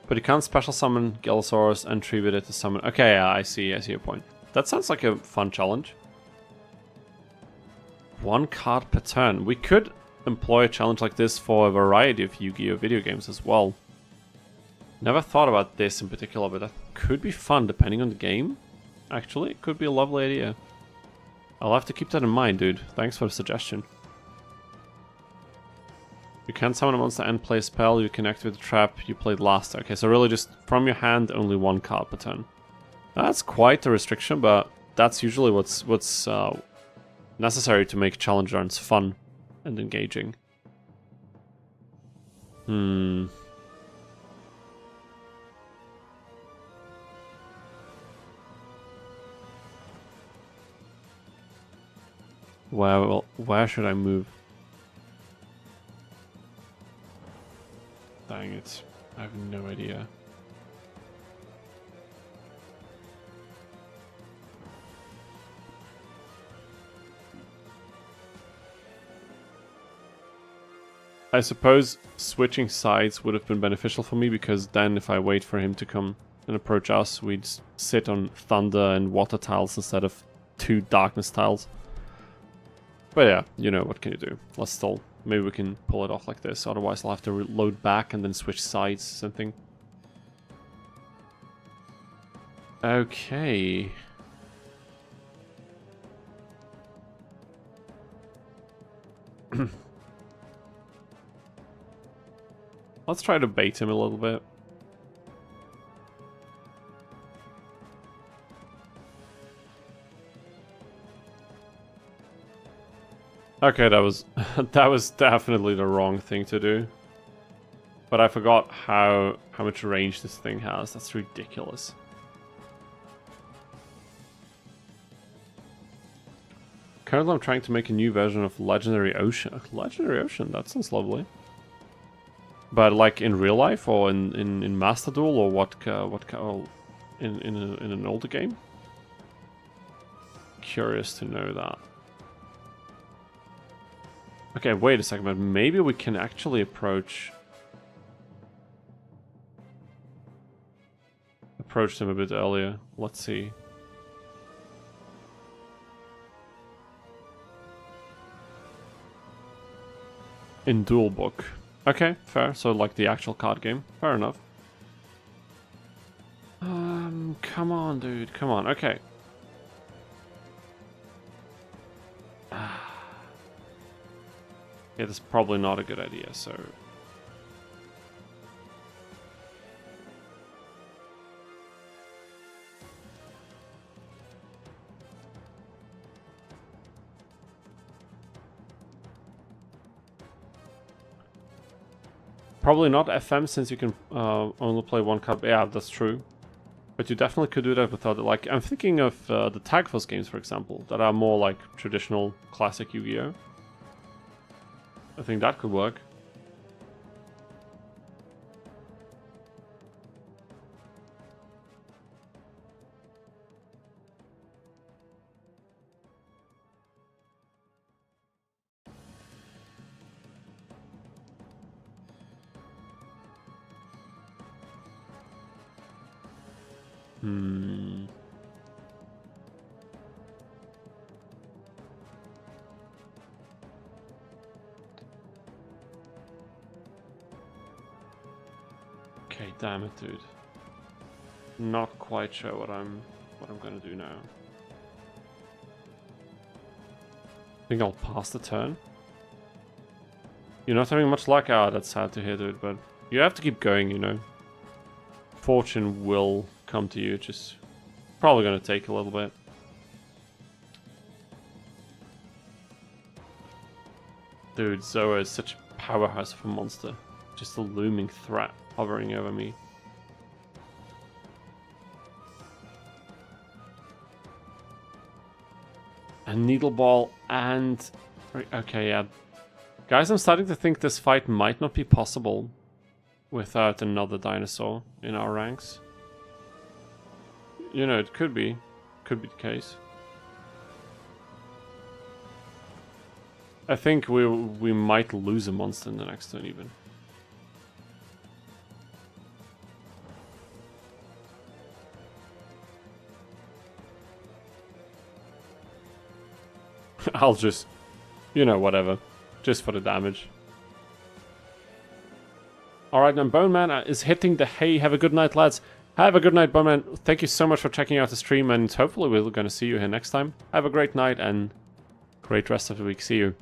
But you can't special summon Galasaurus and tribute it to summon. Okay, yeah, I see your point. That sounds like a fun challenge. 1 card per turn. We could employ a challenge like this for a variety of Yu-Gi-Oh! Video games as well. Never thought about this in particular, but that could be fun depending on the game. Actually, it could be a lovely idea. I'll have to keep that in mind, dude. Thanks for the suggestion. You can summon a monster and play a spell. You can activate the trap you played last. Okay, so really just from your hand, only 1 card per turn. That's quite a restriction, but that's usually what's necessary to make challenge runs fun and engaging. Well, where should I move? Dang it, I have no idea. I suppose switching sides would have been beneficial for me, because then if I wait for him to come and approach us, we'd sit on thunder and water tiles instead of 2 darkness tiles. But yeah, you know, what can you do? Let's stall. Maybe we can pull it off like this, otherwise I'll have to load back and then switch sides or something. Okay. Let's try to bait him a little bit. Okay, that was that was definitely the wrong thing to do. But I forgot how much range this thing has. That's ridiculous. Currently I'm trying to make a new version of Legendary Ocean. Legendary Ocean, that sounds lovely. But like in real life or in Master Duel or what in an older game? Curious to know that. Okay, wait a second, but maybe we can actually approach them a bit earlier. Let's see. In Duel Book. Okay, fair. So like the actual card game. Fair enough. Come on, dude. Come on. Okay. Yeah, that's probably not a good idea, so... Probably not FM, since you can only play one card. Yeah, that's true. But you definitely could do that without it. Like, I'm thinking of the Tag Force games, for example, that are more like traditional classic Yu-Gi-Oh! I think that could work. Okay, damn it, dude. Not quite sure what I'm gonna do now. Think I'll pass the turn. You're not having much luck. Ah, that's sad to hear, dude, but you have to keep going, you know. Fortune will come to you, just probably gonna take a little bit. Dude, Zoa is such a powerhouse of a monster. Just a looming threat hovering over me. A Needle Ball and... Okay, yeah. Guys, I'm starting to think this fight might not be possible without another dinosaur in our ranks. You know, it could be. Could be the case. I think we might lose a monster in the next turn even. I'll just, you know, whatever. Just for the damage. Alright, then Bone Man is hitting the hay. Have a good night, lads. Have a good night, Bone Man. Thank you so much for checking out the stream, and hopefully we're going to see you here next time. Have a great night and great rest of the week. See you.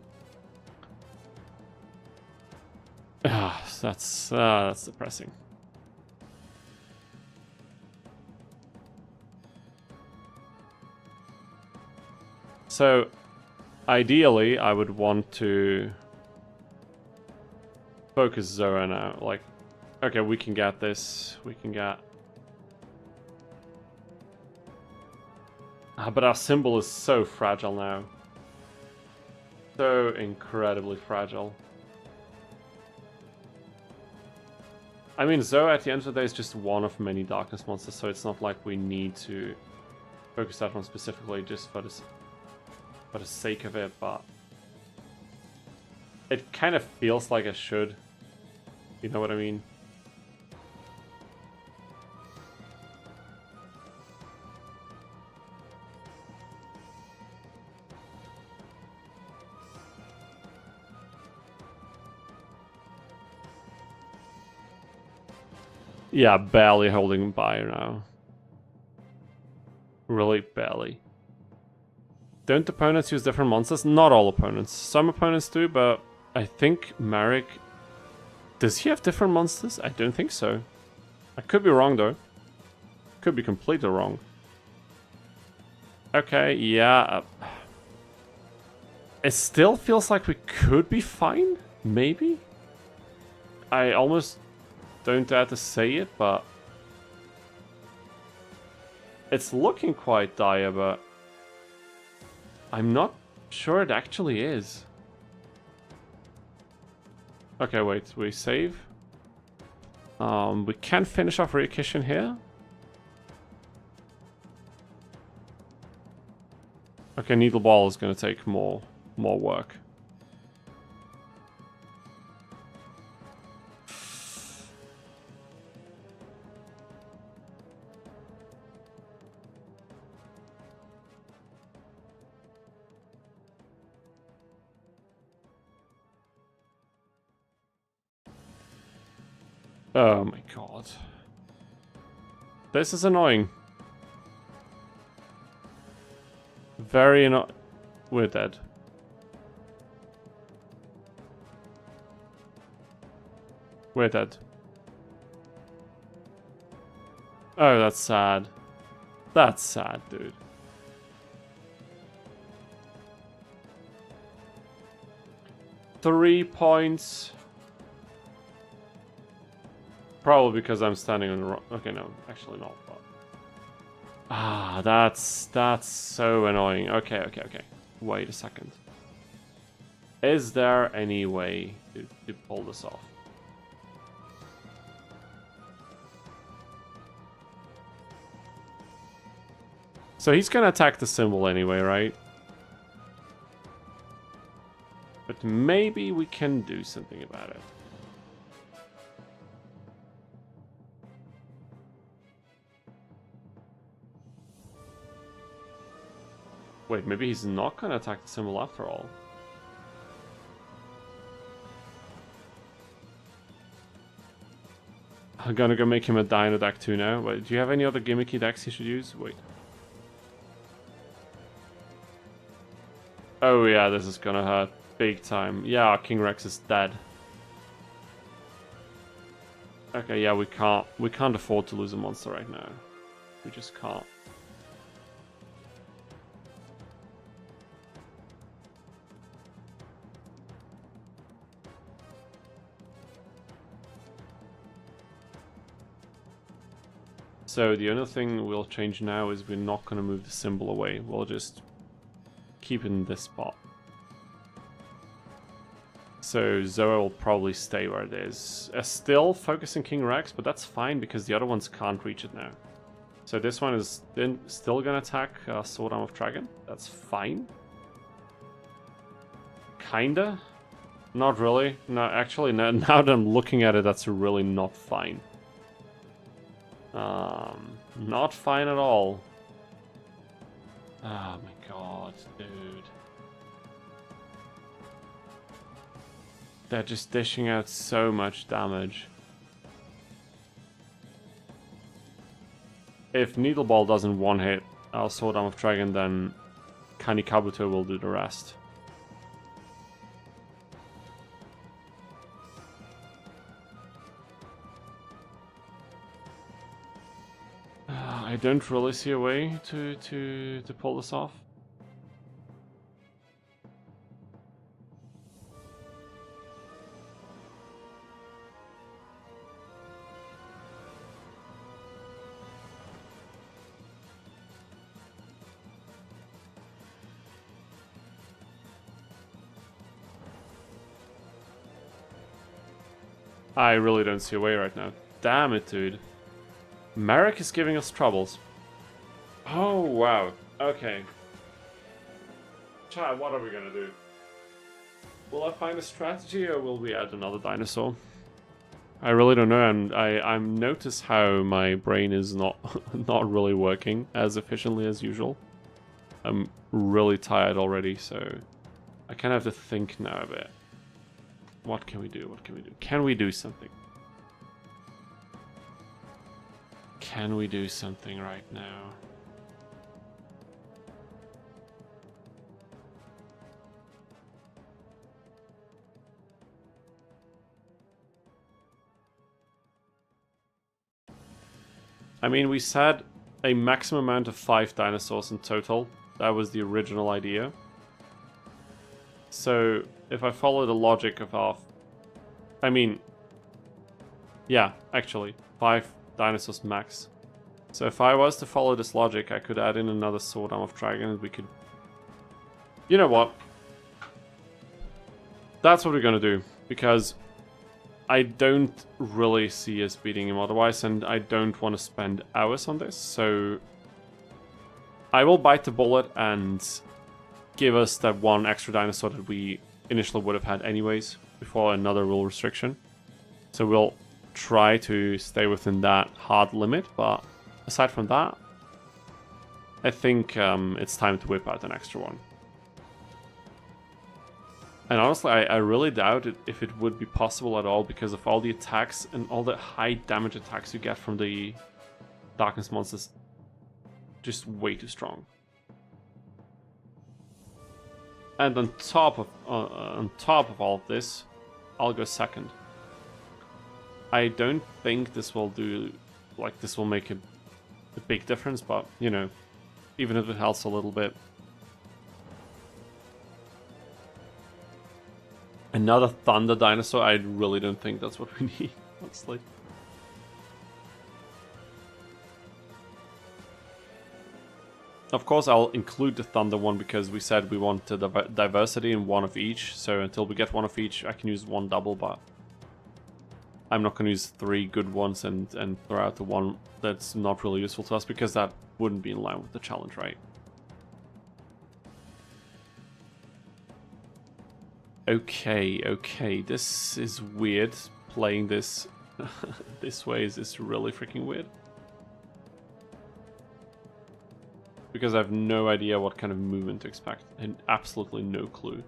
Ah, that's depressing. So, ideally, I would want to focus Zoa now. Like, okay, we can get this. We can get... but our symbol is so fragile now. So incredibly fragile. I mean, Zoa at the end of the day is just one of many darkness monsters, so it's not like we need to focus that one specifically just for the sake of it, but it kind of feels like I should. You know what I mean? Yeah, barely holding by now. Really barely. Don't opponents use different monsters? Not all opponents. Some opponents do, but I think Marik... Does he have different monsters? I don't think so. I could be wrong, though. Could be completely wrong. Okay, yeah. It still feels like we could be fine, maybe? I almost don't dare to say it, but it's looking quite dire, but I'm not sure it actually is. Okay, wait, we save. We can finish off Ryukishin here. Okay, Needle Ball is going to take more work. Oh my god. This is annoying. Very annoying. We're dead. We're dead. Oh, that's sad. That's sad, dude. Three points. Probably because I'm standing on the wrong... Okay, no, actually not. But... Ah, that's so annoying. Okay. Wait a second. Is there any way to pull this off? So he's gonna attack the symbol anyway, right? But maybe we can do something about it. Wait, maybe he's not gonna attack the symbol after all. I'm gonna go make him a Dino deck too now. Wait, do you have any other gimmicky decks he should use? Wait. Oh yeah, this is gonna hurt big time. Yeah, King Rex is dead. Okay, yeah, we can't afford to lose a monster right now. We just can't. So the only thing we'll change now is we're not going to move the symbol away. We'll just keep it in this spot. So Zoa will probably stay where it is. Still focusing King Rex, but that's fine because the other ones can't reach it now. So this one is then still going to attack Sword Arm of Dragon. That's fine. Kinda. Not really. No, actually, no, now that I'm looking at it, that's really not fine. Not fine at all. Oh my god, dude. They're just dishing out so much damage. If Needle Ball doesn't one-hit our Sword Arm of Dragon, then Kani Kabuto will do the rest. I don't really see a way to pull this off. I really don't see a way right now. Damn it, dude. Marik is giving us troubles. Oh, wow. Okay. Chat, what are we gonna do? Will I find a strategy or will we add another dinosaur? I really don't know, and I notice how my brain is not really working as efficiently as usual. I'm really tired already, so I kind of have to think now a bit. What can we do? What can we do? Can we do something? Can we do something right now? I mean, we said a maximum amount of 5 dinosaurs in total. That was the original idea. So if I follow the logic of our... I mean... Yeah, actually. 5 dinosaurs max. So if I was to follow this logic, I could add in another Sword Arm of Dragon and we could... You know what? That's what we're gonna do. Because I don't really see us beating him otherwise, and I don't want to spend hours on this, so... I will bite the bullet and give us that one extra dinosaur that we initially would have had anyways, before another rule restriction. So we'll try to stay within that hard limit, but aside from that, I think it's time to whip out an extra one. And honestly, I really doubt if it would be possible at all because of all the attacks and all the high damage attacks you get from the Darkness monsters. Just way too strong. And on top of all of this, I'll go second. I don't think this will do, like, this will make a big difference, but, you know, even if it helps a little bit. Another Thunder Dinosaur, I really don't think that's what we need, honestly. Of course, I'll include the Thunder one because we said we want the diversity in one of each, so until we get one of each, I can use one double, but I'm not going to use 3 good ones and throw out the one that's not really useful to us because that wouldn't be in line with the challenge, right? Okay, this is weird. Playing this this way is really freaking weird. Because I have no idea what kind of movement to expect, and absolutely no clue.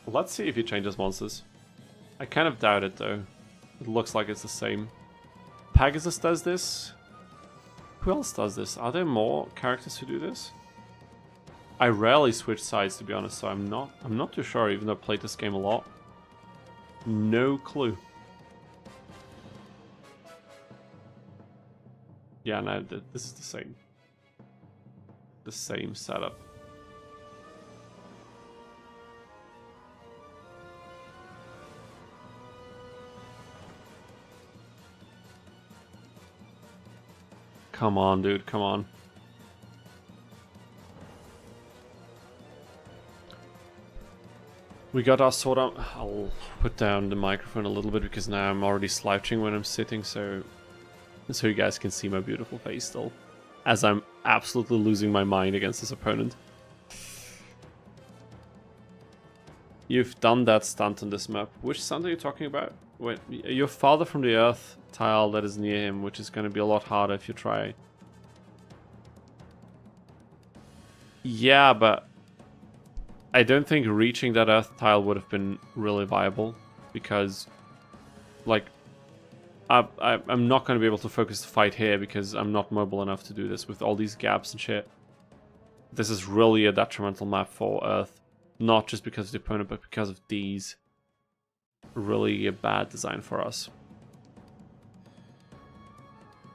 Let's see if he changes monsters. I kind of doubt it though. It looks like it's the same. Pegasus does this. Who else does this? Are there more characters who do this? I rarely switch sides, to be honest, so I'm not too sure, even though I played this game a lot. No clue. Yeah, no, this is the same. The same setup. Come on, dude, come on. We got our Sword Arm. I'll put down the microphone a little bit because now I'm already slouching when I'm sitting, so you guys can see my beautiful face still. As I'm absolutely losing my mind against this opponent. You've done that stunt on this map. Which stunt are you talking about? Wait, you're farther from the earth tile that is near him, which is going to be a lot harder if you try. Yeah, but I don't think reaching that earth tile would have been really viable because, like, I'm not going to be able to focus the fight here because I'm not mobile enough to do this with all these gaps and shit. This is really a detrimental map for Earth, not just because of the opponent, but because of these. Really a bad design for us.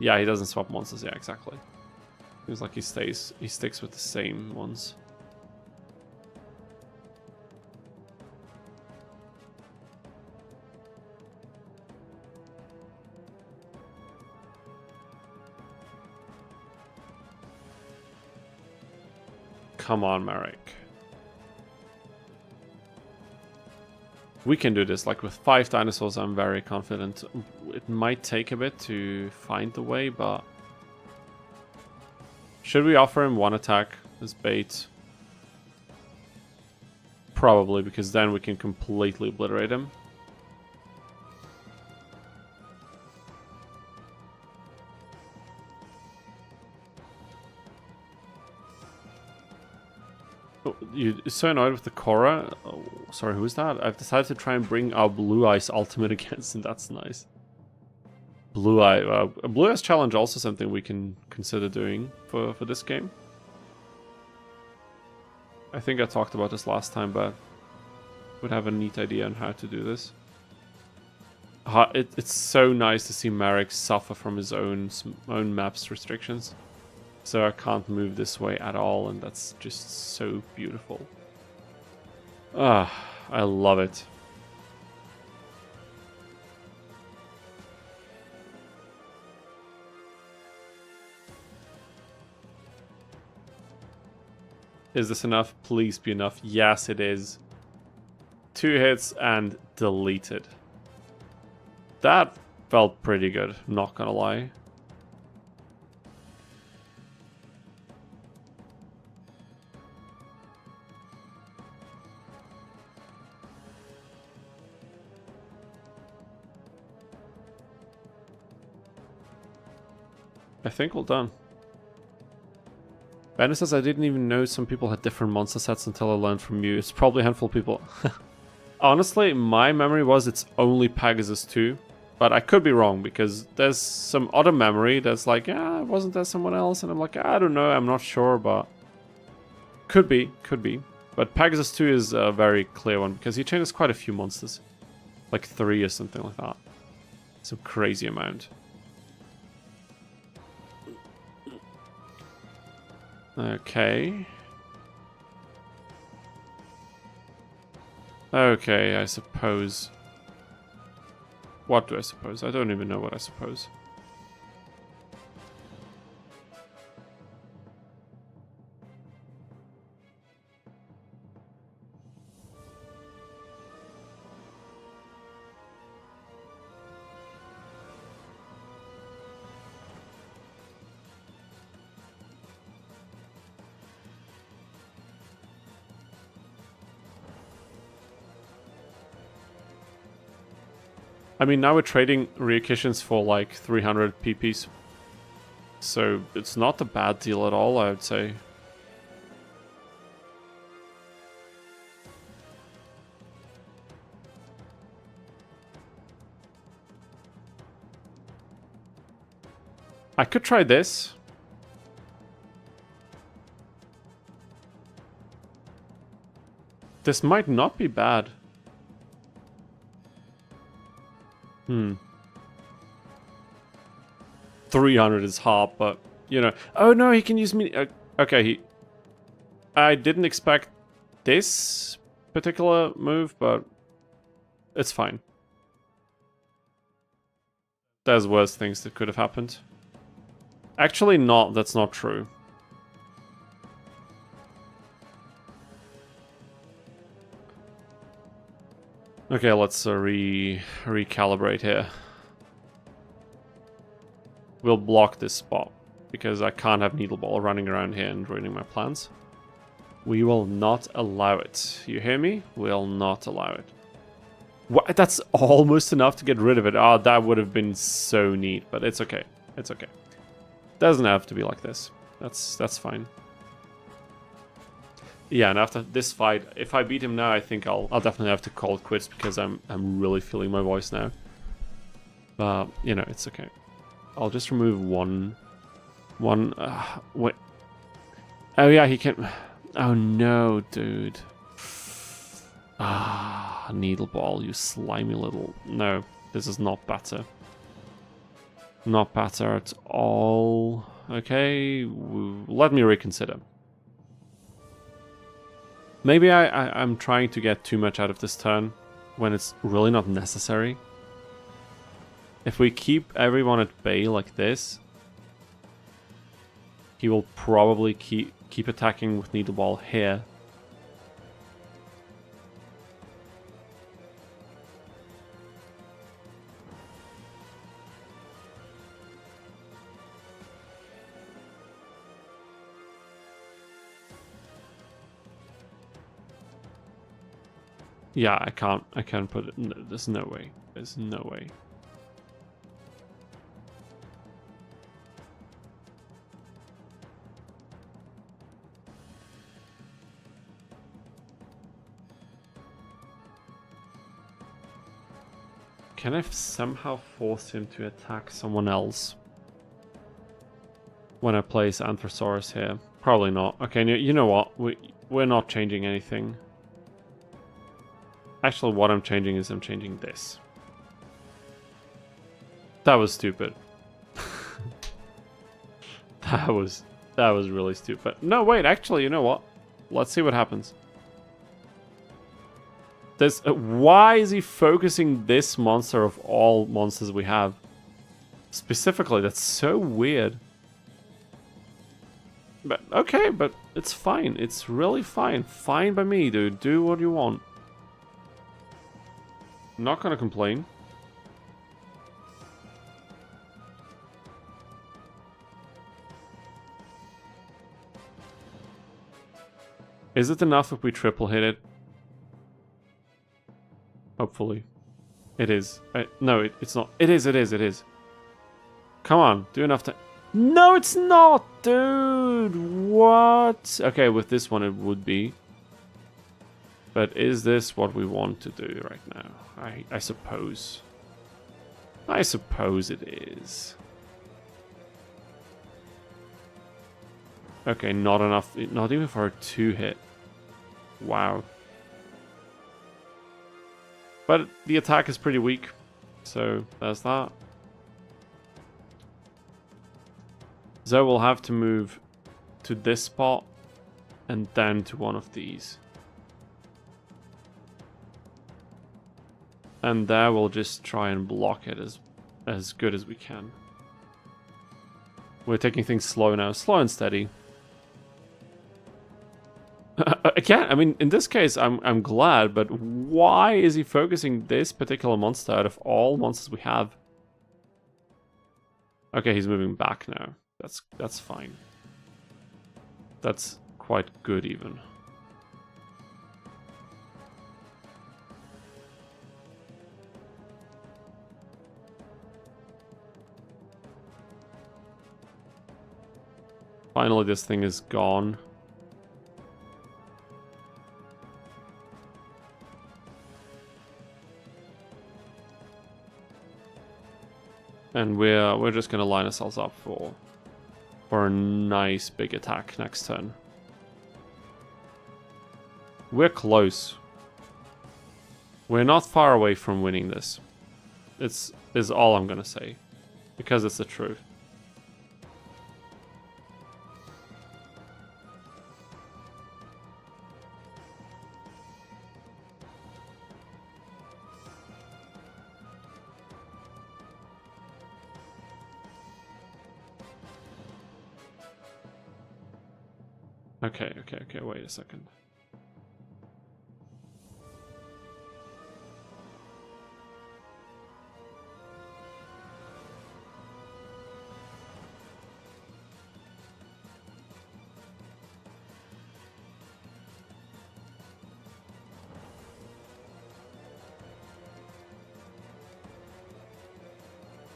Yeah, he doesn't swap monsters. Yeah, exactly. Seems like he sticks with the same ones. Come on, Marik. We can do this. Like with 5 dinosaurs, I'm very confident. It might take a bit to find the way, but... Should we offer him 1 attack as bait? Probably, because then we can completely obliterate him. You're so annoyed with the Korra. Oh, sorry, who is that? I've decided to try and bring our Blue Eyes ultimate against him. That's nice. Blue Eye. A Blue Eyes challenge also something we can consider doing for this game. I think I talked about this last time, but would have a neat idea on how to do this. It's so nice to see Marik suffer from his own map's restrictions. So I can't move this way at all, and that's just so beautiful. Ah, I love it. Is this enough? Please be enough. Yes, it is. 2 hits and deleted. That felt pretty good, not gonna lie. I think we're done. Bandit says, I didn't even know some people had different monster sets until I learned from you. It's probably a handful of people. Honestly, my memory was it's only Pegasus 2. But I could be wrong, because there's some other memory that's like, yeah, wasn't there someone else? And I'm like, I don't know, I'm not sure, but... Could be. But Pegasus 2 is a very clear one, because he changes quite a few monsters. Like 3 or something like that. Some crazy amount. Okay. Okay, I suppose. What do I suppose? I don't even know what I suppose. I mean, now we're trading Ryukishins for like 300 PPs. So it's not a bad deal at all, I would say. I could try this. This might not be bad. 300 is hard, but, you know... Oh no, he can use me... okay, I didn't expect this particular move, but it's fine. There's worse things that could have happened. Actually, that's not true. Okay, let's recalibrate here. We'll block this spot, because I can't have Needle Ball running around here and ruining my plans. We will not allow it. You hear me? We'll not allow it. What? That's almost enough to get rid of it. Oh, that would have been so neat, but it's okay. It's okay. Doesn't have to be like this. That's fine. Yeah, and after this fight, if I beat him now, I think I'll definitely have to call it quits, because I'm really feeling my voice now. But you know, it's okay. I'll just remove one. Wait. Oh yeah, he can. Oh no, dude. Ah, Needle Ball, you slimy little. No, this is not better. Not better at all. Okay, let me reconsider. Maybe I'm trying to get too much out of this turn when it's really not necessary. If we keep everyone at bay like this, he will probably keep attacking with Needle Ball here. Yeah, I can't put it. No, there's no way. There's no way. Can I somehow force him to attack someone else when I place Anthrosaurus here? Probably not. Okay, you know what? We're not changing anything. Actually, what I'm changing is I'm changing this. That was stupid. That was really stupid. No, wait, actually, you know what? Let's see what happens. This, why is he focusing this monster of all monsters we have? Specifically, that's so weird. But, okay, but it's fine. It's really fine. Fine by me, dude. Do what you want. Not gonna complain. Is it enough if we triple hit it? Hopefully. It is. No, it's not. It is. Come on, do enough to... No, it's not, dude! What? Okay, with this one it would be. But is this what we want to do right now? I suppose. I suppose it is. Okay, not enough. Not even for a 2-hit. Wow. But the attack is pretty weak. So, there's that. Zoe will have to move to this spot and then to one of these. And there we'll just try and block it as good as we can. We're taking things slow now, slow and steady. Again, I mean, in this case, I'm glad, but why is he focusing this particular monster out of all monsters we have? Okay, he's moving back now. That's fine. That's quite good even. Finally, this thing is gone. And we're just gonna line ourselves up for a nice big attack next turn. We're close. We're not far away from winning this. Is all I'm gonna say, because it's the truth. Okay, wait a second.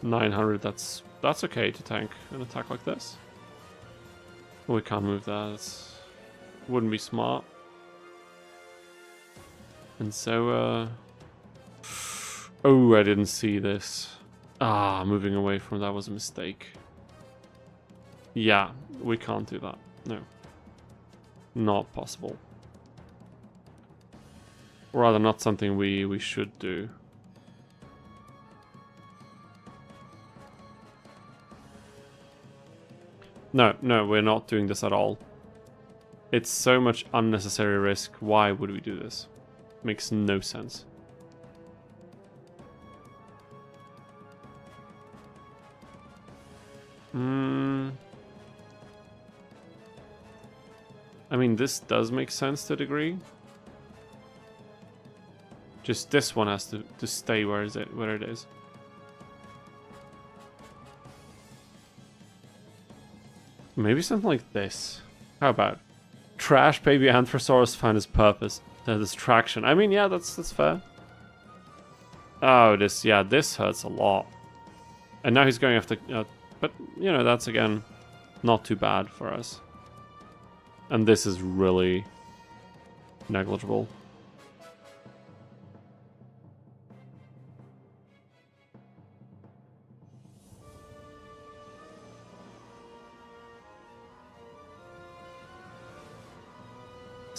$900, that's okay to tank an attack like this. We can't move that. Wouldn't be smart. And so, oh, I didn't see this. Ah, moving away from that was a mistake. Yeah, we can't do that. No. Not possible. Or rather, not something we should do. No, we're not doing this at all. It's so much unnecessary risk. Why would we do this? Makes no sense. I mean, this does make sense to a degree. Just this one has to stay where it is. Maybe something like this. How about trash baby Anthrosaurus find his purpose? The distraction. I mean, yeah, that's fair. Oh, this hurts a lot. And now he's going after, but you know, that's again not too bad for us. And this is really negligible.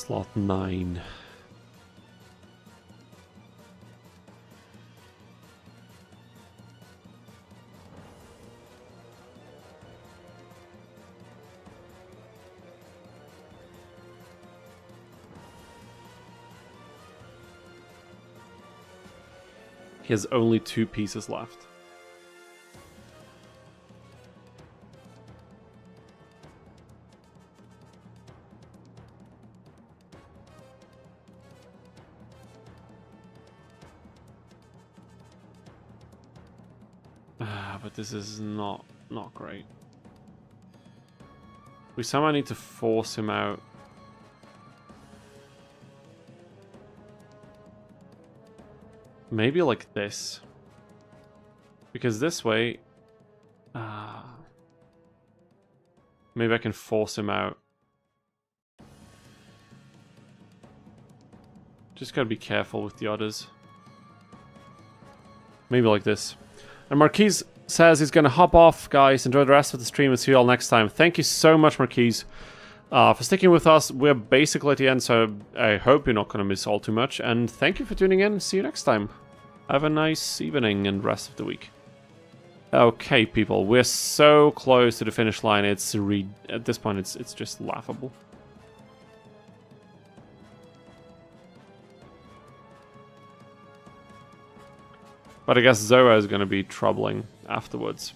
Slot 9. He has only 2 pieces left. But this is not great. We somehow need to force him out. Maybe like this. Because this way... maybe I can force him out. Just gotta be careful with the others. Maybe like this. And Marquise says he's gonna hop off, guys. Enjoy the rest of the stream and see you all next time. Thank you so much, Marquise, for sticking with us. We're basically at the end, so I hope you're not gonna miss all too much. And thank you for tuning in. See you next time. Have a nice evening and rest of the week. Okay, people, we're so close to the finish line. It's at this point, it's just laughable. But I guess Zoa is going to be troubling afterwards.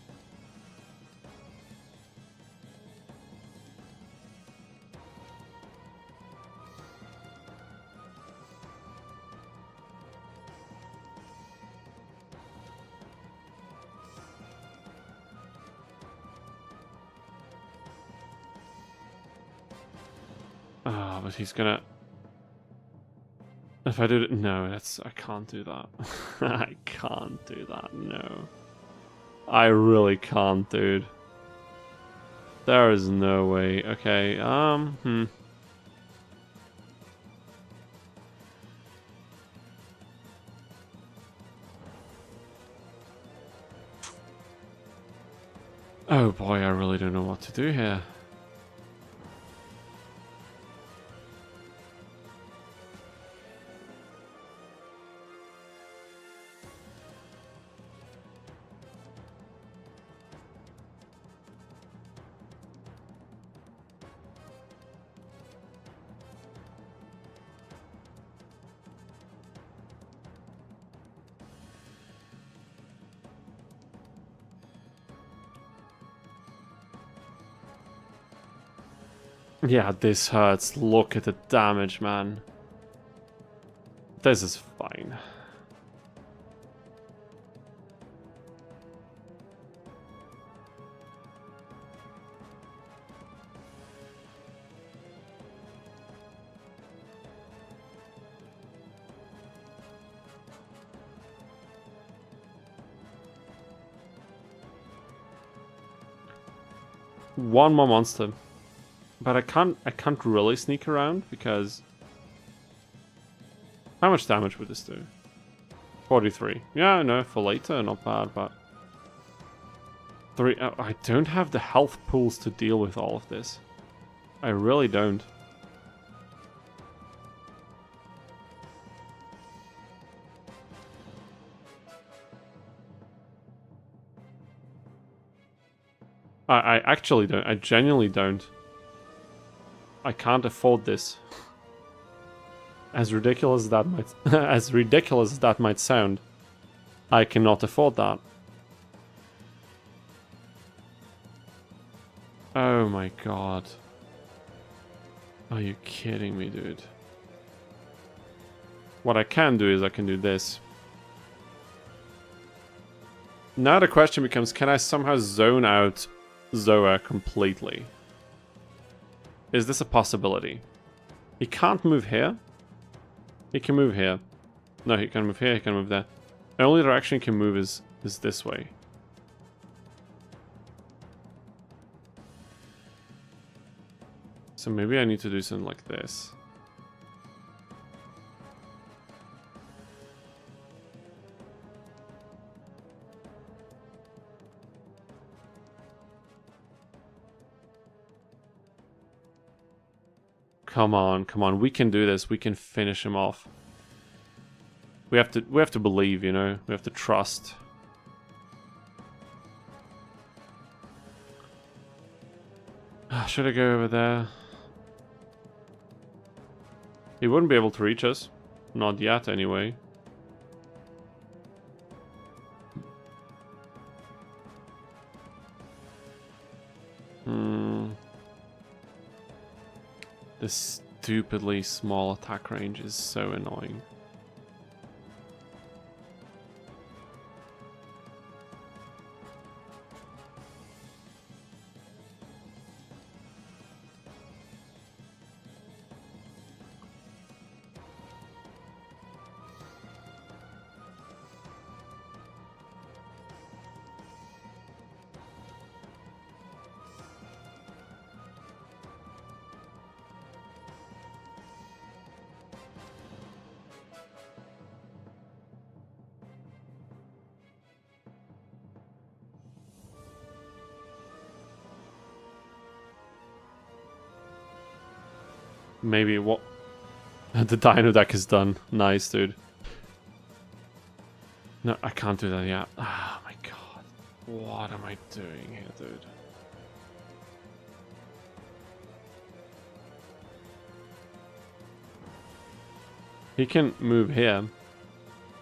Oh, but he's gonna... If I do it... No, that's... I can't do that. I can't do that, no. I really can't, dude. There is no way. Okay, Oh boy, I really don't know what to do here. Yeah, this hurts. Look at the damage, man. This is fine. One more monster. But I can't really sneak around because... How much damage would this do? 43. Yeah, no, for later, not bad, but... I don't have the health pools to deal with all of this. I really don't. I actually don't. I genuinely don't. I can't afford this. As ridiculous as that might as ridiculous as that might sound, I cannot afford that. Oh my god. Are you kidding me, dude? What I can do is I can do this. Now the question becomes, can I somehow zone out Zoa completely? Is this a possibility? He can't move here. He can move here. No, he can move here, he can move there. The only direction he can move is this way. So maybe I need to do something like this. Come on, come on. We can do this. We can finish him off. We have to believe, you know. We have to trust. Should I go over there? He wouldn't be able to reach us. Not yet, anyway. This stupidly small attack range is so annoying. Maybe what? The dino deck is done. Nice, dude. No, I can't do that yet. Oh my god. What am I doing here, dude? He can move here.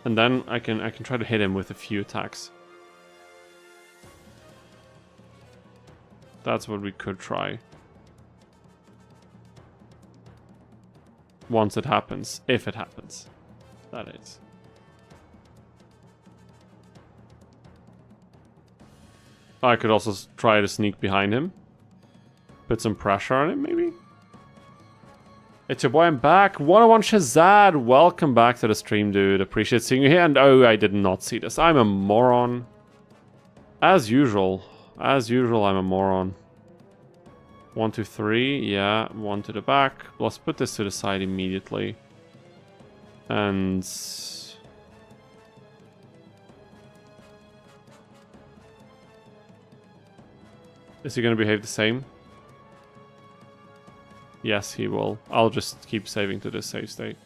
And then I can try to hit him with a few attacks. That's what we could try. Once it happens. If it happens. That is. I could also try to sneak behind him. Put some pressure on him, maybe? It's your boy, I'm back. 101 Shazad. Welcome back to the stream, dude. Appreciate seeing you here. And oh, I did not see this. I'm a moron. As usual. As usual, I'm a moron. 1, 2, 3, yeah, 1 to the back. Let's put this to the side immediately. And... is he going to behave the same? Yes, he will. I'll just keep saving to this save state.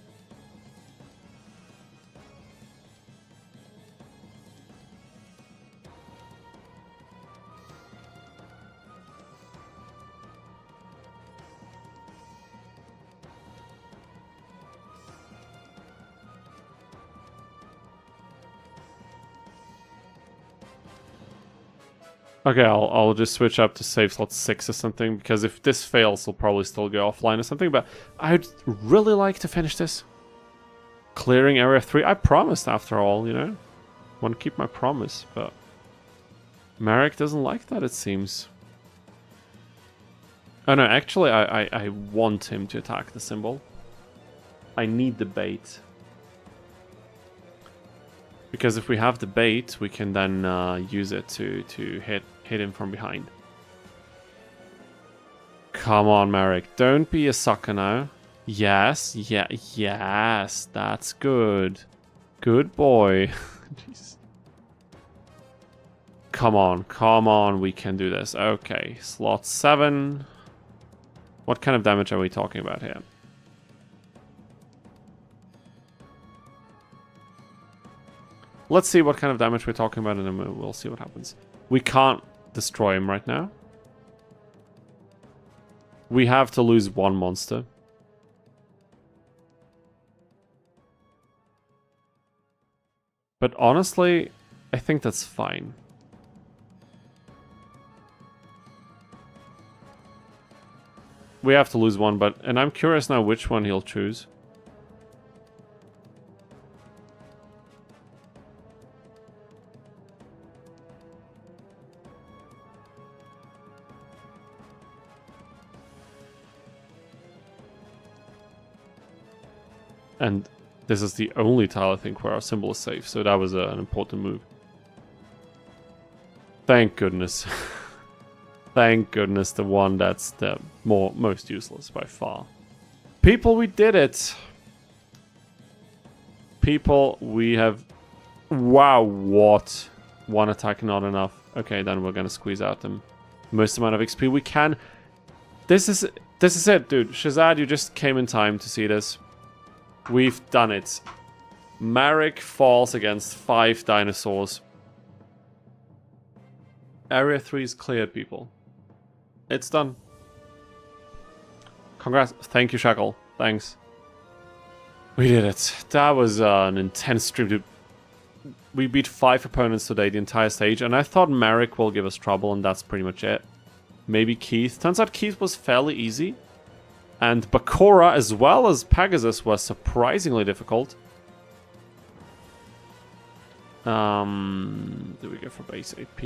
Okay, I'll just switch up to save slot 6 or something, because if this fails, I'll probably still go offline or something, but I'd really like to finish this. Clearing area 3, I promised after all, you know? Want to keep my promise, but... Marik doesn't like that, it seems. Oh no, actually I want him to attack the symbol. I need the bait. Because if we have the bait, we can then use it to hit him from behind. Come on, Marik. Don't be a sucker now. Yes, yes, that's good. Good boy. Jeez. Come on, we can do this. Okay, slot 7. What kind of damage are we talking about here? Let's see what kind of damage we're talking about, and then we'll see what happens. We can't destroy him right now. We have to lose one monster. But honestly, I think that's fine. We have to lose one, and I'm curious now which one he'll choose. And this is the only tile, I think, where our symbol is safe. So that was an important move. Thank goodness. Thank goodness, the one that's the most useless by far. People, we did it. People, we have... Wow, what? One attack, not enough. Okay, then we're gonna squeeze out the most amount of XP we can. This is This is it, dude. Shazad, you just came in time to see this. We've done it. Marik falls against 5 dinosaurs. Area 3 is cleared, people. It's done. Congrats. Thank you, Shackle. Thanks. We did it. That was an intense stream, dude. We beat 5 opponents today, the entire stage, and I thought Marik will give us trouble, and that's pretty much it. Maybe Keith. Turns out Keith was fairly easy. And Bakura, as well as Pegasus, was surprisingly difficult. Do we go for base AP?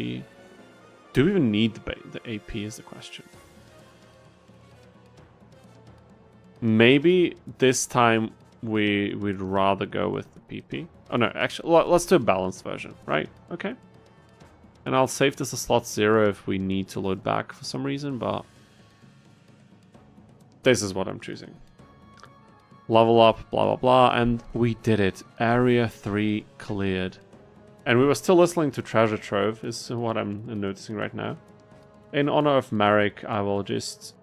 Do we even need the AP is the question. Maybe this time we'd rather go with the PP. Oh no, actually, let's do a balanced version, right? Okay. And I'll save this as slot 0 if we need to load back for some reason, but this is what I'm choosing. Level up, blah blah blah, and we did it. Area 3 cleared. And we were still listening to Treasure Trove, is what I'm noticing right now. In honor of Marik, I will just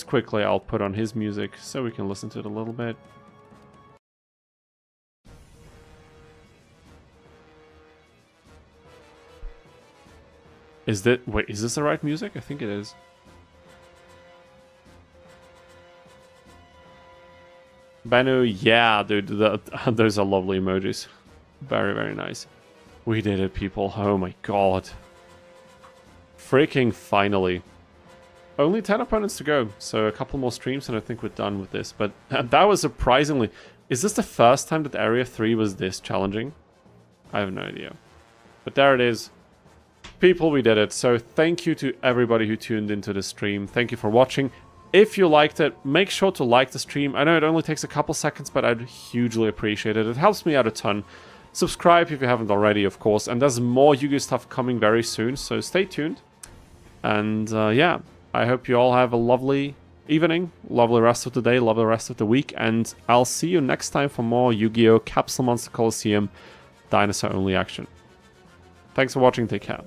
quickly, I'll put on his music so we can listen to it a little bit. Wait, is this the right music? I think it is. Banu, yeah, dude, those are lovely emojis. Very, very nice. We did it, people. Oh my god. Freaking finally. Only 10 opponents to go, so a couple more streams and I think we're done with this. But that was surprisingly... Is this the first time that Area 3 was this challenging? I have no idea. But there it is. People, we did it. So thank you to everybody who tuned into the stream. Thank you for watching. If you liked it, make sure to like the stream. I know it only takes a couple seconds, but I'd hugely appreciate it. It helps me out a ton. Subscribe if you haven't already, of course. And there's more Yu-Gi-Oh stuff coming very soon, so stay tuned. And yeah, I hope you all have a lovely evening, lovely rest of the day, lovely rest of the week. And I'll see you next time for more Yu-Gi-Oh! Capsule Monster Coliseum Dinosaur-only action. Thanks for watching, take care.